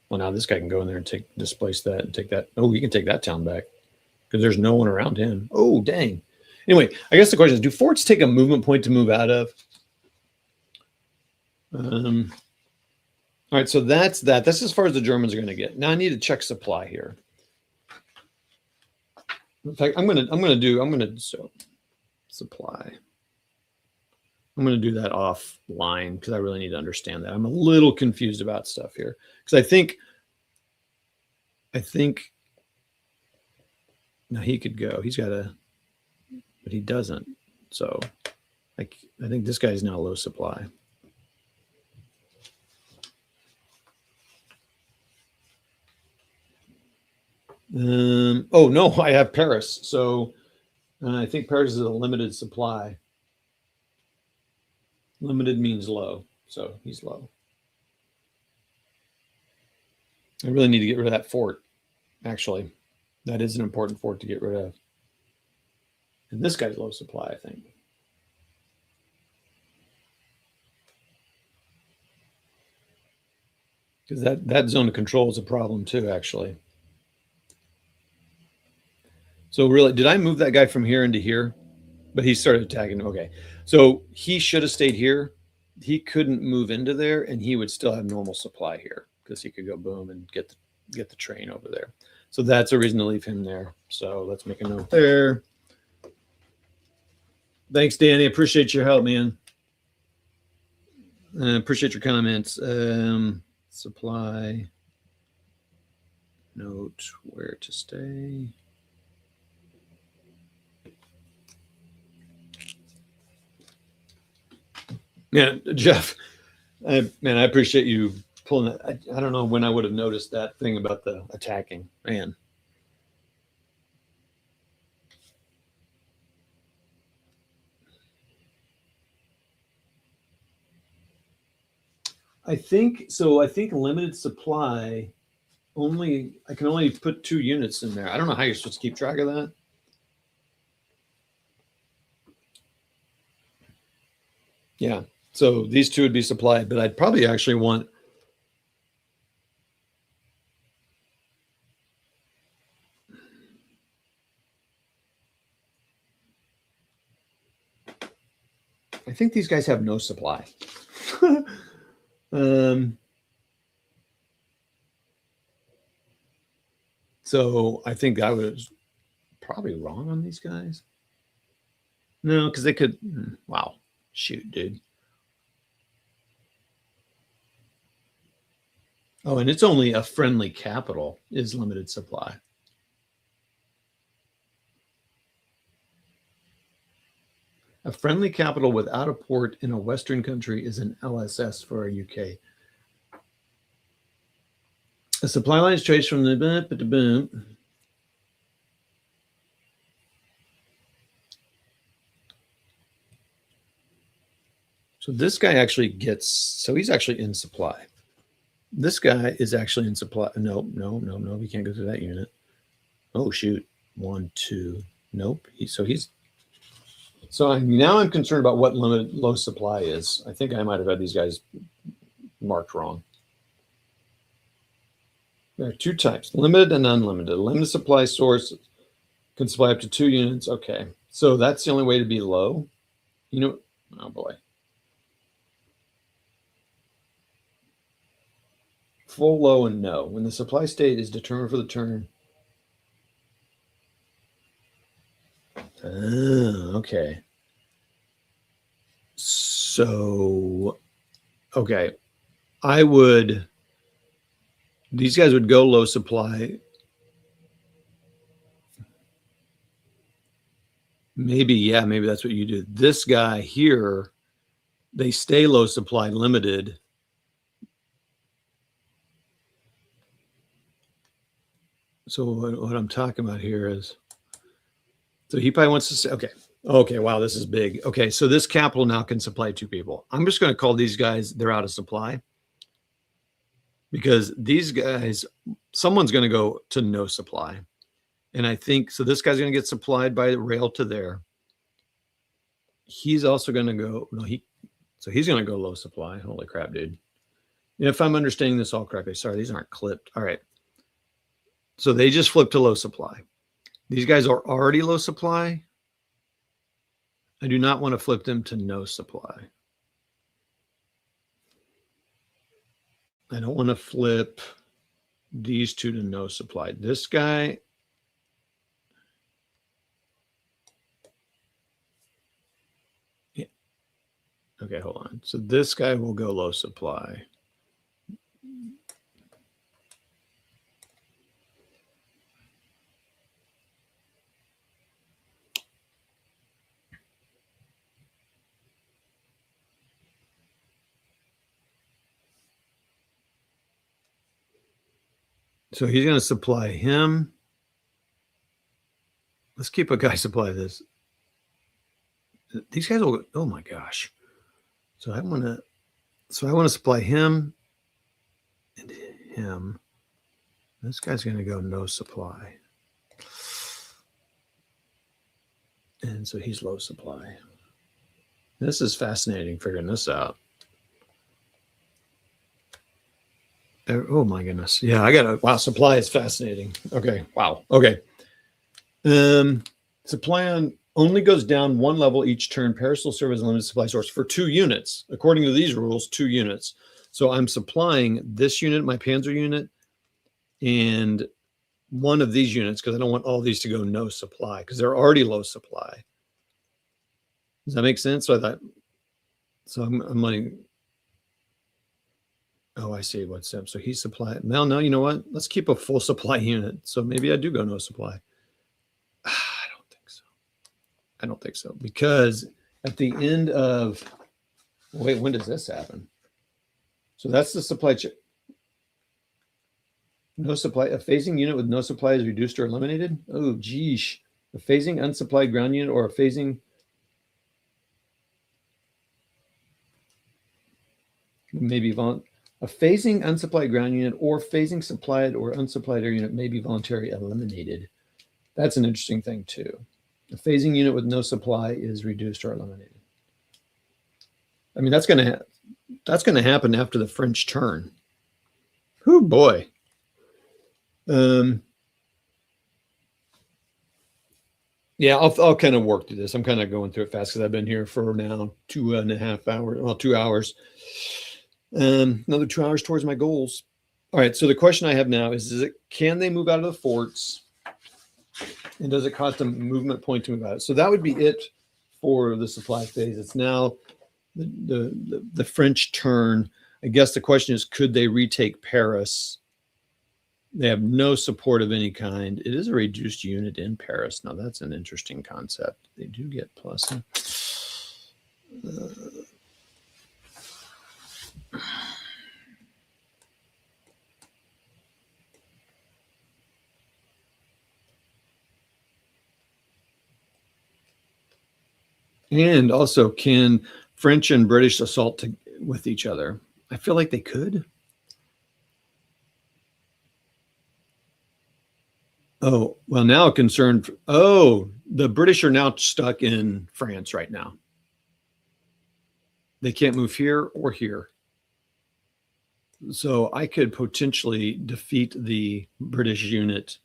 Well, now this guy can go in there and displace that and take that. Oh, he can take that town back because there's no one around him. Oh, dang. Anyway, I guess the question is, do forts take a movement point to move out of? All right, so that's that. That's as far as the Germans are going to get. Now I need to check supply here. In fact, I'm going to so supply. I'm going to do that offline because I really need to understand that. I'm a little confused about stuff here because I think now he could go. He's got but he doesn't. So I think this guy's now low supply. Oh no, I have Paris. So I think Paris is a limited supply. Limited means low, so he's low. I really need to get rid of that fort. Actually, that is an important fort to get rid of. And this guy's low supply, I think. Because that zone of control is a problem too, actually. So really, did I move that guy from here into here? But he started attacking. Okay. So he should have stayed here. He couldn't move into there, and he would still have normal supply here because he could go boom and get the train over there. So that's a reason to leave him there. So let's make a note there. Thanks, Danny. Appreciate your help, man. Appreciate your comments. Supply. Note where to stay. Yeah, Jeff, man, I appreciate you pulling it. I don't know when I would have noticed that thing about the attacking. Man. I think so. I think limited supply only, I can only put 2 units in there. I don't know how you're supposed to keep track of that. Yeah. So these 2 would be supplied, but I'd probably actually want, I think these guys have no supply. So I think I was probably wrong on these guys. No, because they could, wow, shoot, dude. Oh, and it's only a friendly capital is limited supply. A friendly capital without a port in a Western country is an LSS for a UK. A supply line is traced from the So this guy actually gets, so he's actually in supply. This guy is actually in supply. No, we can't go through that unit. Oh, shoot. 1, 2. Nope. So now I'm concerned about what limited low supply is. I think I might have had these guys marked wrong. There are 2 types, limited and unlimited. A limited supply source can supply up to 2 units. Okay. So that's the only way to be low. You know, oh boy. Full, low, and no. When the supply state is determined for the turn. Okay. So, okay. These guys would go low supply. Maybe that's what you do. This guy here, they stay low supply limited. So what I'm talking about here is, so he probably wants to say, okay, wow, this is big. Okay, so this capital now can supply 2 people. I'm just going to call these guys, they're out of supply. Because these guys, someone's going to go to no supply. And I think, so this guy's going to get supplied by rail to there. He's also going to go, so he's going to go low supply. Holy crap, dude. If I'm understanding this all correctly, sorry, these aren't clipped. All right. So they just flipped to low supply. These guys are already low supply. I do not want to flip them to no supply. I don't want to flip these 2 to no supply. This guy, yeah. Okay, hold on. So this guy will go low supply. So he's going to supply him. Let's keep a guy supply this. These guys will, oh my gosh. So I want to supply him and him. This guy's going to go no supply. And so he's low supply. This is fascinating figuring this out. Oh my goodness. Yeah, wow, supply is fascinating. Okay, wow. Okay. Supply only goes down 1 level each turn. Paris will serve as a limited supply source for 2 units. According to these rules, 2 units. So I'm supplying this unit, my Panzer unit, and 1 of these units because I don't want all these to go no supply because they're already low supply. Does that make sense? So I thought, so I'm like, oh, I see what's up. So he's supplied. Well, no, you know what? Let's keep a full supply unit. So maybe I do go no supply. I don't think so. Because at the end of, wait, when does this happen? So that's the supply chain. No supply. A phasing unit with no supply is reduced or eliminated. Oh, geesh. A phasing unsupplied ground unit or a phasing maybe a phasing unsupplied ground unit or phasing supplied or unsupplied air unit may be voluntarily eliminated. That's an interesting thing too. A phasing unit with no supply is reduced or eliminated. I mean, that's gonna happen after the French turn. Oh boy. Yeah, I'll kind of work through this. I'm kind of going through it fast because I've been here for now 2.5 hours. Well, 2 hours. Another 2 hours towards my goals. All right. So the question I have now is can they move out of the forts? And does it cost a movement point to move out? So that would be it for the supply phase. It's now the French turn. I guess the question is, could they retake Paris? They have no support of any kind. It is a reduced unit in Paris. Now, that's an interesting concept. They do get plus. And also, can French and British assault with each other? I feel like they could. Oh, well, now concerned. Oh, the British are now stuck in France right now. They can't move here or here. So I could potentially defeat the British unit.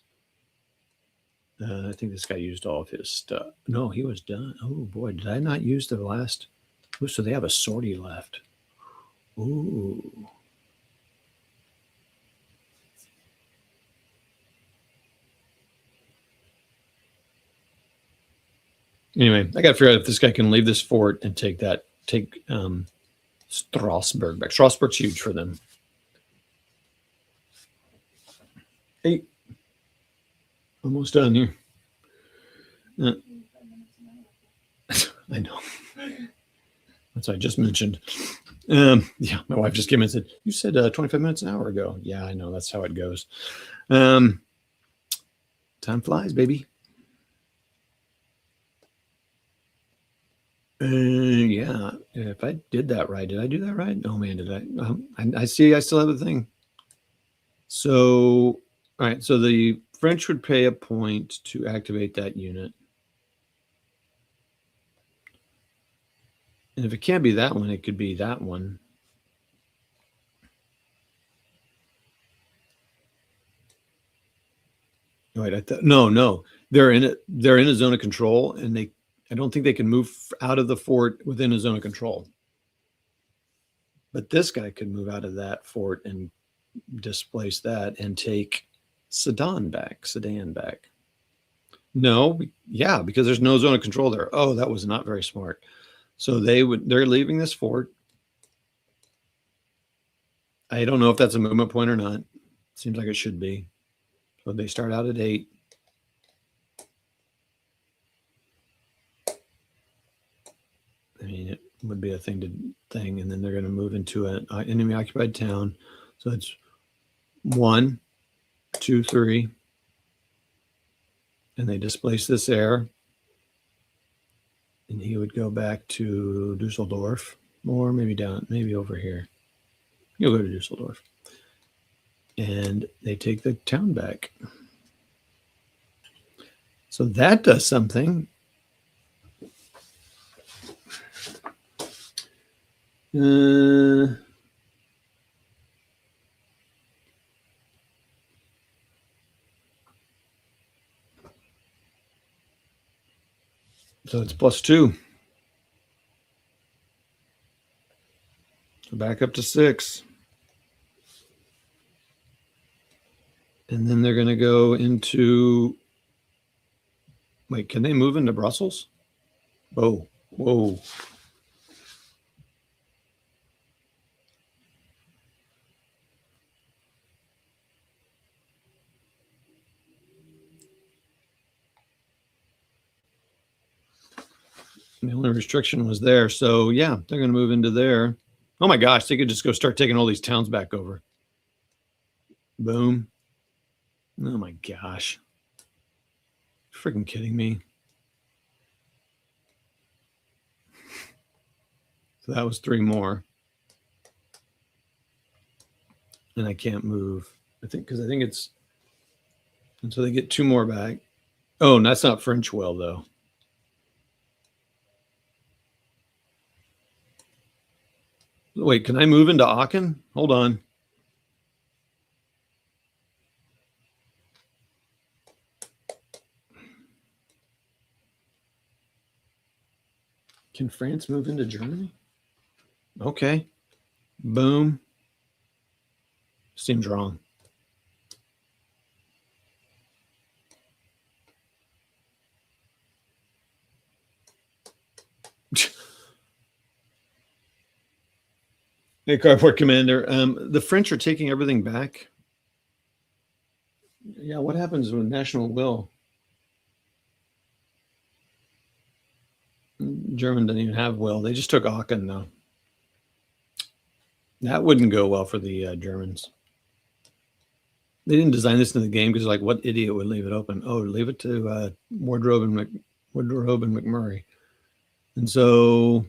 I think this guy used all of his stuff. No, he was done. Oh, boy, did I not use the last? Oh, so they have a sortie left. Ooh. Anyway, I got to figure out if this guy can leave this fort and take Strasbourg back. Strasbourg's huge for them. Hey, almost done here. I know. That's what I just mentioned. Yeah, my wife just came in and said, you said 25 minutes an hour ago. Yeah, I know. That's how it goes. Time flies, baby. Yeah, if I did that right, did I do that right? Oh man, did I see I still have a thing. So, all right, so the French would pay a point to activate that unit. And if it can't be that one, it could be that one. Right, no, they're in it. They're in a zone of control, and I don't think they can move out of the fort within a zone of control. But this guy could move out of that fort and displace that and take Sedan back. No, yeah, because there's no zone of control there. Oh, that was not very smart. So they're leaving this fort. I don't know if that's a movement point or not. Seems like it should be. So they start out at 8. I mean, it would be a thing, and then they're going to move into an enemy occupied town. So it's 1, 2, 3, and they displace this air, and he would go back to Dusseldorf, or maybe over here. He'll go to Dusseldorf, and they take the town back. So that does something. So it's +2. So back up to 6. And then they're going to go into. Wait, can they move into Brussels? Whoa. The only restriction was there. So, yeah, they're going to move into there. Oh, my gosh. They could just go start taking all these towns back over. Boom. Oh my gosh. Freaking kidding me. So that was 3 more. And I can't move. I think because I think it's, and so they get 2 more back. Oh, and that's not French well though. Wait, can I move into Aachen? Hold on. Can France move into Germany? Okay. Boom. Seems wrong. Hey, Cardboard Commander. The French are taking everything back. Yeah, what happens with national will? German doesn't even have will. They just took Aachen, though. That wouldn't go well for the Germans. They didn't design this in the game because, like, what idiot would leave it open? Oh, leave it to WARdROBE and McMurray. And so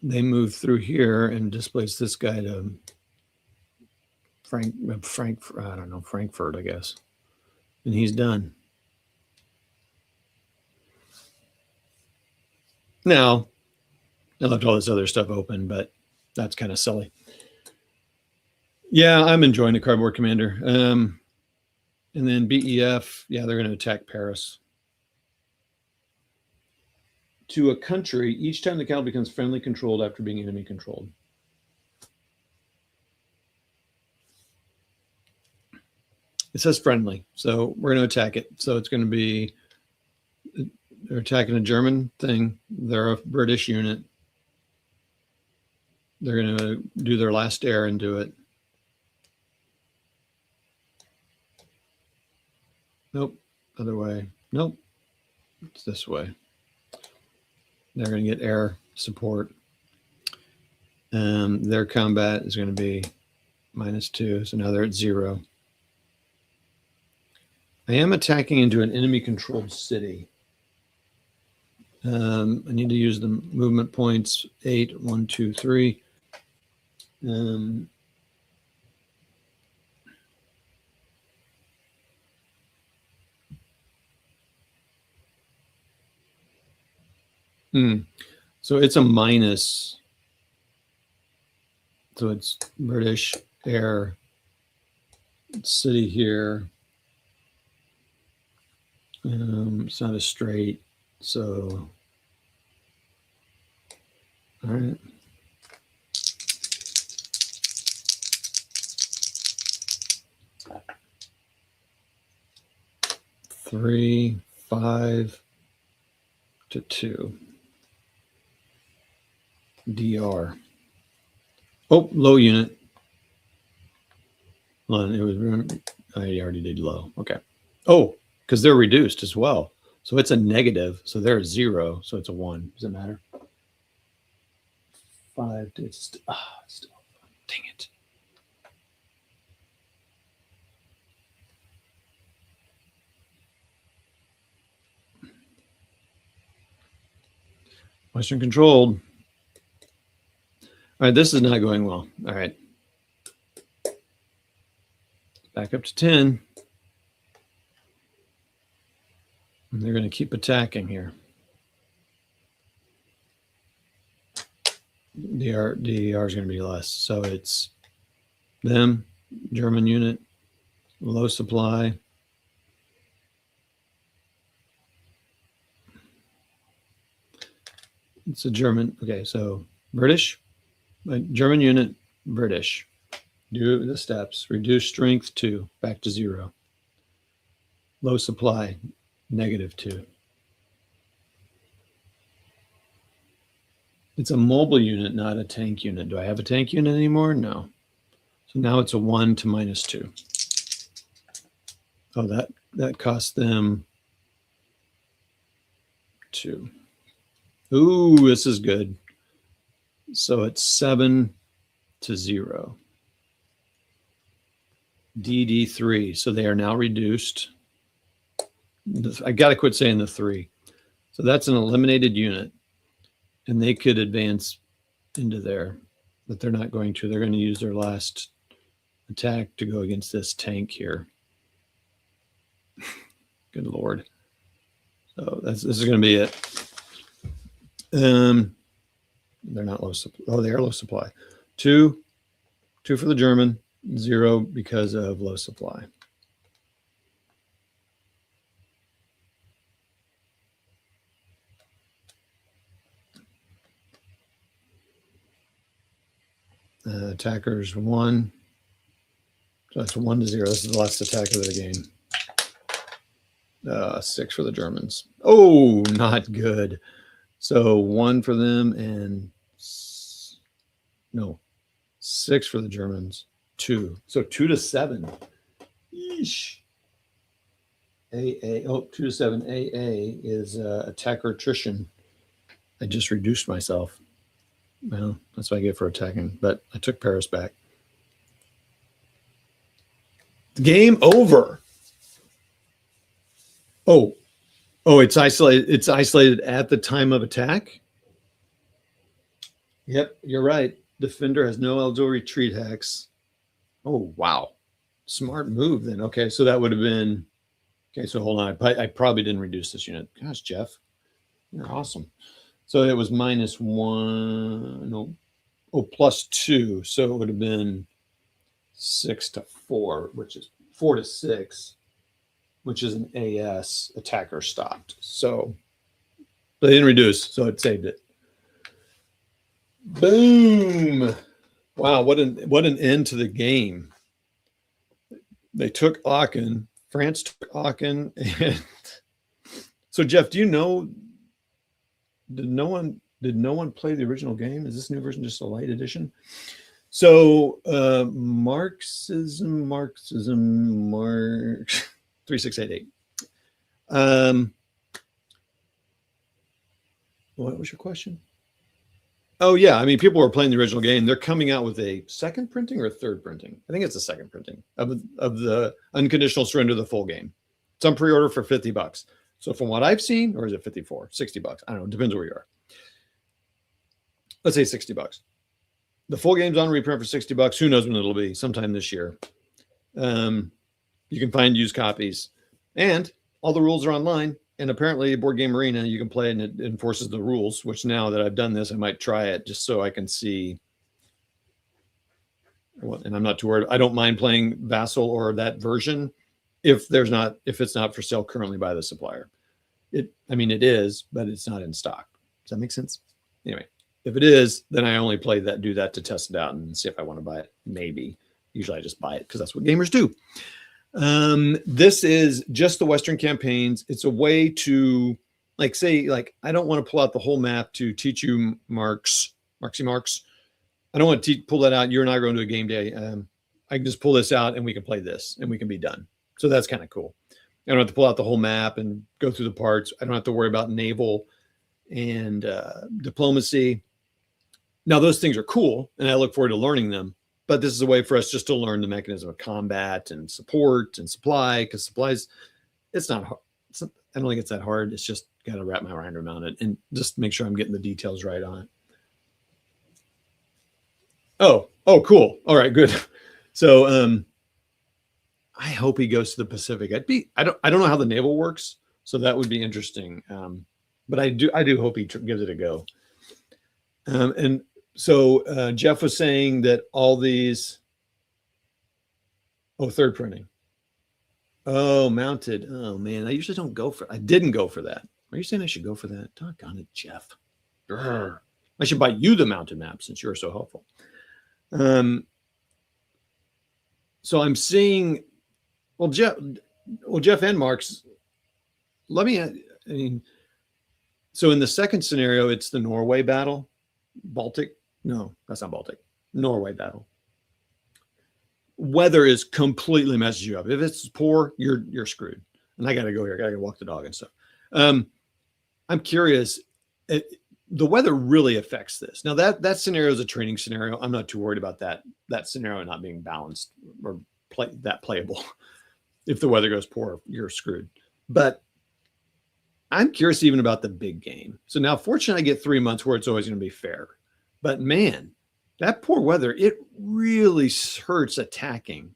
they move through here and displace this guy to Frankfurt, I guess. And he's done. Now, I left all this other stuff open, but that's kind of silly. Yeah, I'm enjoying the Cardboard Commander. And then BEF, yeah, they're going to attack Paris. To a country, each time the capital becomes friendly controlled after being enemy controlled. It says friendly, so we're going to attack it. So it's going to be, they're attacking a German thing. They're a British unit. They're going to do their last air and do it. Nope, other way. Nope, it's this way. They're going to get air support. Their combat is going to be -2, so now they're at 0. I am attacking into an enemy-controlled city. I need to use the movement points 8, 1, 2, 3. So it's a minus. So it's British air city here. It's not a straight. So, all right. Three, 5 to 2. DR. Oh, low unit. Hold on, it was. I already did low. Okay. Oh, because they're reduced as well. So it's a negative. So they're 0. So it's a 1. Does it matter? 5. It's still. Dang it. Western controlled. All right, this is not going well. All right. Back up to 10. And they're going to keep attacking here. DR is going to be less. So it's them, German unit, low supply. It's a German. Okay, so British, German unit, British. Do the steps. Reduce strength 2, back to 0. Low supply, -2. It's a mobile unit, not a tank unit. Do I have a tank unit anymore? No. So now it's a 1 to -2. Oh, that cost them 2. Ooh, this is good. So it's 7 to 0. DD3. So they are now reduced. I got to quit saying the 3. So that's an eliminated unit. And they could advance into there, but they're not going to. They're going to use their last attack to go against this tank here. Good Lord. So this is going to be it. They're not low supply. Oh, they are low supply. 2 for the German, 0 because of low supply. Attackers 1. So that's 1 to 0. This is the last attacker of the game. 6 for the Germans. Oh, not good. So 1 for them and no, 6 for the Germans. 2. So 2 to 7. Yeesh. AA. Oh, 2 to 7. AA is attacker attrition. I just reduced myself. Well, that's what I get for attacking, but I took Paris back. Game over. Oh, it's isolated. It's isolated at the time of attack. Yep, you're right. Defender has no eligible retreat hex. Oh, wow. Smart move then. Okay, so that would have been. Okay, so hold on. I probably didn't reduce this unit. Gosh, Jeff, you're awesome. So it was -1. No. Oh, +2. So it would have been 6 to 4, which is 4 to 6, which is an AS attacker stopped. So they didn't reduce, so it saved it. Boom! Wow, what an end to the game. They took Aachen. France took Aachen, and so Jeff, do you know? Did no one play the original game? Is this new version just a light edition? So Marxism, Marx 3688. What was your question? Oh yeah, I mean, people were playing the original game. They're coming out with a second printing or a third printing. I think it's a second printing of the Unconditional Surrender the full game. It's on pre-order for $50. So from what I've seen, or is it 54, $60? I don't know. It depends where you are. Let's say $60. The full game's on reprint for $60. Who knows when it'll be? Sometime this year. You can find used copies, and all the rules are online. And apparently, Board Game Arena, you can play and it enforces the rules. Which now that I've done this, I might try it just so I can see. And I'm not too worried. I don't mind playing Vassal or that version if it's not for sale currently by the supplier. It is, but it's not in stock. Does that make sense? Anyway, if it is, then I only do that to test it out and see if I want to buy it. Maybe. Usually I just buy it because that's what gamers do. This is just the Western campaigns. It's a way to I don't want to pull out the whole map to teach you Marxy Marx. I don't want to pull that out. You and I are going to a game day. I can just pull this out and we can play this and we can be done. So that's kind of cool. I don't have to pull out the whole map and go through the parts. I don't have to worry about naval and diplomacy. Now, those things are cool, and I look forward to learning them. But this is a way for us just to learn the mechanism of combat and support and supply, because supplies, it's not hard. I don't think it's that hard. It's just got to wrap my mind around it and just make sure I'm getting the details right on it. Oh, cool. All right, good. So I hope he goes to the Pacific. I don't know how the naval works, so that would be interesting. But I do hope he gives it a go. And so Jeff was saying that all these, third printing. Oh, mounted. Oh man, I usually don't go for. I didn't go for that. Are you saying I should go for that? Doggone it, Jeff. Grr. I should buy you the mounted map since you're so helpful. So I'm seeing. Well, Jeff and Marx. So in the second scenario, it's the Norway battle. Baltic. No, that's not Baltic. Norway battle. Weather is completely messes you up. If it's poor, you're screwed. And I got to go here. I got to go walk the dog and stuff. I'm curious. The weather really affects this. Now that scenario is a training scenario. I'm not too worried about that scenario not being balanced or playable. If the weather goes poor, you're screwed. But I'm curious even about the big game. So now, fortunately, I get 3 months where it's always going to be fair. But man, that poor weather, it really hurts attacking.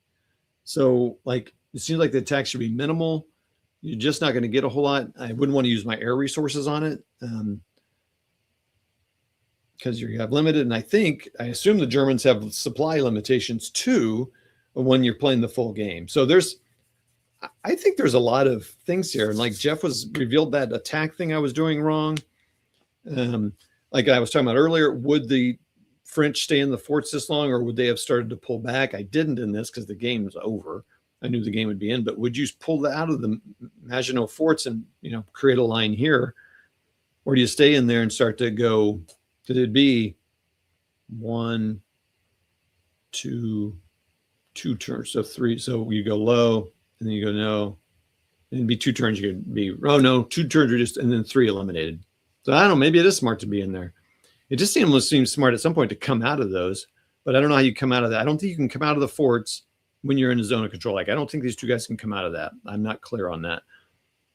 So like, it seems like the attack should be minimal. You're just not going to get a whole lot. I wouldn't want to use my air resources on it because you have limited. And I assume the Germans have supply limitations too when you're playing the full game. So I think there's a lot of things here. And like Jeff was revealed that attack thing I was doing wrong. Like I was talking about earlier, would the French stay in the forts this long, or would they have started to pull back? I didn't in this because the game was over. I knew the game would be in, but would you pull that out of the Maginot forts and, create a line here? Or do you stay in there and start to go, because it'd be 1, 2, 2 turns. So 3. So you go low and then you go no. And it'd be 2 turns. You could be, 2 turns are just, and then 3 eliminated. So I don't know, maybe it is smart to be in there. It just seems smart at some point to come out of those, but I don't know how you come out of that. I don't think you can come out of the forts when you're in a zone of control. Like, I don't think these 2 guys can come out of that. I'm not clear on that.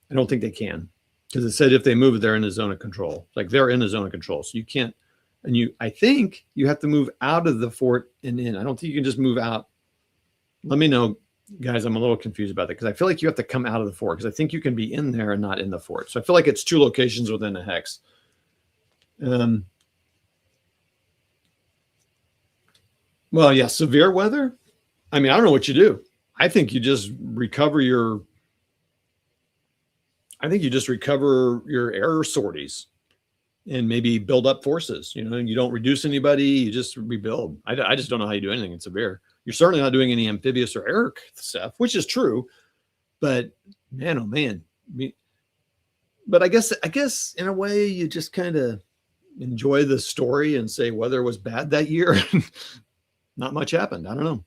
I don't think they can, because it said if they move, they're in a zone of control. Like, they're in a zone of control. So you can't, and I think you have to move out of the fort and in. I don't think you can just move out. Let me know, guys. I'm a little confused about that, because I feel like you have to come out of the fort, because I think you can be in there and not in the fort. So I feel like it's 2 locations within a hex. Well, yeah, severe weather. I mean, I don't know what you do. I think you just recover your air sorties and maybe build up forces. You don't reduce anybody, you just rebuild. I just don't know how you do anything in severe. You're certainly not doing any amphibious or air stuff, which is true. But man, oh man. But I guess in a way you just kind of enjoy the story and say weather was bad that year. Not much happened. I don't know.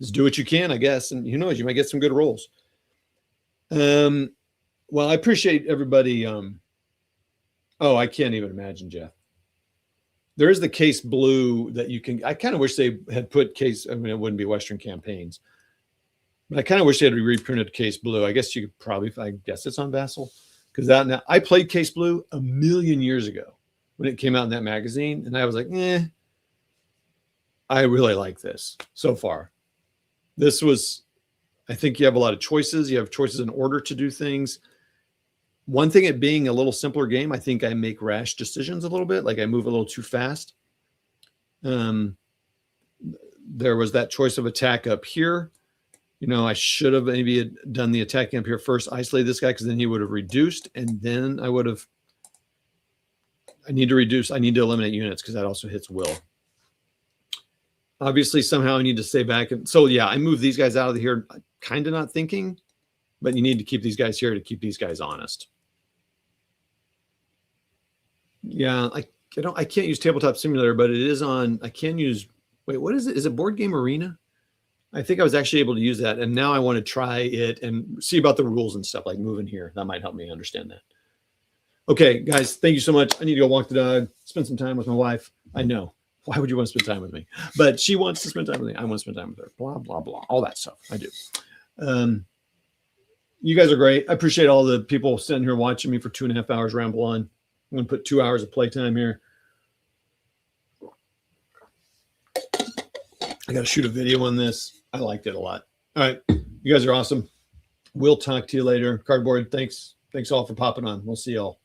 Just do what you can, I guess. And who knows, you might get some good rolls. Well, I appreciate everybody. I can't even imagine, Jeff. There is the case blue that you can, I kind of wish they had put case, I mean, it wouldn't be Western campaigns, but I kind of wish they had reprinted case blue. I guess you could probably, I guess it's on Vassal, because now I played case blue a million years ago when it came out in that magazine. And I was like, I really like this so far. This was, I think you have a lot of choices. You have choices in order to do things. One thing, it being a little simpler game, I think I make rash decisions a little bit. Like I move a little too fast. There was that choice of attack up here. I should have maybe done the attacking up here first, isolate this guy, because then he would have reduced. And then I need to eliminate units, because that also hits will. Obviously, somehow I need to stay back. And so, yeah, I move these guys out of here, kind of not thinking, but you need to keep these guys here to keep these guys honest. Yeah, I can't use Tabletop Simulator, but it is on, I can use, wait, what is it? Is it Board Game Arena? I think I was actually able to use that. And now I want to try it and see about the rules and stuff, like moving here. That might help me understand that. Okay, guys, thank you so much. I need to go walk the dog, spend some time with my wife. I know. Why would you want to spend time with me? But she wants to spend time with me. I want to spend time with her. Blah, blah, blah. All that stuff. I do. You guys are great. I appreciate all the people sitting here watching me for 2.5 hours ramble on. I'm going to put 2 hours of playtime here. I got to shoot a video on this. I liked it a lot. All right. You guys are awesome. We'll talk to you later. Cardboard, thanks. Thanks all for popping on. We'll see y'all.